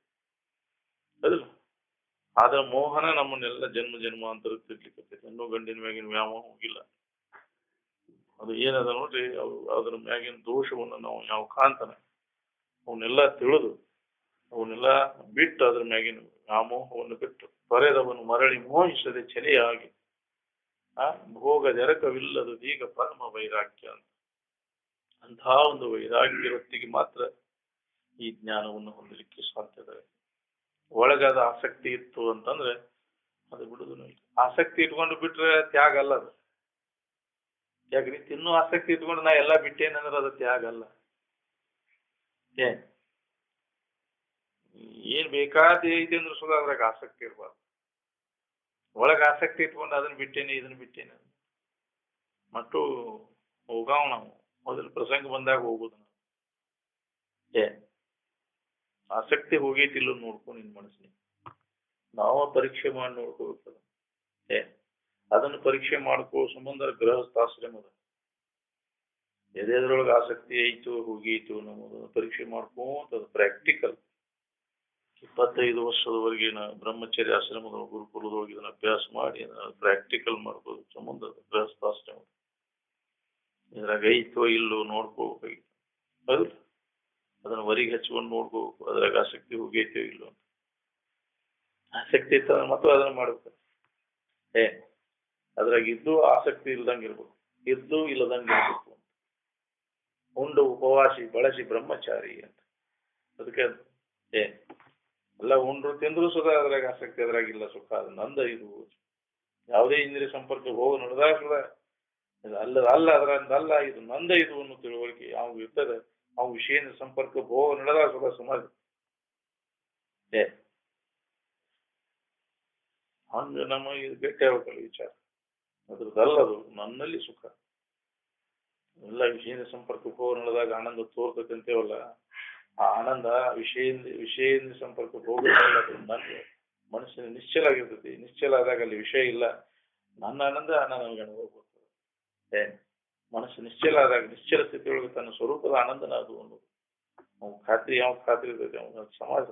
ಅದಿಲ್ಲ? ಆದ್ರ ಮೋಹನ ನಮ್ಮನ್ನೆಲ್ಲ ಜನ್ಮ ಜನ್ಮಾಂತರ ತಿರ್ಲಿಕ್ಕೆ ಹೆಣ್ಣು ಗಂಡಿನ ಮ್ಯಾಗಿನ ವ್ಯಾಮೋಹ ಹೋಗಿಲ್ಲ. ಅದು ಏನದ ನೋಡ್ರಿ, ಅದ್ರ ಮ್ಯಾಗಿನ ದೋಷವನ್ನು ನಾವು ಯಾವ ಕಾಣ್ತಾನೆ ಅವನ್ನೆಲ್ಲ ತಿಳಿದು ಅವನ್ನೆಲ್ಲ ಬಿಟ್ಟು ಅದ್ರ ಮ್ಯಾಗಿನ ವ್ಯಾಮೋಹವನ್ನು ಬಿಟ್ಟು ತೊರೆದವನು ಮರಳಿ ಮೋಹಿಸದೆ ಚಲಿಯಾಗಿ ಭೋಗದೆರಕವಿಲ್ಲದು ಈಗ ಪರಮ ವೈರಾಗ್ಯ ಅಂತ. ಅಂತಹ ಒಂದು ವೈರಾಗ್ಯ ವ್ಯಕ್ತಿಗೆ ಮಾತ್ರ ಈ ಜ್ಞಾನವನ್ನು ಹೊಂದಲಿಕ್ಕೆ ಸಾಧ್ಯತೆ. ಒಳಗಾದ ಆಸಕ್ತಿ ಇತ್ತು ಅಂತಂದ್ರೆ ಅದು ಬಿಡುದು. ಆಸಕ್ತಿ ಇಟ್ಕೊಂಡು ಬಿಟ್ರೆ ತ್ಯಾಗ ಅಲ್ಲ ಅದು. ಯಾಕ್ರಿ? ತಿನ್ನೋ ಆಸಕ್ತಿ ಇಟ್ಕೊಂಡು ನಾ ಎಲ್ಲಾ ಬಿಟ್ಟೇನಂದ್ರೆ ಅದು ತ್ಯಾಗ ಅಲ್ಲ. ಏನ್ ಬೇಕಾದ ಐತಿ ಅಂದ್ರೆ ಸುದ ಅದ್ರಾಗ ಆಸಕ್ತಿ ಇರ್ಬಾರ್ದು. ಒಳಗ ಆಸಕ್ತಿ ಇಟ್ಕೊಂಡು ಅದನ್ನ ಬಿಟ್ಟೇನೆ ಇದನ್ನ ಬಿಟ್ಟೇನೆ ಮತ್ತು ಹೋಗಾವ ನಾವು ಮೊದಲು ಪ್ರಸಂಗ ಬಂದಾಗ ಹೋಗುದು. ಆಸಕ್ತಿ ಹೋಗೈತಿಲ್ಲ ನೋಡ್ಕೊಂಡು ನಿನ್ ಮನಸ್ಸಿನ ನಾವ ಪರೀಕ್ಷೆ ಮಾಡಿ ನೋಡ್ಕೋಬೇಕಲ್ಲ. ಅದನ್ನು ಪರೀಕ್ಷೆ ಮಾಡ್ಕೋ ಸಂಬಂಧ ಗೃಹಸ್ಥಾಶ್ರಮದ ಎದೆದ್ರೊಳಗೆ ಆಸಕ್ತಿ ಐತು ಹೋಗೀತು ನಮ್ಮದನ್ನು ಪರೀಕ್ಷೆ ಮಾಡ್ಕೋತ ಅದು ಪ್ರಾಕ್ಟಿಕಲ್ 25 ವರ್ಷದವರೆಗೆ ಬ್ರಹ್ಮಚರ್ಯ ಆಶ್ರಮದ ಗುರುಕುಲದೊಳಗೆ ಇದನ್ನ ಅಭ್ಯಾಸ ಮಾಡಿ ಪ್ರಾಕ್ಟಿಕಲ್ ಮಾಡ್ಬೋದು ಸಂಬಂಧ ಗೃಹಸ್ಥಾಶ್ರಮ. ಇದ್ರಾಗ ಐತೋ ಇಲ್ಲೋ ನೋಡ್ಕೋಬೇಕಾಗಿತ್ತು. ಅದು ಅದನ್ನ ಹೊರಗೆ ಹಚ್ಕೊಂಡು ನೋಡ್ಕೋಬೇಕು. ಅದ್ರಾಗ ಆಸಕ್ತಿ ಹೋಗೈತೋ ಇಲ್ಲೋ ಅಂತ. ಆಸಕ್ತಿ ಇತ್ತು ಅಂದ್ರೆ ಮತ್ತು ಅದನ್ನ ಮಾಡ್ಬೇಕು. ಅದ್ರಾಗ ಇದ್ದು ಆಸಕ್ತಿ ಇಲ್ದಂಗೆ ಇರ್ಬೇಕು, ಇದ್ದು ಇಲ್ಲದಂಗೆ ಇರ್ಬೇಕು ಅಂತ. ಉಂಡು ಉಪವಾಸಿ ಬಳಸಿ ಬ್ರಹ್ಮಚಾರಿ ಅಂತ. ಅದಕ್ಕೆ ಎಲ್ಲ ಉಂಡ್ರು ತಿಂದ್ರು ಸುಖ, ಅದ್ರಾಗ ಆಸಕ್ತಿ ಅದ್ರಾಗಿಲ್ಲ ಸುಖ. ಅದು ನಂದ ಇದು ಯಾವುದೇ ಇಂದ್ರಿಯ ಸಂಪರ್ಕ ಹೋಗಿ ನಡೆದಾಗ ಸುದ ಅಲ್ಲ ಅದ್ರಂದಲ್ಲ ಇದು ನಂದ ಇದು ಅನ್ನೋ ತಿಳುವಳಿಕೆ ಅವ್ನು ಇರ್ತದೆ. ಅವ್ನ ವಿಷಯ ಸಂಪರ್ಕ ಹೋಗ ನಡೆದಾಗ ಸುಖ ಸಮಾಧಿ. ಹಂಗ ನಮ್ಮ ಇದು ಭೇಟಿ ಆಗ್ಬೇಕಲ್ಲ ವಿಚಾರ. ಅದ್ರದ್ದಲ್ಲದು ನನ್ನಲ್ಲಿ ಸುಖ. ಎಲ್ಲ ವಿಷಯದ ಸಂಪರ್ಕಕ್ಕೆ ಹೋಗಿ ನಡೆದಾಗ ಆನಂದ ತೋರ್ತಕ್ಕಂತೇವಲ್ಲ, ಆ ಆನಂದ ವಿಷಯದಿಂದ ಸಂಪರ್ಕಕ್ಕೆ ಹೋಗೋದಲ್ಲ. ನನ್ನ ಮನಸ್ಸಿನ ನಿಶ್ಚಲ ಆಗಿರ್ತೈತಿ. ನಿಶ್ಚಲ ಆದಾಗ ಅಲ್ಲಿ ವಿಷಯ ಇಲ್ಲ. ನನ್ನ ಆನಂದ ನನಗೆ ಅನುಭವ ಬರ್ತದೆ. ಮನಸ್ಸು ನಿಶ್ಚಲ ಆದಾಗ ನಿಶ್ಚಲ ಸ್ಥಿತಿಯೊಳಗೆ ತನ್ನ ಸ್ವರೂಪದ ಆನಂದನ ಅದು ಅನ್ನೋದು ಅವ್ನ ಖಾತ್ರಿ. ಯಾವ ಖಾತ್ರಿ ಇರ್ತೈತೆ ಅವನ ಸಮಾಜ.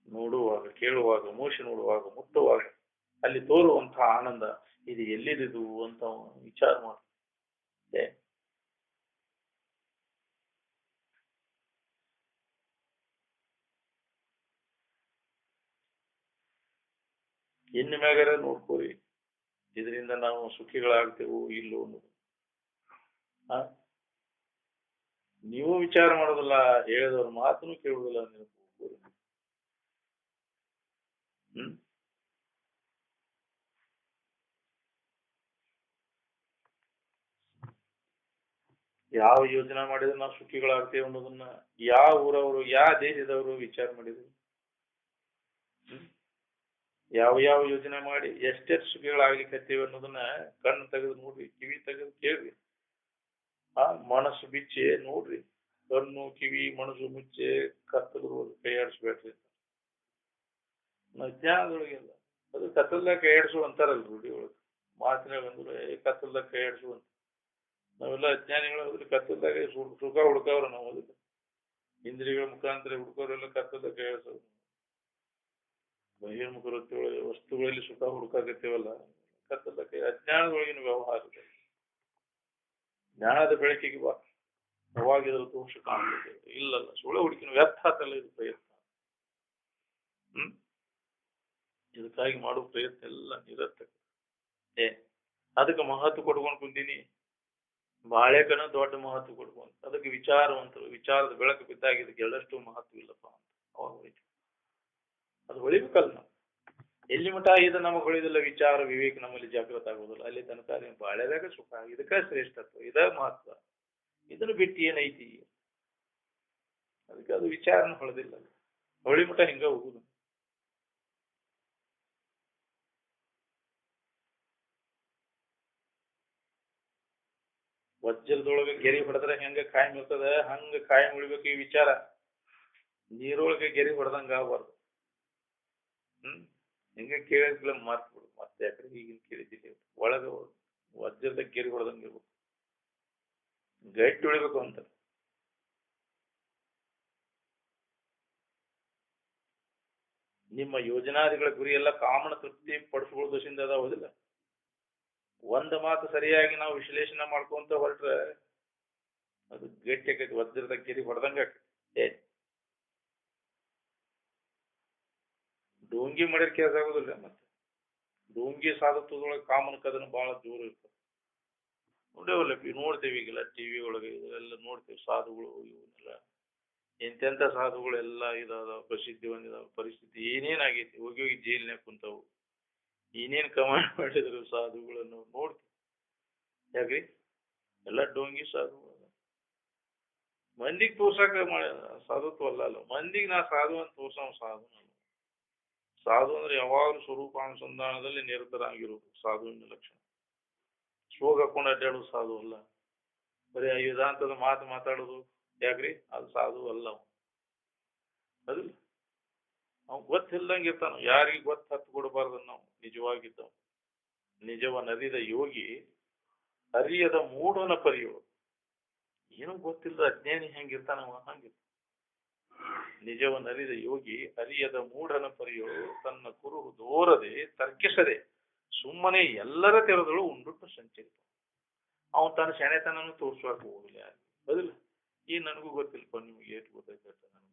ನೋಡುವಾಗ, ಕೇಳುವಾಗ, ಮೋಶ ನೋಡುವಾಗ, ಮುಟ್ಟುವಾಗ ಅಲ್ಲಿ ತೋರುವಂತಹ ಆನಂದ ಇದು ಎಲ್ಲಿದು ಅಂತ ವಿಚಾರ ಮಾಡ. ಇನ್ನು ಮ್ಯಾಗಾರ ನೋಡ್ಕೋರಿ, ಇದರಿಂದ ನಾವು ಸುಖಿಗಳಾಗ್ತೇವೋ ಇಲ್ಲೋ ಅನ್ನೋದು. ನೀವು ವಿಚಾರ ಮಾಡೋದಿಲ್ಲ, ಹೇಳಿದವ್ರ ಮಾತನ್ನು ಕೇಳುವುದಿಲ್ಲ. ಯಾವ ಯೋಜನೆ ಮಾಡಿದ್ರೆ ನಾವು ಸುಖಿಗಳಾಗ್ತೇವೆ ಅನ್ನೋದನ್ನ ಯಾವ ಊರವರು, ಯಾವ ದೇಶದವರು ವಿಚಾರ ಮಾಡಿದ್ರು? ಯಾವ ಯಾವ ಯೋಜನೆ ಮಾಡಿ ಎಷ್ಟೆಷ್ಟು ಸುಖಿಗಳಾಗ್ಲಿಕ್ಕೆ ಅನ್ನೋದನ್ನ ಕಣ್ಣು ತೆಗೆದು ನೋಡ್ರಿ, ಕಿವಿ ತೆಗೆದು ಕೇಳ್ರಿ, ಮನಸ್ಸು ಬಿಚ್ಚಿ ನೋಡ್ರಿ. ಕಣ್ಣು ಕಿವಿ ಮನಸ್ಸು ಮುಚ್ಚೆ ಕತ್ತಲು ಕೈ ಆಡಿಸ್ಬೇಡ್ರಿ. ನಾವು ಜ್ಞಾನದೊಳಗೆಲ್ಲ ಅದು ಕತ್ತಲ್ದಾಗ ಕೈ ಆಡಿಸು ಅಂತಾರಲ್ಲ ರೂಢಿ ಒಳಗೆ ಮಾತಿನಾಗ ಅಂದ್ರೆ ಕತ್ತಲ್ದಾಗ ಕೈ ಆಡಿಸು ಅಂತ. ನಾವೆಲ್ಲ ಅಜ್ಞಾನಿಗಳು ಹೋದ್ರೆ ಕತ್ತಲ್ದಾಗ ಸುಖ ಹುಡ್ಕವ್ರ ನಾವು ಅದಕ್ಕೆ ಇಂದ್ರಿಯಗಳ ಮುಖಾಂತರ ಹುಡ್ಕೋರೆಲ್ಲ ಕತ್ತಲ್ದಾಗ ಕೈ ಆಡಿಸೋರು. ಬಹಿರ್ಮುಖ ವೃತ್ತಿಯೊಳಗೆ ವಸ್ತುಗಳಲ್ಲಿ ಸುಖ ಹುಡುಕಾಕತ್ತೇವಲ್ಲ ಕತ್ತಲ್ದಾಗ ಕೈ ಅಜ್ಞಾನದೊಳಗಿನ ವ್ಯವಹಾರ. ಜ್ಞಾನದ ಬೆಳಕಿಗೆ ಬಾ ಅವಾಗ ಇದ್ರ ದೋಷ ಕಾಣ್ತದೆ. ಇಲ್ಲಲ್ಲ ಸುಳ್ಳ ಹುಡುಕಿನ ವ್ಯರ್ಥ ಆತಲ್ಲ ಇದು ಪ್ರಯತ್ನ. ಇದಕ್ಕಾಗಿ ಮಾಡೋ ಪ್ರಯತ್ನ ಎಲ್ಲ ನಿರರ್ಥಕ. ಅದಕ್ಕೆ ಮಹತ್ವ ಕೊಡ್ಕೊಂಡು ಕುಂತೀನಿ. ಬಾಳೆಕನ ದೊಡ್ಡ ಮಹತ್ವ ಕೊಡ್ಕೊಂಡು ಅದಕ್ಕೆ ವಿಚಾರವಂತರು ವಿಚಾರದ ಬೆಳಕು ಬಿದ್ದಾಗ ಇದಕ್ಕೆ ಎಳ್ಳಷ್ಟು ಮಹತ್ವ ಇಲ್ಲಪ್ಪ ಅಂತ ಅವಾಗ ಹೋಯ್ತು. ಅದು ಹೊಳಿಬೇಕಲ್ಲ ನಾವು. ಎಲ್ಲಿ ಮಠ ಇದು ನಮಗೆ ಹೊಳಿದಿಲ್ಲ ವಿಚಾರ ವಿವೇಕ ನಮ್ಮಲ್ಲಿ ಜಾಗೃತ ಆಗೋದಿಲ್ಲ ಅಲ್ಲಿ ತನಕ ಬಾಳೆದಾಗ ಸುಖ ಇದಕ್ಕ ಶ್ರೇಷ್ಠತ್ವ ಇದ ಮಹತ್ವ. ಇದನ್ನು ಬಿಟ್ಟು ಏನೈತಿ ಅದಕ್ಕೆ ಅದು ವಿಚಾರನ ಹೊಳೆದಿಲ್ಲ. ಹೊಳಿ ಮಠ ಹಿಂಗ ಹೋಗುದು. ವಜ್ರದೊಳಗೆ ಗೆರಿ ಹೊಡೆದ್ರೆ ಹೆಂಗ ಕಾಯಂ ಇರ್ತದ ಹಂಗ ಕಾಯಂ ಉಳಿಬೇಕು ಈ ವಿಚಾರ. ನೀರೊಳಗೆ ಗೆರಿ ಹೊಡೆದಂಗ ಆಗಬಾರ್ದು. ಹಿಂಗ ಕೇಳಿದ್ಲ ಮಾರ್ತ್ಬಿಡು ಮತ್ತೆ ಯಾಕಡೆ ಈಗಿನ ಕೇಳಿದ್ದಿಲ್ಲ. ಒಳಗ ವಜ್ರದ ಗೆರಿ ಹೊಡೆದಂಗ ಇರ್ಬೇಕು ಗಟ್ಟಿ ಉಳಿಬೇಕು ಅಂತ. ನಿಮ್ಮ ಯೋಜನಾದಿಗಳ ಗುರಿ ಎಲ್ಲ ಕಾಮನ ತೃಪ್ತಿ ಪಡಿಸ್ಕೊಳ್ಳೋ ದೋಷಿಂದ ಅದಾವುದಿಲ್ಲ. ಒಂದು ಮಾತು ಸರಿಯಾಗಿ ನಾವು ವಿಶ್ಲೇಷಣೆ ಮಾಡ್ಕೊಂತ ಹೊರಟ್ರೆ ಅದು ಗಟ್ಟಿ ಆಕೈತಿ. ವಜ್ರದ ಗಿರಿ ಹೊಡೆದಂಗ ಆಕೈತಿ. ಡೋಂಗಿ ಮಾಡಿರ ಕೆಲಸ ಆಗೋದಿಲ್ಲ. ಮತ್ತೆ ಡೋಂಗಿ ಸಾಧತ್ವದೊಳಗೆ ಕಾಮನ ಕದನ ಬಹಳ ದೂರ ಇರ್ತದೆ. ನೋಡೇವಲ್ಲ ನೋಡ್ತೇವೆ ಈಗೆಲ್ಲ ಟಿವಿ ಒಳಗೆ ಇದೆಲ್ಲ ನೋಡ್ತೇವೆ ಸಾಧುಗಳು ಇವನ್ನೆಲ್ಲ ಎಂತೆಂಥ ಸಾಧುಗಳೆಲ್ಲ ಇದಾದ ಪ್ರಸಿದ್ಧಿ ಹೊಂದಿದಾವ. ಪರಿಸ್ಥಿತಿ ಏನೇನಾಗೈತಿ ಹೋಗಿ ಹೋಗಿ ಜೈಲಿನಾಗ ಕುಂತಾವು. ಏನೇನ್ ಕಮಾಂಡ್ ಮಾಡಿದ್ರು ಸಾಧುಗಳನ್ನು ನೋಡ್ತೀವಿ. ಯಾಕ್ರಿ ಎಲ್ಲ ಡೋಂಗಿ ಸಾಧುಗಳು ಮಂದಿಗೆ ತೋರ್ಸಕ ಸಾಧುತ್ವ ಅಲ್ಲ. ಮಂದಿಗೆ ನಾ ಸಾಧು ಅಂತ ತೋರ್ಸವ ಸಾಧು. ಸಾಧು ಅಂದ್ರೆ ಯಾವಾಗಲೂ ಸ್ವರೂಪಾನುಸಂಧಾನದಲ್ಲಿ ನಿರತರಾಗಿರೋದು ಸಾಧುವಿನ ಲಕ್ಷಣ. ಶೋಗ ಹಾಕೊಂಡು ಅಡ್ಡಾಡೋದು ಸಾಧು ಅಲ್ಲ. ಬರೀ ವೇದಾಂತದ ಮಾತು ಮಾತಾಡೋದು ಯಾಕ್ರಿ ಅದು ಸಾಧು ಅಲ್ಲ. ಅದಿಲ್ಲ ಅವ್ನು ಗೊತ್ತಿಲ್ದಂಗೆ ಇರ್ತಾನ. ಯಾರಿಗೆ ಗೊತ್ತು ಹತ್ತು ಕೊಡಬಾರ್ದು ನಾವು ನಿಜವಾಗಿದ್ದವ. ನಿಜವನರಿದ ಯೋಗಿ ಅರಿಯದ ಮೂಢನ ಪರಿಯೋ. ಏನೂ ಗೊತ್ತಿಲ್ಲದ ಅಜ್ಞಾನಿ ಹೆಂಗಿರ್ತಾನವ ಹಂಗಿರ್ತಾನ. ನಿಜವನರಿದ ಯೋಗಿ ಅರಿಯದ ಮೂಢನ ಪರಿಯೋ ತನ್ನ ಕುರು ದೋರದೆ ತರ್ಕಿಸದೆ ಸುಮ್ಮನೆ ಎಲ್ಲರ ತೆರೆದಳು ಉಂಡುಟ್ಟು ಸಂಚರಿತ. ಅವನು ತನ್ನ ಶೆಣೆತನನ್ನು ತೋರಿಸುವಾಗ ಹೋಗಿಲ್ಲ ಯಾರು. ಅದಿಲ್ಲ ಈ ನನಗೂ ಗೊತ್ತಿಲ್ಲಪ್ಪ ನಿಮ್ಗೆ ಏಟು ಗೊತ್ತೈತೆ ನನಗೂ.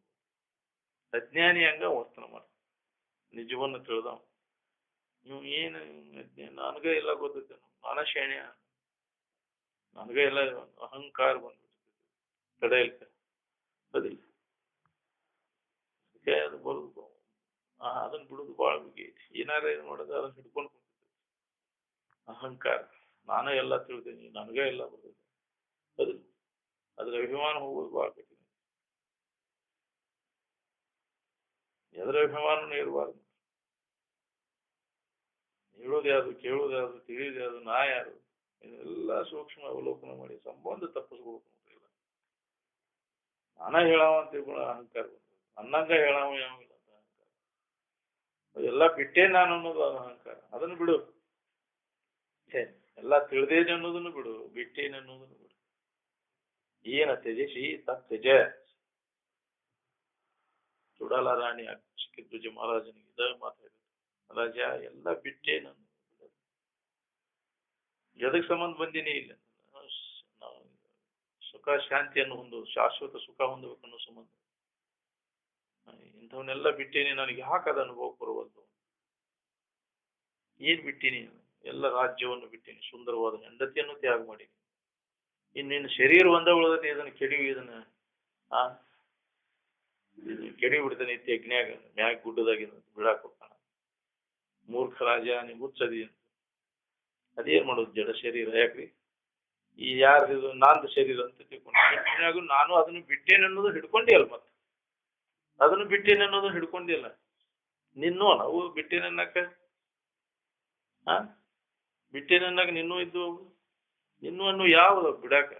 ಅಜ್ಞಾನಿ ಹಂಗ ವರ್ತನ ಮಾಡ. ನಿಜವನ್ನು ತಿಳಿದವ ನೀವು ಏನು ನನಗ ಎಲ್ಲ ಗೊತ್ತೈತೆ ನಾನ ಶೇಣ್ಯ ನನಗ ಎಲ್ಲ ಅಹಂಕಾರ ಬಂದ್ಬಿಡ್ತೈತಿ ತಡೆಯಲ್ಕ. ಅದಿಲ್ಲ ಅದು ಬರುದು ಅದನ್ನ ಬಿಡುದು ಭಾಳ ಬಗ್ಗೆ ಐತಿ. ಏನಾರ ಇದು ಮಾಡೋದು ಅದನ್ನ ಹಿಡ್ಕೊಂಡು ಕುಂತಿರ್ತೈತಿ ಅಹಂಕಾರ. ನಾನೇ ಎಲ್ಲ ತಿಳಿದೇನಿ ನನಗೇ ಎಲ್ಲ ಬರ್ತೈತಿ. ಅದಿಲ್ಲ ಅದ್ರ ಅಭಿಮಾನ ಹೋಗೋದು ಭಾಳ ಕಠಿಣ. ಎದರ ಅಭಿಮಾನನೂ ಇರಬಾರ್ದು. ಹೇಳೋದು ಯಾವುದು ಕೇಳೋದು ಯಾವುದು ತಿಳಿಯೋದು ಯಾವುದು ನಾ ಯಾರು ಇದೆಲ್ಲ ಸೂಕ್ಷ್ಮ ಅವಲೋಕನ ಮಾಡಿ ಸಂಬಂಧ ತಪ್ಪಿಸ್ಕೊಳ್ಬೇಕು. ನಾನ ಹೇಳಾವ ಅಂತ ತಿಳ್ಕೊಳ್ಳೋ ಅಹಂಕಾರ ಅನ್ನಂಗ ಹೇಳಾವ ಯಾವಿಲ್ಲ ಅಂತ ಅಹಂಕಾರ. ಅದೆಲ್ಲ ಬಿಟ್ಟೇ ನಾನು ಅನ್ನೋದು ಅದು ಅಹಂಕಾರ. ಅದನ್ನು ಬಿಡು. ಎಲ್ಲ ತಿಳಿದೇನೆ ಅನ್ನೋದನ್ನು ಬಿಡು. ಬಿಟ್ಟೇನೆ ಅನ್ನೋದನ್ನು ಬಿಡು. ಏನ ತ್ಯಜಿಸಿ ತತ್ಯಜ. ಚುಡಾಲ ರಾಣಿ ಸಿಕ್ಕಿದ್ದುಜ ಮಹಾರಾಜನಿಗೆ ಇದ ಮಾತಾಡಿದ್ರು. ರಾಜ ಎಲ್ಲ ಬಿಟ್ಟೆ ನಾನು ಎದಕ್ಕೆ ಸಂಬಂಧ ಬಂದೀನಿ ಇಲ್ಲ ನಾವು ಸುಖ ಶಾಂತಿಯನ್ನು ಹೊಂದೋದು ಶಾಶ್ವತ ಸುಖ ಹೊಂದಬೇಕನ್ನೋ ಸಂಬಂಧ. ಇಂಥವನ್ನೆಲ್ಲ ಬಿಟ್ಟೇನಿ ನನಗೆ ಯಾಕದ ಅನುಭವ ಬರುವಲ್ದು. ಏನ್ ಬಿಟ್ಟೀನಿ ಎಲ್ಲ ರಾಜ್ಯವನ್ನು ಬಿಟ್ಟೀನಿ ಸುಂದರವಾದ ಹೆಂಡತಿಯನ್ನು ತ್ಯಾಗ ಮಾಡೀನಿ. ಇನ್ನಿನ್ನು ಶರೀರ ಒಂದ ಉಳಿದೈತಿ ಇದನ್ನು ಕೆಡವಿ ಇದನ್ನ ಕೆಡವಿ ಬಿಡ್ತಾನೆ ಇತ್ತು ಯಜ್ಞಾಗ ಮ್ಯಾಗ ಗುಡ್ಡದಾಗಿನ ಬಿಡಾಕ್ ಹೋಗ್ತಾನ. ಮೂರ್ಖ ರಾಜ ನೀ ಮುಚ್ಚದಿ ಅಂತ. ಅದೇನ್ ಮಾಡೋದು ಜಡ ಶರೀರ ಯಾಕ್ರಿ ಈ ಯಾರ್ದು ನಾಂದು ಶರೀರ ಅಂತ ತಿಳ್ಕೊಂಡು ನಾನು ಅದನ್ನು ಬಿಟ್ಟೇನೆ ಅನ್ನೋದು ಹಿಡ್ಕೊಂಡಿ ಅಲ್ಲ. ಮತ್ತೆ ಅದನ್ನು ಬಿಟ್ಟೇನೆ ಅನ್ನೋದು ಹಿಡ್ಕೊಂಡಿಲ್ಲ. ನಿನ್ನೂ ನಾವು ಬಿಟ್ಟೇನೆ ಅನ್ನಕ ಬಿಟ್ಟೇನೆ ಅನ್ನಕ ನಿನ್ನೂ ಇದ್ದು ನಿನ್ನೂ ಅನ್ನೋ ಯಾವ್ದು ಬಿಡಾಕ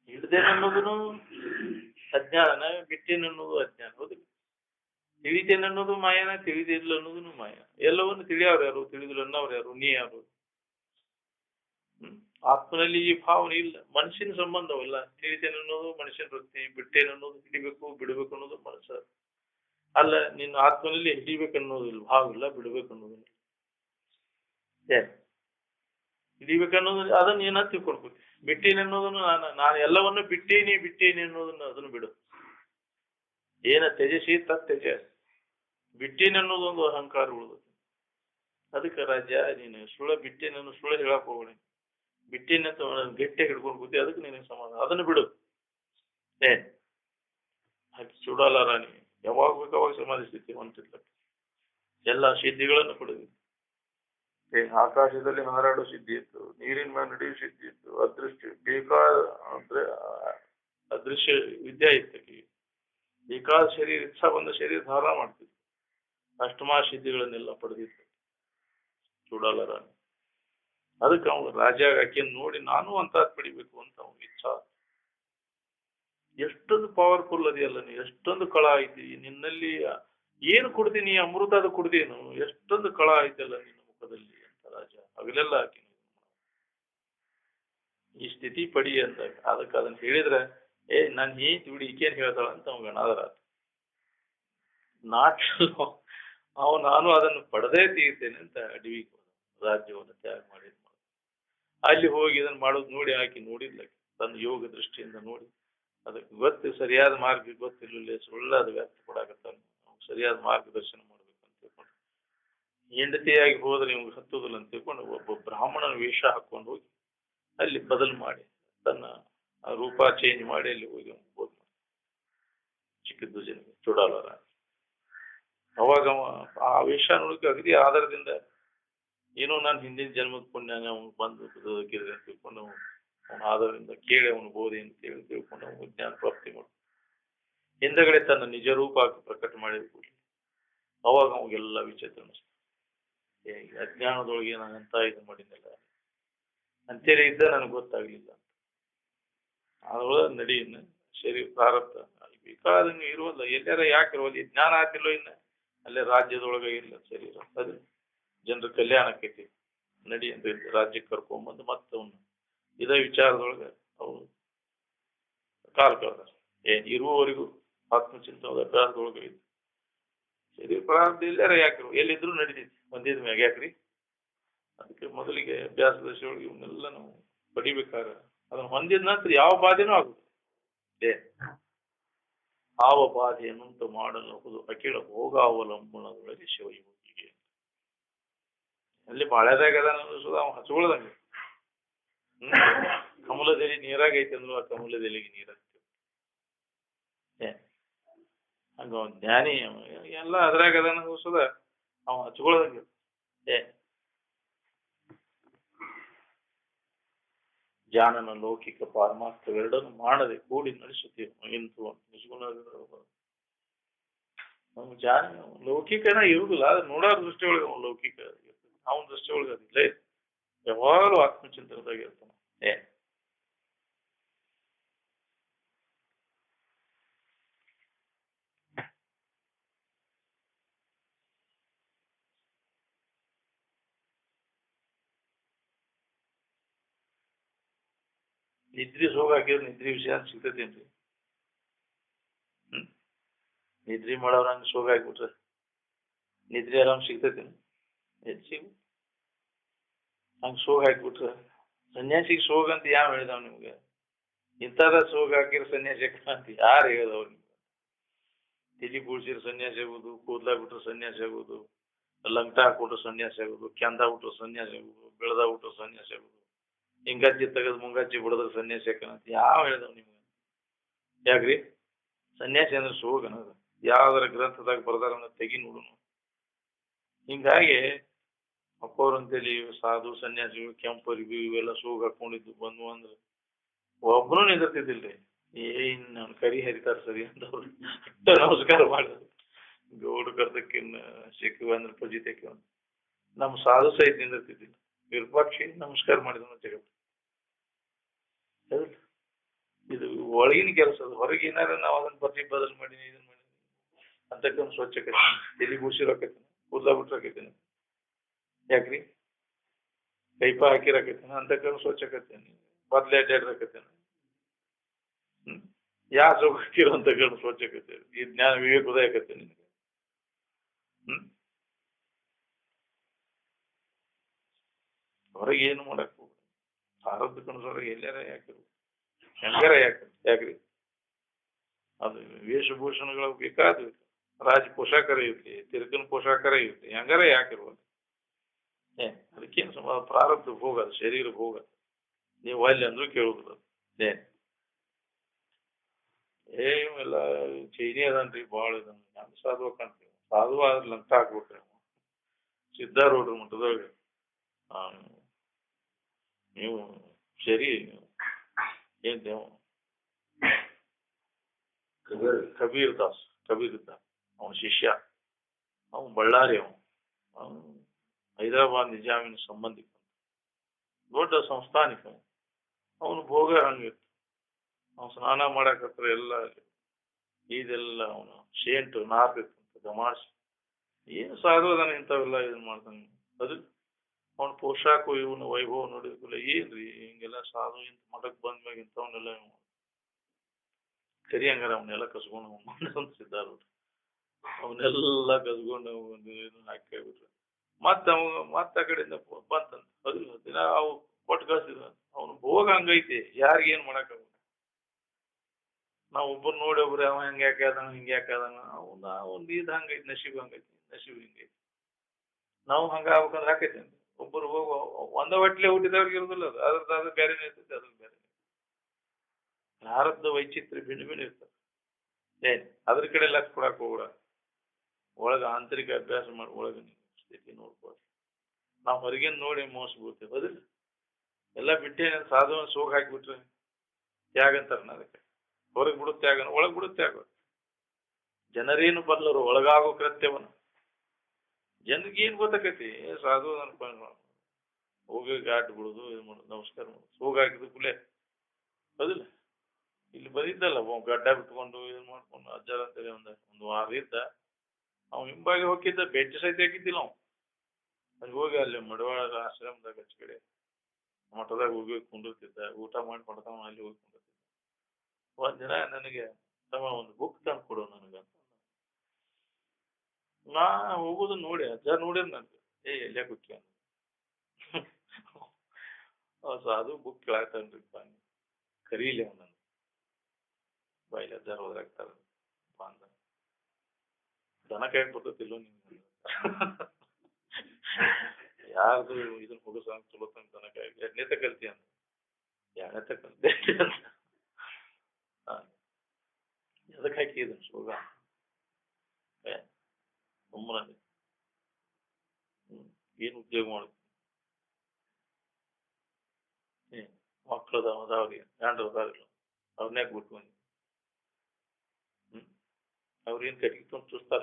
ಹಿಡ್ದೇನೆ ಅನ್ನೋದನು ಅಜ್ಞಾನ ಬಿಟ್ಟೇನೆ ಅನ್ನೋದು ಅಜ್ಞಾನ. ಹೌದಿಲ್ಲ ತಿಳಿತೇನೆ ಅನ್ನೋದು ಮಾಯನ, ತಿಳಿದಿಲ್ಲ ಅನ್ನೋದು ಮಾಯ. ಎಲ್ಲವನ್ನು ತಿಳಿಯವ್ರು ಯಾರು, ತಿಳಿದಿಲ್ಲ ಅನ್ನೋರು ಯಾರು, ನೀ ಯಾರು? ಆತ್ಮನಲ್ಲಿ ಈ ಭಾವನೆ ಇಲ್ಲ. ಮನುಷ್ಯನ ಸಂಬಂಧವಲ್ಲ. ತಿಳಿತೇನೆ ಅನ್ನೋದು ಮನುಷ್ಯನ ವೃತ್ತಿ, ಬಿಟ್ಟೇನೆ ಅನ್ನೋದು ಹಿಡಿಬೇಕು ಬಿಡಬೇಕು ಅನ್ನೋದು ಮನಸ್ಸ. ಅಲ್ಲ, ನಿನ್ನ ಆತ್ಮನಲ್ಲಿ ಹಿಡಿಬೇಕನ್ನೋದಿಲ್ಲ, ಭಾವ ಇಲ್ಲ, ಬಿಡ್ಬೇಕನ್ನೋದಿಲ್ಲ. ಹಿಡಿಬೇಕನ್ನೋದು ಅದನ್ನ ಏನ ತಿಳ್ಕೊಳ್ಬೇಕು. ಬಿಟ್ಟೇನೆ ಅನ್ನೋದನ್ನು ನಾನು ಎಲ್ಲವನ್ನು ಬಿಟ್ಟೇನೆ ಅನ್ನೋದನ್ನ ಅದನ್ನು ಬಿಡು. ಏನ ತ್ಯಜಿಸಿ ತ್ಯಜ. ಬಿಟ್ಟೇನೆ ಅನ್ನೋದೊಂದು ಅಹಂಕಾರ ಉಳಿದು. ಅದಕ್ಕೆ ರಾಜ್ಯ ನೀನು ಬಿಟ್ಟೇನೆ ಅನ್ನೋ ಸುಳ್ಳು ಹೇಳಕ್ ಹೋಗೋಣ. ಬಿಟ್ಟೇನೆ ಅಂತ ಗಟ್ಟಿ ಹಿಡ್ಕೊಂಡು ಕೂತಿ, ಅದಕ್ಕೆ ನಿನಗೆ ಸಮಾಧಾನ. ಅದನ್ನು ಬಿಡು. ಹಾಕಿ ಸುಡಲ್ಲ ರಾಣಿ. ಯಾವಾಗ ಬೇಕು ಅವಾಗ ಸಮಾಧಿ ಸ್ಥಿತಿ ಹೊಂಟಿಲ್ಲ. ಎಲ್ಲ ಸಿದ್ಧಿಗಳನ್ನು ಪಡೆದಿತ್ತು. ಆಕಾಶದಲ್ಲಿ ಹಾರಾಡೋ ಸಿದ್ಧಿ ಇತ್ತು, ನೀರಿನ ಮೇಲೆ ನಡೆಯುವ ಸಿದ್ಧಿ ಇತ್ತು, ಅದೃಶ್ಯ ವಿದ್ಯೆ ಇತ್ತು. ಬೇಕಾದ ಶರೀರ ಇಚ್ಛಾ ಬಂದ ಶರೀರ ಧಾರಣ ಮಾಡ್ತಿತ್ತು. ಅಷ್ಟಮಾ ಸಿದ್ಧಿಗಳನ್ನೆಲ್ಲ ಪಡೆದಿತ್ತು ಚೂಡಾಲ ರಾಣಿ. ಅದಕ್ಕೆ ಅವನು ರಾಜ ಆಕೆಯನ್ನು ನೋಡಿ ನಾನು ಅಂತ ಪಡಿಬೇಕು ಅಂತ ಅವನಿಗೆ ಇಚ್ಛಾ. ಎಷ್ಟೊಂದು ಪವರ್ಫುಲ್ ಅದೆಯಲ್ಲ ನೀ, ಎಷ್ಟೊಂದು ಕಳ ಐತಿ ನಿನ್ನಲ್ಲಿ. ಏನು ಕೊಡ್ತೀನಿ, ಅಮೃತ ಅದು ಕೊಡ್ತೀನು. ಎಷ್ಟೊಂದು ಕಳ ಐತಲ್ಲ ನಿನ್ನ ಮುಖದಲ್ಲಿ ಅಂತ ರಾಜ ಅವೆಲ್ಲ ಆಕೆ ಈ ಸ್ಥಿತಿ ಪಡಿ ಅಂತ. ಅದಕ್ಕೆ ಅದನ್ನ ಹೇಳಿದ್ರೆ ನಾನು ಏನ್ ಬಿಡಿ ಈಕೇನ್ ಹೇಳ್ತಾಳ ಅಂತ ಅವ್ ಗಣಾದರ ನಾನು ಅದನ್ನು ಪಡೆದೇ ತೀರ್ತೇನೆ ಅಂತ ಅಡವಿಗೆ ರಾಜ್ಯವನ್ನು ತ್ಯಾಗ ಮಾಡಿ ಅಲ್ಲಿ ಹೋಗಿ ಇದನ್ನ ಮಾಡೋದು ನೋಡಿ ಆಕೆ ನೋಡಿದ್ಲ. ತನ್ನ ಯೋಗ ದೃಷ್ಟಿಯಿಂದ ನೋಡಿ ಅದಕ್ಕೆ ಗೊತ್ತು ಸರಿಯಾದ ಮಾರ್ಗ ಗೊತ್ತಿರಲಿಲ್ಲ, ಸುಳ್ಳಾದ ವ್ಯಕ್ತ ಕೊಡಾಕತ್ತಾನ. ಸರಿಯಾದ ಮಾರ್ಗದರ್ಶನ ಮಾಡ್ಬೇಕಂತ ತಿಳ್ಕೊಂಡು ಹೆಂಡತಿಯಾಗಿ ಹೋದ್ರೆ ನಿಮ್ಗೆ ಹತ್ತುದಿಲ್ಲ ಅಂತ ತಿಳ್ಕೊಂಡು ಒಬ್ಬ ಬ್ರಾಹ್ಮಣನ ವೇಷ ಹಾಕೊಂಡು ಹೋಗಿ ಅಲ್ಲಿ ಬದಲು ಮಾಡಿ ತನ್ನ ರೂಪ ಚೇಂಜ್ ಮಾಡಿ ಅಲ್ಲಿ ಹೋಗಿ ಬೋಧ್ ಮಾಡಿ ಚಿಕ್ಕದ್ದು ಜನಕ್ಕೆ ಚೂಡಾಲರ. ಅವಾಗ ಆ ವೇಷ ನೋಡಕ್ಕೆ ಅಗದಿ ಆಧಾರದಿಂದ ಏನೋ ನಾನು ಹಿಂದಿನ ಜನ್ಮದ ಪುಣ್ಯನ ಅವ್ನು ಬಂದು ಬದುಕಿದ್ರೆ ಅಂತ ತಿಳ್ಕೊಂಡು ಅವನ ಆಧಾರದಿಂದ ಕೇಳಿ ಅವನು ಬೋಧಿ ಅಂತ ಹೇಳಿ ತಿಳ್ಕೊಂಡು ಅವನು ಜ್ಞಾನ ಪ್ರಾಪ್ತಿ ಮಾಡು. ಹಿಂದಗಡೆ ತನ್ನ ನಿಜ ರೂಪ ಪ್ರಕಟ ಮಾಡಿದ ಕೂಡಲೇ ಅವಾಗ ಅವಾಗೆಲ್ಲ ವಿಚಿತ್ರ ಅನಿಸ್ತು. ಅಜ್ಞಾನದೊಳಗೆ ನಾನು ಅಂತ ಇದು ಮಾಡಿದ್ನಲ್ಲ ಅಂತೇಳಿ ಇದ್ದ ನನಗೆ ಗೊತ್ತಾಗ್ಲಿಲ್ಲ ಅಂತ. ಅದ್ರೊಳಗೆ ನಡಿಯನ್ನು ಶರೀರ ಪ್ರಾರಬ್ಧ ಬೇಕಾದಂಗೆ ಇರುವಲ್ಲ. ಎಲ್ಲಾರ ಯಾಕೆ ಇರುವಲ್ಲ, ಜ್ಞಾನ ಆಗ್ತಿಲ್ಲೋ ಇನ್ನ ಅಲ್ಲೇ ರಾಜ್ಯದೊಳಗೆ ಇಲ್ಲ ಶರೀರ. ಅದು ಜನರ ಕಲ್ಯಾಣಕ್ಕೈತಿ ನಡಿ ಅಂತ ರಾಜ್ಯಕ್ಕೆ ಕರ್ಕೊಂಬಂದು ಮತ್ತೆ ಅವನು ಇದೇ ವಿಚಾರದೊಳಗೆ ಅವನು ಕಾಲ ಕಳೆದ. ಇರುವವರೆಗೂ ಆತ್ಮಚಿಂತನದ ಅಭ್ಯಾಸದೊಳಗೆ ಇತ್ತು. ಶರೀರ ಪ್ರಾರಬ್ಧ ಎಲ್ಲಾರ ಯಾಕಿರು, ಎಲ್ಲಿದ್ರು ನಡೀತೈತಿ. ಒಂದಿದ ಮ್ಯಾಗ ಯಾಕ್ರಿ? ಅದಕ್ಕೆ ಮೊದಲಿಗೆ ಅಭ್ಯಾಸ ದಶೆಯೊಳಗೆ ಇವನ್ನೆಲ್ಲ ನಾವು ಪಡಿಬೇಕಾಗ ಅದನ್ನು ಹೊಂದಿದ ನಂತರ ಯಾವ ಬಾಧೆನೂ ಆಗುದು. ಆವ ಬಾಧೆಯನ್ನುಂಟು ಮಾಡಬಹುದು ಅಖಿಳ ಭೋಗಾವಲಂಬನದೊಳಗೆ ಶಿವಯೋಗಿಗೆ. ಅಲ್ಲಿ ಬಾಳೆದಾಗ ಅವ ಹಚ್ಕೊಳ್ದಂಗೆ ಕಮಲದೆಲೆ ನೀರಾಗೈತೆ ಅಂದ್ರು ಆ ಕಮಲದೆಲೆಗೆ ನೀರಾಗ್ತೇವೆ. ಹಂಗ ಅವನ್ ಜ್ಞಾನಿ ಎಲ್ಲ ಅದ್ರಾಗ ಅದನ್ನ ಸುದ ಅವ ಹಚ್ಕೊಳ್ದಂಗೆ. ಜ್ಞಾನನ ಲೌಕಿಕ ಪಾರಮಾರ್ಥವೆರಡನ್ನು ಮಾಡದೆ ಕೂಡಿ ನಡೆಸುತ್ತೇವೆ ಇಂತು ನಿಜಗುಣ. ಜ್ಞಾನ ಲೌಕಿಕನ ಇರುದಿಲ್ಲ, ಆದ್ರೆ ನೋಡೋ ದೃಷ್ಟಿಯೊಳಗೆ ಅವನು ಲೌಕಿಕ, ಅವನ ದೃಷ್ಟಿಯೊಳಗೆ ಅದಿಲ್ಲ. ಯಾವಾಗಲೂ ಆತ್ಮಚಿಂತನದಾಗ ಇರ್ತಾನ. ನಿದ್ರಿ ಸೋಗ ಹಾಕಿದ್ರೆ ನಿದ್ರಿ ವಿಷಯ ಸಿಗ್ತೈತೇನ್ರಿ? ನಿದ್ರಿ ಮಾಡೋರ ಹಂಗ ಸೋಗ ಹಾಕ್ಬಿಟ್ರೆ ನಿದ್ರಿ ಆರಾಮ್ ಸಿಗ್ತೈತೇನು? ಎಲ್ಲಿ ಸಿಗು ಹಂಗ ಸೋಗ ಹಾಕ್ಬಿಟ್ರೆ. ಸನ್ಯಾಸಿಗೆ ಸೋಗ ಅಂತ ಯಾವ ಹೇಳಿದವ್ ನಿಮ್ಗೆ? ಇಂಥದ ಸೋಗ ಹಾಕಿದ್ರೆ ಸನ್ಯಾಸಿ ಅಂತ ಯಾರು ಹೇಳಿದವ್ರು ನಿಮ್ಗೆ? ತಿಳಿ ಬೂಳ್ಸಿದ್ರೆ ಸನ್ಯಾಸಿ ಆಗೋದು, ಕೂದ್ಲಾ ಬಿಟ್ರೆ ಸನ್ಯಾಸಿ ಆಗೋದು, ಲಂಗಟ ಹಾಕ್ಬಿಟ್ರೆ ಸನ್ಯಾಸಿ ಆಗೋದು, ಕೆಂದ ಬಿಟ್ರೆ ಸನ್ಯಾಸಿ ಆಗೋದು, ಬೆಳೆದ ಬಿಟ್ರೆ ಸನ್ಯಾಸಿ ಆಗೋದು, ಹಿಂಗಜ್ಜಿ ತೆಗೆದು ಮುಂಗಜ್ಜಿ ಬಿಡದ್ರೆ ಸನ್ಯಾಸಿ ಹಾಕನಂತ ಯಾವ ಹೇಳಿದವ್ ನಿಮ್ಗೆ? ಯಾಕ್ರಿ? ಸನ್ಯಾಸಿ ಅಂದ್ರೆ ಸೋಗ ಅನ್ನೋದು ಯಾವ್ದಾರ ಗ್ರಂಥದಾಗ ಬರ್ದಾರ ತೆಗಿ ನೋಡುನು. ಹಿಂಗಾಗಿ ಅಪ್ಪವ್ರಂತೇಳಿ ಸಾಧು ಸನ್ಯಾಸಿಗಳು ಕೆಂಪರಿಗೂ ಇವೆಲ್ಲ ಸೋಗ ಹಾಕೊಂಡಿದ್ದು ಬಂದು ಅಂದ್ರೆ ಒಬ್ಬನು ನಿಂದಿರ್ತಿದ್ದಿಲ್ರಿ. ನಾನು ಕರಿ ಹರಿತಾರ ಸರಿ ಅಂತವ್ರು ನಮಸ್ಕಾರ ಮಾಡೋದು. ಗೌಡ ಕರ್ದಕ್ಕಿನ್ನ ಸಿಕ್ಕ ಅಂದ್ರೆ ಪಜಿತಕ್ಕೆ ನಮ್ಮ ಸಾಧು ಸಹಿತ ನಿಂದಿರ್ತಿದ್ದಿಲ್ಲ. ವಿರೂಪಾಕ್ಷಿ ನಮಸ್ಕಾರ ಮಾಡಿದ ಜಗತ್ತು. ಇದು ಒಳಗಿನ ಕೆಲಸ. ಅದು ಹೊರಗೆ ಏನಾರ ನಾವು ಅದನ್ನ ಬದಲು ಮಾಡಿ ಇದನ್ನ ಮಾಡಿ ಅಂತಕ್ಕಂಥ ಸ್ವಚ್ಛಕತೆ ತಲೆ ಬೂಸಿರಕೈತಿ ಕೂದಲ ಬಿಟ್ಟಿರಕೈತಿ ಯಾಕ್ರಿ ಕೈಪ ಹಾಕಿರಕೈತಿ ಅಂತಕ್ಕಂಥ ಸ್ವಚ್ಛಕತೆ ಬದ್ಲೆ ಅಡ್ಡಾಡಿರಕೈತೇನೆ ಯಾ ಹಾಕಿರೋಂತಕ್ಕಂಥ ಸ್ವಚ್ಛಕತೆ ಈ ಜ್ಞಾನ ವಿವೇಕ ಉದಯಕತೆ ನಿನಗೆ ಹೊರಗೆ ಏನು ಮಾಡಕ್ ಹೋಗ ಭಾರತ ಕನಸೊಳಗೆ ಎಲ್ಲಾರ ಯಾಕಿರು ಹೆಂಗಾರ ಯಾಕ್ರಿ ಅದು ವೇಷಭೂಷಣಗಳು ಬೇಕಾದ್ವಿ ರಾಜ ಪೋಷಾಕರ ಇರ್ಲಿ ತಿರುಕನ ಪೋಷಾಕರ ಇರ್ಲಿ ಹೆಂಗಾರ ಯಾಕಿರ್ಬೋದು ಅದಕ್ಕೇನು ಪ್ರಾರಬ್ಧ ಭೋಗ ಅದು ಶರೀರ ಭೋಗ ನೀವು ಅಲ್ಲಿ ಅಂದ್ರೂ ಕೇಳುದಿಲ್ಲ ಇವೆಲ್ಲ ಚೈನಿ ಅದನ್ರಿ ಭಾಳ ಇದನ್ ಹೆಂಗ್ ಸಾಧುವ ಕಾಣ್ತೀವಿ ಸಾಧುವ ಆದ್ರೆ ಲಂಕ ಹಾಕ್ಬಿಟ್ರಿ ಸಿದ್ಧಾರೂಢ್ರ ಮಠದೊಳಗೆ ನೀವು ಸರಿ ಏನ್ ಕಬೀರ್ ಇದ್ದ ಅವನ ಶಿಷ್ಯ ಅವನು ಬಳ್ಳಾರಿ ಅವನು ಹೈದರಾಬಾದ್ ನಿಜಾಮಿನ ಸಂಬಂಧಿಕ ದೊಡ್ಡ ಸಂಸ್ಥಾನಿಕ ಅವನು ಭೋಗ ಹಂಗಿತ್ತು ಅವನು ಸ್ನಾನ ಮಾಡಕತ್ರ ಎಲ್ಲ ಇದೆಲ್ಲ ಅವನು ಶೇಂಟು ನಾರ್ತಿತ್ತು ಗಮಾಡ್ಸಿ ಏನು ಸಾಧು ಅದಾನ ಇಂಥವೆಲ್ಲ ಇದನ್ ಮಾಡ್ತಾನೆ ಅದು ಅವನ ಪೋಷಾಕು ಇವನು ವೈಭವ ನೋಡಿದ್ಕೂಲ ಏನ್ರಿ ಹಿಂಗೆಲ್ಲ ಸಾಧು ಇಂತ ಮಠಕ್ ಬಂದ್ಮ್ಯಾಗ ಇಂಥವನ್ನೆಲ್ಲ ಸರಿ ಹಂಗಾರ ಅವನ್ನೆಲ್ಲ ಕಸ್ಕೊಂಡು ಸಿದ್ದಾರು ಅವನ್ನೆಲ್ಲ ಕಸ್ಕೊಂಡು ಹಾಕಿಬಿಟ್ರು ಮತ್ತೆ ಆ ಕಡೆಯಿಂದ ಬಂತಂತ ಅದು ದಿನ ಅವು ಕೊಟ್ಟು ಕಳ್ಸಿದ ಅವನು ಭೋಗ ಹಂಗೈತಿ ಯಾರಿಗೇನ್ ಮಾಡಕ್ ನಾವ್ ಒಬ್ಬರು ನೋಡಿ ಒಬ್ರು ಅವ ಹೆಂಗ ಯಾಕಾದಾನ ಹಿಂಗ ಯಾಕಾದಾನ ಅವ್ನ ಇದು ಹಂಗೈತಿ ನಶೀಬ್ ಹಿಂಗೈತಿ ನಾವು ಹಂಗ ಆಗ್ಬೇಕಂದ್ರೆ ಹಾಕೈತಿ ಒಬ್ಬರು ಹೋಗ ಒಂದ ಹೊಟ್ಲೆ ಹುಟ್ಟಿದವ್ರಿಗೆ ಇರುದಿಲ್ಲ ಅದು ಅದ್ರದ್ದು ಬೇರೆನೇ ಇರ್ತೈತಿ ಅದ್ರದ್ದು ಬೇರೆ ಭಾರತದ ವೈಚಿತ್ರ್ಯ ಭಿನ್ನ ಇರ್ತದೆ ಅದ್ರ ಕಡೆ ಲಕ್ಷ ಕೊಡಕ್ ಹೋಗ್ಬಿಡ ಒಳಗ ಆಂತರಿಕ ಅಭ್ಯಾಸ ಮಾಡಿ ಒಳಗ ಸ್ಥಿತಿ ನೋಡ್ಬೋದು ನಾವು ಹೊರಗಿನ ನೋಡಿ ಮೋಸ ಬೀಳ್ತೇವೆ ಅದಿಲ್ಲ ಎಲ್ಲ ಬಿಟ್ಟೇನ ಸಾಧುವ ಸೋಗ್ ಹಾಕಿಬಿಟ್ರೆ ತ್ಯಾಗ ಅಂತಾರನ ಅದಕ್ಕೆ ಹೊರಗೆ ಬಿಡು ತ್ಯಾಗ ಒಳಗ್ ಬಿಡು ತ್ಯಾಗ ಜನರೇನು ಬರ್ಲರು ಒಳಗಾಗೋ ಕೃತ್ಯವನ್ನ ಜನರಿಗೆ ಏನ್ ಗೊತ್ತಾಕೈತಿ ಸಾಧು ಅನ್ಕೊಂಡ್ ಹೋಗಿ ಗಾಟ್ ಬಿಡುದು ಇದು ಮಾಡುದು ನಮಸ್ಕಾರ ಮಾಡುದು ಸೋಗ್ ಹಾಕಿದ ಕುಲೆ ಅದಿಲ್ಲ ಇಲ್ಲಿ ಬಂದಿದ್ದಲ್ಲ ಗಡ್ಡ ಬಿಟ್ಕೊಂಡು ಇದು ಮಾಡ್ಕೊಂಡು ಅಜ್ಜಾರ ಅಂತೇಳಿ ಒಂದು ವಾರ ಇದ್ದ ಅವ್ನು ಹಿಂಬಾಗಿ ಹೋಗಿದ್ದ ಬೆಟ್ಟ ಸಹಿತ ಹಾಕಿದ್ದಿಲ್ಲ ನಾವು ಅಲ್ಲಿ ಹೋಗಿ ಅಲ್ಲಿ ಮಡವಾಳ ಆಶ್ರಮದಾಗ ಹಚ್ಚ ಕಡೆ ಮಠದಾಗ ಹೋಗಿ ಕುಂಡಿರ್ತಿದ್ದ ಊಟ ಮಾಡಿ ಕೊಡ್ತಾವ ಅಲ್ಲಿ ಹೋಗಿ ಕುಂಡಿರ್ತಿದ್ದ ಒಂದಿನ ನನಗೆ ತಮ್ಮ ಒಂದು ಬುಕ್ ತಂದು ಕೊಡು ನನಗಂತ ನಾ ಹೋಗುದು ನೋಡಿ ಅಜ್ಜ ನೋಡಿರ್ ನನ್ಗೆ ಎಲ್ಲೇ ಕುಕ್ಕಿ ಅಂದ ಸಾಧು ಬುಕ್ ಕೇಳಾತನ್ರಿಪ್ಪ ಕರೀಲಿ ಅವನನ್ನು ಬಾಯಿಲಿ ಅಜ್ಜಾರು ಹೋದ್ರಾಗ್ತಾರ ಅಂದ ದನ ಕಾಯಕ್ ಬರ್ತತಿಲ್ಲೋ ನಿಮ್ಗೆ ಯಾರ್ದು ಇದನ್ನ ಹುಡುಗ ಚಲೋ ತಂಗ ದನ ಕಾಯ ಎರಡನೇ ಕಲ್ತಿ ಅಂದ ಎರಡನೇ ಕಲ್ತಿ ಅಂತ ಎದಕ್ ಹಾಕಿ ಇದನ್ ಶೋಗ ಸುಮ್ಮನೆ ಏನ್ ಉದ್ಯೋಗ ಮಾಡುತ್ತೆ ಮಕ್ಕಳು ಅದಾವ್ರಿ ಗಂಡ್ರು ಅದಾವಿಲ್ಲ ಅವ್ರನ್ಯಾಕ ಬಿಟ್ಕೊಂಡು ಅವ್ರೇನ್ ಕಟ್ಟಿಗೆ ತುಂಬ ಚೂಸ್ತಾರ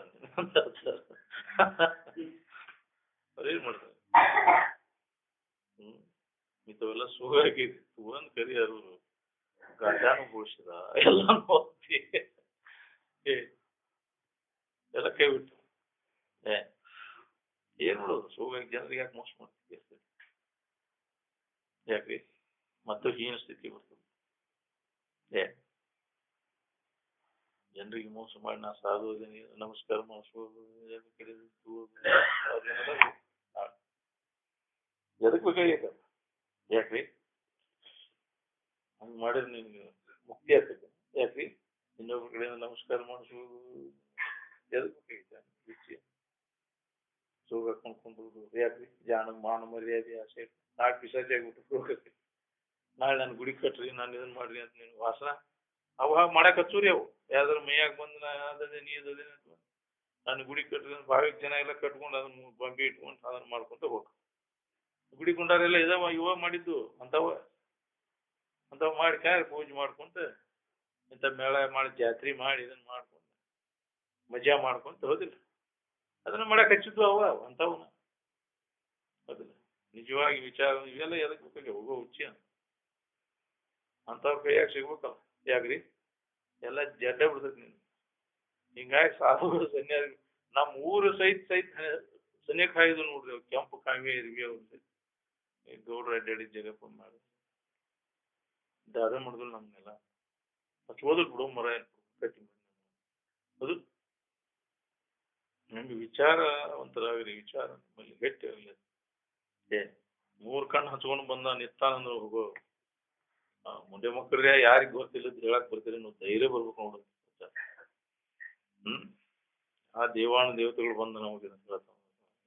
ಅವ್ರೇನ್ ಮಾಡ್ತಾರೆ ಇಂಥವೆಲ್ಲ ಸುಗಾಗಿರಿ ಸುಗಂದ್ ಕರಿ ಅವರು ಗಡ್ಡಾನು ಘೋಷಿದ ಎಲ್ಲ ನೋಡ್ತಿ ಎಲ್ಲ ಕೈ ಬಿಟ್ಟು ಏನ್ ಮಾಡೋದು ಸುಗಾಗಿ ಜನರಿಗೆ ಯಾಕೆ ಮೋಸ ಮಾಡ್ತೀವಿ ಯಾಕ್ರಿ ಮತ್ತು ಹೀನ ಸ್ಥಿತಿ ಬರ್ತದೆ ಜನರಿಗೆ ಮೋಸ ಮಾಡಿ ನಾ ಸಾಧು ನಮಸ್ಕಾರ ಮಾಡಿಸ್ಬೋದು ಎದಕ್ ಬೇಕಾಗೈತ ಯಾಕ್ರಿ ಹಂಗ ಮಾಡಿದ್ರೆ ನಿನ್ಗೆ ಮುಕ್ತಿ ಆಗ್ತೈತೆ ಯಾಕ್ರಿ ಇನ್ನೊಬ್ಬರ ಕಡೆಯಿಂದ ನಮಸ್ಕಾರ ಮಾಡಿಸ್ಬೋದು ಎದಕ್ ಬೇಕಾಗೈತೆ ವಿಷಯ ಸೋಗ ಹಾಕೊಂಡ್ಕೊಂಡು ಯಾಕ್ರಿ ಜಾಣ ಮಾನ ಮರ್ಯಾದೆ ಆಸೆ ನಾಲ್ಕು ಪಿಸಾಚಿ ಆಗ್ಬಿಟ್ಟು ಹೋಗತ್ತೆ ನಾಳೆ ನಾನು ಗುಡಿ ಕಟ್ರಿ ನಾನು ಇದನ್ನ ಮಾಡ್ರಿ ಅಂತ ನೀನು ವಾಸನ ಅವಾಗ ಮಾಡಕ್ ಹಚ್ಚೂರಿ ಅವು ಯಾವ್ದಾರು ಮೈಯಾಗ ಬಂದು ಅದೇ ನೀದದೇ ನಾನು ಗುಡಿ ಕಟ್ರಿ ಭಾವಿಕ ಜನ ಎಲ್ಲ ಕಟ್ಕೊಂಡು ಅದನ್ನ ಬಂಬಿ ಇಟ್ಕೊಂಡು ಅದನ್ನ ಮಾಡ್ಕೊಂತ ಹೋಗ ಗುಡಿ ಕುಂಡಾರೆಲ್ಲ ಇದಾವ ಇವಾಗ ಮಾಡಿದ್ದು ಅಂತವ್ ಮಾಡಿ ಪೂಜೆ ಮಾಡ್ಕೊಂತ ಇಂಥ ಮೇಳ ಮಾಡಿ ಜಾತ್ರೆ ಮಾಡಿ ಇದನ್ನ ಮಾಡ್ಕೊಂಡು ಮಜಾ ಮಾಡ್ಕೊಂತ ಹೋದಿಲ್ಲ ಅದನ್ನ ಮಾಡಕ್ ಹಚ್ಚಿದ್ವು ಅವ ಅಂತವನ್ನ ಹೌದಿಲ್ಲ ನಿಜವಾಗಿ ವಿಚಾರ ಇವೆಲ್ಲ ಎದಕ್ ಬೇಕಾಗಿ ಹೋಗೋ ಹುಚ್ಚಿ ಅಂತವ್ ಕೈಯಾಗ ಸಿಗ್ಬೇಕಲ್ಲ ಯಾಕ್ರಿ ಎಲ್ಲ ಜಡ್ಡ ಬಿಡ್ತೈತಿ ನೀನು ಹಿಂಗಾಗಿ ಸಾಧುಗಳು ಸನ್ಯಾಸಿ ನಮ್ಮ ಊರು ಸಹಿತ ಸನ್ಯಾಕ ಹಾಯ್ದು ನೋಡ್ರಿ ಕೆಂಪು ಕಾವ್ಯ ಇರ್ವಿ ಅವ್ರು ಗೌಡ್ರ ಅಡ್ಡಾಡಿ ಜಗಪ್ಪ ಮಾಡಿ ದಾದ ಮಾಡಿದ್ರು ನಮ್ನೆಲ್ಲ ಮತ್ತೆ ಓದಕ್ ಬಿಡು ಮರ ಕಟ್ಟಿ ಅದು ನಮ್ಗೆ ವಿಚಾರ ಒಂಥರ ವಿಚಾರ ನಮ್ಮಲ್ಲಿ ಗಟ್ಟಿ ಆಗಲಿ ಏ 3 ಕಣ್ಣು ಹಚ್ಕೊಂಡು ಬಂದ ನಿತ್ತಾನಂದ್ರೆ ಹೋಗೋ ಮುಂದೆ ಮಕ್ಕಳಿಗೆ ಯಾರಿಗ್ ಗೊತ್ತಿಲ್ಲದ ಹೇಳಕ್ ಬರ್ತೀರಿ ನೀವು ಧೈರ್ಯ ಬರ್ಬೇಕು ನೋಡೋದು ಆ ದೇವಾನು ದೇವತೆಗಳು ಬಂದು ನಮಗೆ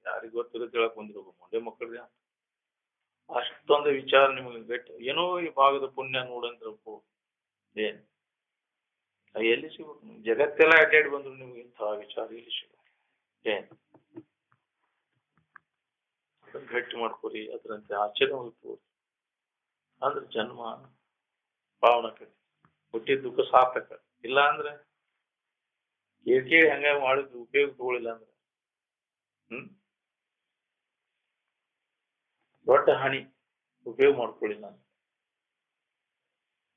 ಯಾರಿಗ್ ಗೊತ್ತಿಲ್ಲದ ಹೇಳಕ್ ಬಂದಿರ್ಬೇಕು ಮುಂದೆ ಮಕ್ಕಳಿಗೆ ಅಷ್ಟೊಂದು ವಿಚಾರ ನಿಮಗೆ ಗಟ್ಟಿ ಏನೋ ಈ ಭಾಗದ ಪುಣ್ಯ ನೋಡಂದ್ರಪ್ಪು ಏನ್ ಎಲ್ಲಿ ಸಿಗ್ಬೇಕು ಜಗತ್ತೆಲ್ಲ ಅಡ್ಡಾಡಿ ಬಂದ್ರು ನಿಮ್ಗೆ ಇಂತಹ ವಿಚಾರ ಎಲ್ಲಿ ಸಿಗ ಏನ್ ಅದನ್ನ ಗಟ್ಟಿ ಮಾಡ್ಕೊರಿ ಅದರಂತೆ ಆಚರಣೆ ಹೋಗ್ಬೋದು ಅಂದ್ರೆ ಜನ್ಮ ಪಾವನಕ ಹುಟ್ಟಿದ ದುಃಖ ಸಾರ್ಥಕ ಇಲ್ಲ ಅಂದ್ರೆ ಕೇಳಿ ಹಂಗ ಮಾಡಿದ್ ಉಪಯೋಗ ತಗೊಳಿಲ್ಲ ಅಂದ್ರೆ ದೊಡ್ಡ ಹಾನಿ ಉಪಯೋಗ ಮಾಡ್ಕೊಳ್ಳಿಲ್ಲ ಅಂದ್ರೆ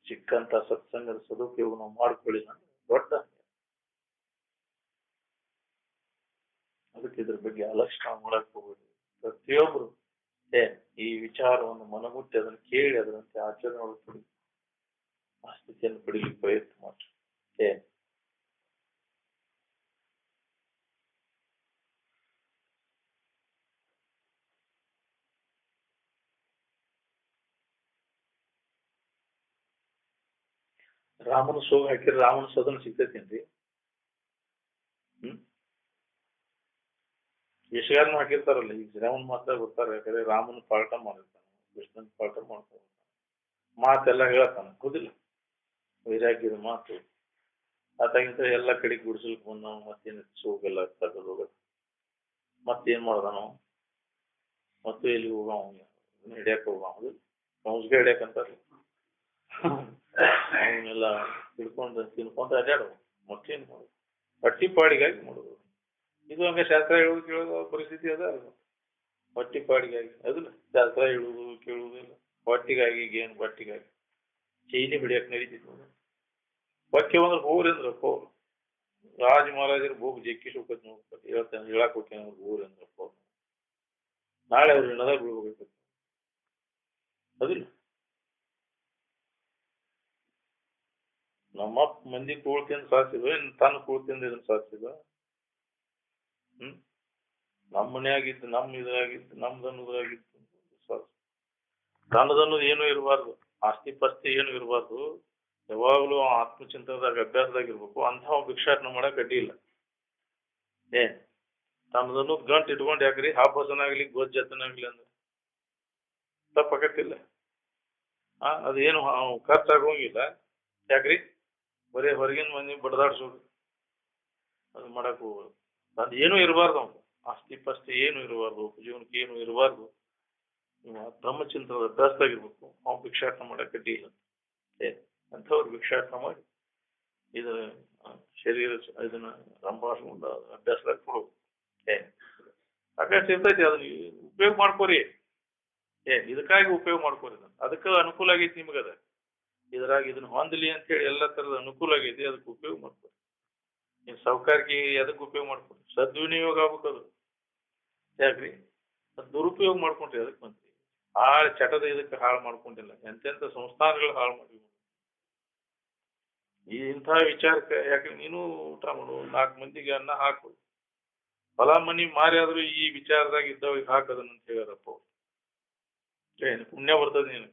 ಸಿಕ್ಕಂತ ಸತ್ಸಂಗದ ಸದುಪಯೋಗ ನಾವು ಮಾಡ್ಕೊಳ್ಳಿಲ್ಲ ಅಂದ್ರೆ ದೊಡ್ಡ ಹಾನಿ ಅದಕ್ಕೆ ಇದ್ರ ಬಗ್ಗೆ ಅಲಕ್ಷಣ ಮಾಡಕ್ ಹೋಗ್ಬೇಡಿ ಪ್ರತಿಯೊಬ್ರು ಈ ವಿಚಾರವನ್ನು ಮನಮುಟ್ಟಿ ಅದನ್ನು ಕೇಳಿ ಅದರಂತೆ ಆಚರಣೆ ಒಳಗೆ ಆ ಸ್ಥಿತಿಯನ್ನು ಪಡಿಲಿಕ್ಕೆ ಪ್ರಯತ್ನ ಮಾಡ್ರಿ ರಾಮನ ಸೋಗ ಹಾಕಿದ್ರೆ ರಾಮನ ಸದನ ಸಿಗ್ತೈತೇನ್ರಿ ಯಶಗಾರನು ಹಾಕಿರ್ತಾರಲ್ಲ ಈಗ ಶ್ರಾವಣ ಮಾಸ ಬರ್ತಾರೆ ಯಾಕಂದ್ರೆ ರಾಮನ ಪಾಠ ಮಾಡಿರ್ತಾನೆ ಕೃಷ್ಣನ್ ಪಾಠ ಮಾಡ್ತಾರೆ ಮಾತೆಲ್ಲ ಹೇಳ್ತಾನ ಹೌದಿಲ್ಲ ವೈರಾಗ್ಯದ ಮಾತು ಆತಾಗಿಂತ ಎಲ್ಲ ಕಡೆಗೆ ಗುಡಿಸಲ್ಕ್ ಬಂದ ಮತ್ತೇನು ಸೋಗೆಲ್ಲ ತಗದು ಹೋಗೋದು ಮತ್ತೇನ್ ಮಾಡ್ದ ನಾವು ಮತ್ತು ಎಲ್ಲಿ ಹೋಗ ಹಿಡಿಯಕ್ ಹೋಗ ಮೌಸ್ಗೆ ಹಿಡಿಯಕಂತಾರ ಅವನ್ನೆಲ್ಲ ತಿಳ್ಕೊಂಡು ತಿನ್ಕೊಂಡು ಅಡ್ಯಾಡೋ ಮತ್ತೇನ್ ಮಾಡೋದು ಹೊಟ್ಟಿ ಪಾಡಿಗಾಗಿ ಮಾಡೋದು ಇದು ಹಂಗೆ ಶಾಸ್ತ್ರ ಹೇಳೋದು ಕೇಳೋದು ಪರಿಸ್ಥಿತಿ ಅದ ಹೊಟ್ಟಿ ಪಾಡಿಗಾಗಿ ಅದನ್ನ ಶಾಸ್ತ್ರ ಹೇಳುವುದು ಕೇಳುವುದಿಲ್ಲ ಹೊಟ್ಟಿಗಾಗಿ ಏನು ಬಟ್ಟಿಗಾಗಿ ಚೈನಿ ಹಿಡಿಯಕ್ ನಡೀತಿತ್ತು ಹೊಕ್ಕೆ ಅಂದ್ರೆ ಹೋಗ್ರಿ ಅಂದ್ರಪ್ಪ ರಾಜ ಮಹಾರಾಜರು ಹೋಗಿ ಜಕ್ಕಿ ಸುಖತ್ ನೋಡ್ತಾರೆ ಹೇಳ್ತಾನೆ ಹೇಳಕ್ ಹೋಗ್ತೇನೆ ಅವ್ರಿಗೆ ಹೋಗ್ರಿ ಅಂದ್ರಪ್ಪ ನಾಳೆ ಅವ್ರು ಹೆಣದಾಗ ಬೀಳ್ಬೇಕು ಅದಿಲ್ಲ ನಮ್ಮಪ್ಪ ಮಂದಿ ಕೂಳ್ತಿಂದ ಸಾಧಿಸಿದ ತಾನು ಕೂಳ್ತಿಂದ ಇದನ್ನ ಸಾಧಿಸಿದ ನಮ್ಮ ಮನೆಯಾಗಿದ್ದು ನಮ್ಮ ಇದಾಗಿದ್ದು ನಮ್ದನ್ನೋದಾಗಿದ್ದು ತನ್ನದನ್ನೋದು ಏನೂ ಇರಬಾರ್ದು ಆಸ್ತಿ ಪಾಸ್ತಿ ಏನು ಇರಬಾರ್ದು ಯಾವಾಗಲೂ ಆತ್ಮಚಿಂತನದಾಗ ಅಭ್ಯಾಸದಾಗ ಇರ್ಬೇಕು ಅಂಥ ಭಿಕ್ಷಾಟನೆ ಮಾಡಕ್ ಅಡ್ಡಿ ಇಲ್ಲ ತಮ್ಮದನ್ನು ಗಂಟು ಇಟ್ಕೊಂಡು ಯಾಕ್ರಿ ಹಾಬಸನಾಗ್ಲಿ ಗೋಜ್ಜತನಾಗ್ಲಿ ಅಂದ್ರೆ ತಪ್ಪಾಗತ್ತಿಲ್ಲ ಅದೇನು ಖರ್ಚಾಗೋಂಗಿಲ್ಲ ಯಾಕ್ರಿ ಬರೀ ಹೊರಗಿನ ಮಂದಿ ಬಡದಾಡ್ಸೋದು ಅದು ಮಾಡಕ್ ಹೋಗ್ಬಾರ್ದು ಅದು ಏನೂ ಇರಬಾರ್ದು ಅವ್ನು ಆಸ್ತಿ ಪಾಸ್ತಿ ಏನು ಇರಬಾರ್ದು ಜೀವನಕ್ಕೆ ಏನು ಇರಬಾರ್ದು ಬ್ರಹ್ಮಚಿಂತನದ ಅಭ್ಯಾಸದಾಗಿರ್ಬೇಕು ಅವ್ನು ಭಿಕ್ಷಾಟನೆ ಮಾಡಕ್ ಅಡ್ಡಿ ಇಲ್ಲ ಅಂಥವ್ರು ಭಿಕ್ಷಾಟನೆ ಮಾಡಿ ಇದು ಶರೀರ ಇದನ್ನ ರಂಭಾಷಣ ಅಭ್ಯಾಸದಾಗ ಕೊಡೋದು ಅಭ್ಯಾಸ ಇರ್ತೈತಿ ಅದನ್ನ ಉಪಯೋಗ ಮಾಡ್ಕೋರಿ ಇದಕ್ಕಾಗಿ ಉಪಯೋಗ ಮಾಡ್ಕೋರಿ ಅದಕ್ಕೆ ಅನುಕೂಲ ಆಗೈತಿ ನಿಮ್ಗದ ಇದ್ರಾಗ ಇದನ್ನ ಹೊಂದಲಿ ಅಂತ ಹೇಳಿ ಎಲ್ಲ ತರದ ಅನುಕೂಲ ಆಗೈತಿ ಅದಕ್ಕೆ ಉಪಯೋಗ ಮಾಡ್ಕೋರಿ ನೀನ್ ಸೌಕಾರ್ಗಿ ಅದಕ್ಕೆ ಉಪಯೋಗ ಮಾಡ್ಕೊರಿ ಸದ್ವಿನಿಯೋಗ ಆಗ್ಬೇಕದು ಯಾಕ್ರಿ ಅದ್ ದುರುಪಯೋಗ ಮಾಡ್ಕೊಂಡ್ರಿ ಅದಕ್ಕೆ ಬಂದ್ರಿ ಚಟದ ಇದಕ್ಕೆ ಹಾಳು ಮಾಡ್ಕೊಂಡಿಲ್ಲ ಎಂತೆಂಥ ಸಂಸ್ಥಾನಗಳು ಹಾಳು ಮಾಡಿ ಇಂಥ ವಿಚಾರಕ್ಕೆ ಯಾಕೆ ನೀನು ಊಟ ಮಾಡು 4 ಮಂದಿಗೆ ಅನ್ನ ಹಾಕು ಹೊಲ ಮನಿ ಮಾರಿ ಆದ್ರೂ ಈ ವಿಚಾರದಾಗ ಇದ್ದವ್ರಿಗೆ ಹಾಕದನ್ನಂತ ಹೇಳ್ಯಾರಪ್ಪ ಪುಣ್ಯ ಬರ್ತದ ನೀನು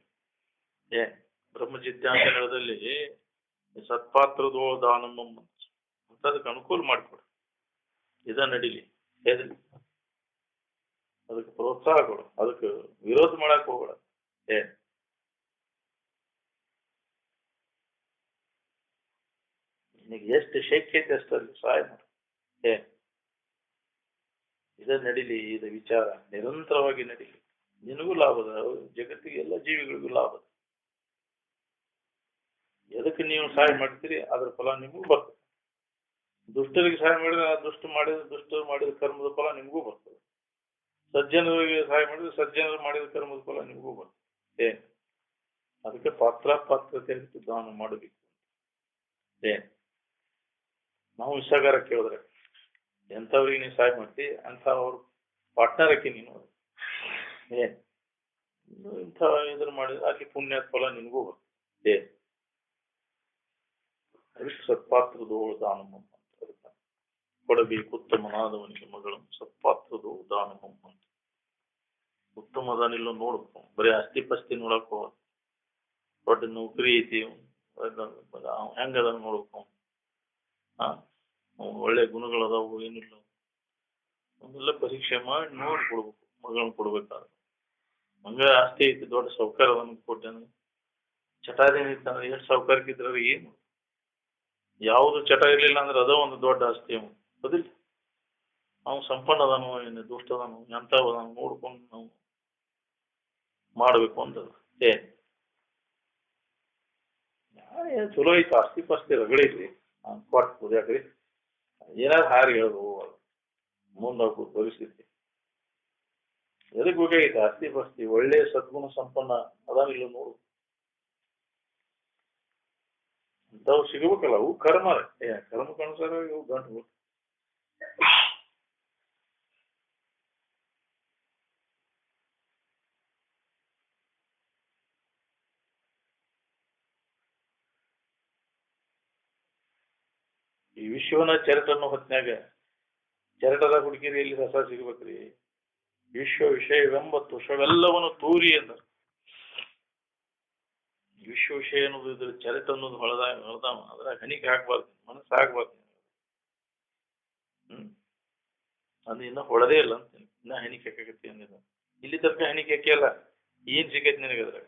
ಬ್ರಹ್ಮಜಿತ್ಯಾಂಶನದಲ್ಲಿ ಸತ್ಪಾತ್ರದೋ ದಾನಮ್ಮ ಅಂತದಕ್ಕೆ ಅನುಕೂಲ ಮಾಡಿಕೊಡು ಇದ ನಡೀಲಿ ಅದಕ್ಕೆ ಪ್ರೋತ್ಸಾಹ ಕೊಡು ಅದಕ್ಕೆ ವಿರೋಧ ಮಾಡಕ್ ಹೋಗ್ಬೇಡ ನಿನಗೆ ಎಷ್ಟು ಶಕ್ತಿ ಐತೆ ಅಷ್ಟಲ್ಲಿ ಸಹಾಯ ಮಾಡು ಇದ ನಡೀಲಿ ಇದು ವಿಚಾರ ನಿರಂತರವಾಗಿ ನಡೀಲಿ ನಿನಗೂ ಲಾಭದ ಜಗತ್ತಿಗೆ ಎಲ್ಲ ಜೀವಿಗಳಿಗೂ ಲಾಭದ ಎದಕ್ಕೆ ನೀವು ಸಹಾಯ ಮಾಡ್ತೀರಿ ಅದ್ರ ಫಲ ನಿಮಗೂ ಬರ್ತದೆ ದುಷ್ಟರಿಗೆ ಸಹಾಯ ಮಾಡಿದ್ರೆ ಆ ದುಷ್ಟರು ಮಾಡಿದ ಕರ್ಮದ ಫಲ ನಿಮಗೂ ಬರ್ತದೆ ಸಜ್ಜನರಿಗೆ ಸಹಾಯ ಮಾಡಿದ್ರೆ ಸಜ್ಜನರು ಮಾಡಿದ ಕರ್ಮದ ಫಲ ನಿಮಗೂ ಬರ್ತದೆ ಅದಕ್ಕೆ ಪಾತ್ರತೆ ದಾನ ಮಾಡಬೇಕು ನಾವು ವಿಷಗಾರ ಕೇಳಿದ್ರೆ ಎಂಥವ್ರಿಗೆ ನೀನು ಸಹಾಯ ಮಾಡ್ತಿ ಅಂತ ಅವ್ರು ಪಾರ್ಟ್ನರ್ ಹಾಕಿ ನೀನು ಏನ್ ಇಂಥ ಇದ್ರ ಮಾಡಿದ್ರೆ ಅಲ್ಲಿ ಪುಣ್ಯದ ಫಲ ನಿನಗೂ ಏ ಅದಕ್ಕೆ ಸತ್ಪಾತ್ರದೋಳು ದಾನಮ್ಮ ಅಂತ ಕೊಡಬೇಕು ಉತ್ತಮನಾದವನಿಗೆ ಮಗಳನ್ನು ಸತ್ಪಾತ್ರದೋ ದಾನಮ್ಮ ಅಂತ ಉತ್ತಮದಾನಿಲ್ಲ ನೋಡ್ಕೊ ಬರೀ ಆಸ್ತಿ ಪಸ್ತಿ ನೋಡಕ್ ಹೋಗ ದೊಡ್ಡ ನೌಕರಿ ಐತಿ ಹೆಂಗದ ನೋಡ್ಕೊ ಒಳ್ಳೆ ಗುಣಗಳದಾವು ಏನಿಲ್ಲ ಅವನ್ನೆಲ್ಲ ಪರೀಕ್ಷೆ ಮಾಡಿ ನೋಡಿ ಕೊಡ್ಬೇಕು ಮಗಳನ್ನ ಕೊಡ್ಬೇಕಾದ್ರೆ ಹಂಗ ಆಸ್ತಿ ಐತಿ ದೊಡ್ಡ ಸೌಕರ್ಯ ಅದನ್ನು ಕೊಟ್ಟೇನೆ ಚಟಾದೇನ ಇತ್ತಂದ್ರೆ ಎಷ್ಟು ಸೌಕರ್ಯಕ್ಕಿದ್ರೆ ಏನು ಯಾವುದು ಚಟ ಇರ್ಲಿಲ್ಲ ಅಂದ್ರೆ ಅದ ಒಂದು ದೊಡ್ಡ ಆಸ್ತಿ ಅವನು ಅದಿಲ್ಲ ಅವನು ಸಂಪನ್ನ ಅದಾನು ಏನು ದುಷ್ಟ ಅದಾನು ಎಂಥವದಾನು ನೋಡ್ಕೊಂಡು ನಾವು ಮಾಡ್ಬೇಕು ಅಂತ ಏನ್ ಚಲೋ ಐತಿ ಆಸ್ತಿ ಪಾಸ್ತಿ ರಗಡೈತಿ ಕೊಟ್ಟು ಯಾಕ್ರಿ ಏನಾದ್ರು ಹಾರಿ ಹೇಳೋದು ಮುಂದಾಗು ಪರಿಸ್ಥಿತಿ ಎದಕ್ ಬೇಕಾಗೈತೆ ಆಸ್ತಿ ಪಾಸ್ತಿ ಒಳ್ಳೆ ಸದ್ಗುಣ ಸಂಪನ್ನ ಅದಾನಿಲ್ಲ ನೋಡು ಇಂಥವು ಸಿಗಬೇಕಲ್ಲ ಅವು ಕರ್ಮ ಕರ್ಮಕ್ಕನುಸಾರ ಇವು ಗಂಟು ಈ ವಿಶ್ವನ ಚರಟನ್ನು ಹೊತ್ನ್ಯಾಗ ಚರಟದ ಹುಡುಗಿರಿಯಲ್ಲಿ ರಸ ಸಿಗ್ಬೇಕ್ರಿ ವಿಶ್ವ ವಿಷಯವೆಂಬ ತುಷವೆಲ್ಲವನ್ನು ತೂರಿ ಅಂದ ವಿಶ್ವ ವಿಷಯ ಅನ್ನೋದು ಇದ್ರ ಚರಟ ಅನ್ನೋದು ಹೊಳದಾವ ಅದ್ರ ಹಣಿಕೆ ಹಾಕ್ಬಾರ್ದು ಮನಸ್ಸು ಹಾಕ್ಬಾರ್ದು ಅದು ಇನ್ನ ಹೊಳದೇ ಇಲ್ಲ ಅಂತ ಇನ್ನ ಹಣಿಕೆ ಹಾಕತಿ ಅಂದಿಲ್ಲ ಇಲ್ಲಿ ತನಕ ಹಣಿಕೆ ಹಾಕಿಯಲ್ಲ ಏನ್ ಸಿಗೈತಿ ನಿನಗೆ ಅದ್ರಾಗ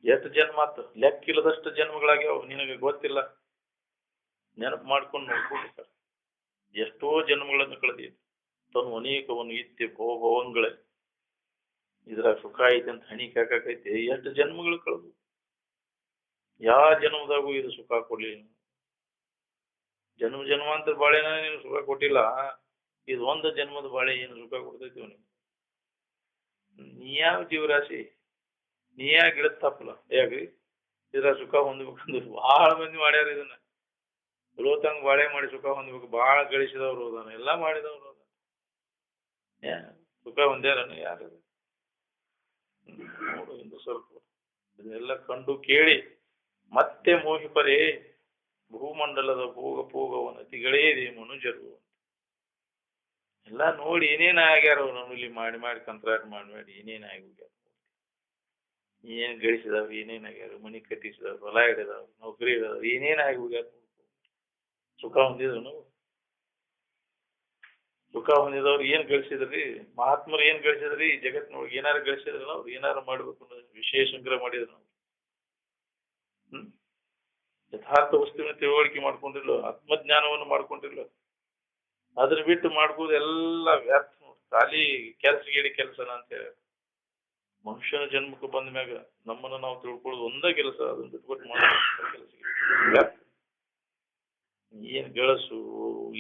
ಎಷ್ಟು ಜನ್ಮ ಆತು ಲೆಕ್ಕಿಲ್ಲದಷ್ಟು ಜನ್ಮಗಳಾಗ್ಯಾವ ನಿನಗೆ ಗೊತ್ತಿಲ್ಲ ನೆನಪು ಮಾಡ್ಕೊಂಡು ನೋಡ್ಕೊಳ್ಬೇಕಾರೆ ಎಷ್ಟೋ ಜನ್ಮಗಳನ್ನು ಕಳೆದಿದೆ ತನ್ನ ಅನೇಕವನ್ನು ಇತ್ತೆ ಭೋಗಗಳೇ ಇದ್ರಾಗ ಸುಖ ಐತೆ ಅಂತ ಹಣಿಕೆ ಹಾಕೈತಿ ಎಷ್ಟು ಜನ್ಮಗಳು ಕಳೆದು ಯಾವ ಜನ್ಮದಾಗೂ ಇದು ಸುಖ ಕೊಡ್ಲಿಲ್ಲ ಜನ್ಮಾಂತರ ಬಾಳೆನ ನೀನು ಸುಖ ಕೊಟ್ಟಿಲ್ಲ ಇದು ಒಂದು ಜನ್ಮದ ಬಾಳೆ ಏನು ಸುಖ ಕೊಡ್ತೈತಿ ಅವನಿಗೆ ನೀ ಯಾವ ಜೀವರಾಶಿ ನೀ ಯಾ ಗಿಡದ ತಪ್ಪಲ್ಲ ಯಾಕ್ರಿ ಇದ್ರ ಸುಖ ಹೊಂದ್ಬೇಕಂದ್ರೆ ಬಹಳ ಮಂದಿ ಮಾಡ್ಯಾರ ಇದನ್ನ ಚಲೋತಂಗ ಬಾಳೆ ಮಾಡಿ ಸುಖ ಹೊಂದ್ಬೇಕು ಬಹಳ ಗಳಿಸಿದವ್ರು ಹೋದಾನ ಎಲ್ಲಾ ಮಾಡಿದವ್ರು ಹೋದಾನ ಸುಖ ಹೊಂದ್ಯಾರನು ಯಾರು ನೋಡು ಇಂದು ಸ್ವಲ್ಪ ಇದನ್ನೆಲ್ಲ ಕಂಡು ಕೇಳಿ ಮತ್ತೆ ಮೋಹಿಪರೇ ಭೂಮಂಡಲದ ಭೋಗ ಭೋಗವನ್ನು ಅತಿಗಳೇದೆ ಮನುಜರು ಎಲ್ಲ ನೋಡಿ ಏನೇನ್ ಆಗ್ಯಾರ ನಮ್ಮಲ್ಲಿ ಮಾಡಿ ಮಾಡಿ ಕಂತ್ರಾಟ ಮಾಡಿ ಏನೇನ್ ಆಗಿ ಹೋಗ್ಯಾರ ಏನ್ ಗಳಿಸಿದವ್ರು ಏನೇನ್ ಆಗ್ಯಾರ ಮನಿ ಕಟ್ಟಿಸಿದವ್ರು ಹೊಲ ಹಿಡಿದವ್ರು ನೌಕರಿ ಹಿಡಿದವ್ರು ಏನೇನ್ ಆಗಿ ಹೋಗ್ಯಾರ ಸುಖ ಹೊಂದಿದ್ರು ನಾವು ಸುಖ ಹೊಂದಿದವ್ರು ಏನ್ ಗಳಿಸಿದ್ರಿ ಮಹಾತ್ಮರು ಏನ್ ಗಳಿಸಿದ್ರಿ ಜಗತ್ತಿನೊಳಗೆ ಏನಾರು ಗಳಿಸಿದ್ರ ಅವ್ರು ಏನಾರು ಮಾಡ್ಬೇಕು ವಿಶೇಷ ಸಂಗ್ರಹ ಮಾಡಿದ್ರು ನಾವು ಯಥಾರ್ಥ ವಸ್ತುವಿನ ತಿಳುವಳಿಕೆ ಮಾಡ್ಕೊಂಡಿರ್ಲೋ ಆತ್ಮಜ್ಞಾನವನ್ನು ಮಾಡ್ಕೊಂಡಿರ್ಲೋ ಅದ್ರ ಬಿಟ್ಟು ಮಾಡ್ಬೋದು ಎಲ್ಲ ವ್ಯರ್ಥ ಖಾಲಿ ಕೆಲ್ಸಗೇಡಿ ಕೆಲಸನ ಅಂತ ಹೇಳಿ ಮನುಷ್ಯನ ಜನ್ಮಕ್ಕೆ ಬಂದ ಮ್ಯಾಗ ನಮ್ಮನ್ನ ನಾವು ತಿಳ್ಕೊಳ್ಳೋದು ಒಂದೇ ಕೆಲಸ ಅದನ್ನ ಬಿಟ್ಬಿಟ್ಟು ಮಾಡೋ ಕೆಲಸ ಏನ್ ಗಳಸು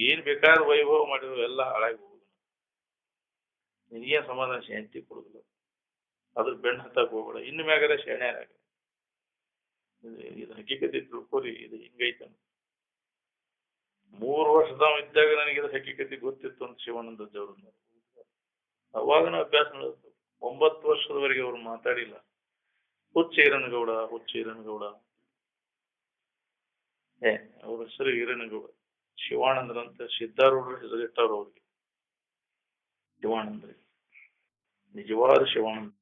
ಏನ್ ಬೇಕಾದ್ರೆ ವೈಭವ ಮಾಡಿದ್ರು ಎಲ್ಲ ಹಾಳಾಗಿ ಹೋಗುದು ನಿನಗೇನ್ ಸಮಾಧಾನ ಶಾಂತಿ ಕೊಡುದಿಲ್ಲ ಅದ್ರ ಬೆಣ್ಣ ಹತ್ತಕ್ ಹೋಗ್ಬೇಡ ಇನ್ನು ಮ್ಯಾಗಾರ ಶೆಣ್ಯಾಗ ಇದು ಹಕ್ಕಿಕತೆ ತಿಳ್ಕೊರಿ ಇದು ಹಿಂಗೈತ 3 ವರ್ಷದವ ಇದ್ದಾಗ ನನಗೆ ಇದು ಹಕ್ಕಿಕತೆ ಗೊತ್ತಿತ್ತು ಅಂತ ಶಿವಾನಂದ ಅವ್ರು ಅವಾಗನ ಅಭ್ಯಾಸ ನಡೆದು 9 ವರ್ಷದವರೆಗೆ ಅವ್ರು ಮಾತಾಡಿಲ್ಲ ಹುಚ್ಚ ಈರನಗೌಡ ಅವ್ರ ಹೆಸರು ಈರನಗೌಡ ಶಿವಾನಂದ್ರಂತ ಸಿದ್ಧಾರೂಢರ ಹೆಸರಿಟ್ಟವ್ರು ಅವ್ರಿಗೆ ಶಿವಾನಂದ್ರಿ ನಿಜವಾದ ಶಿವಾನಂದ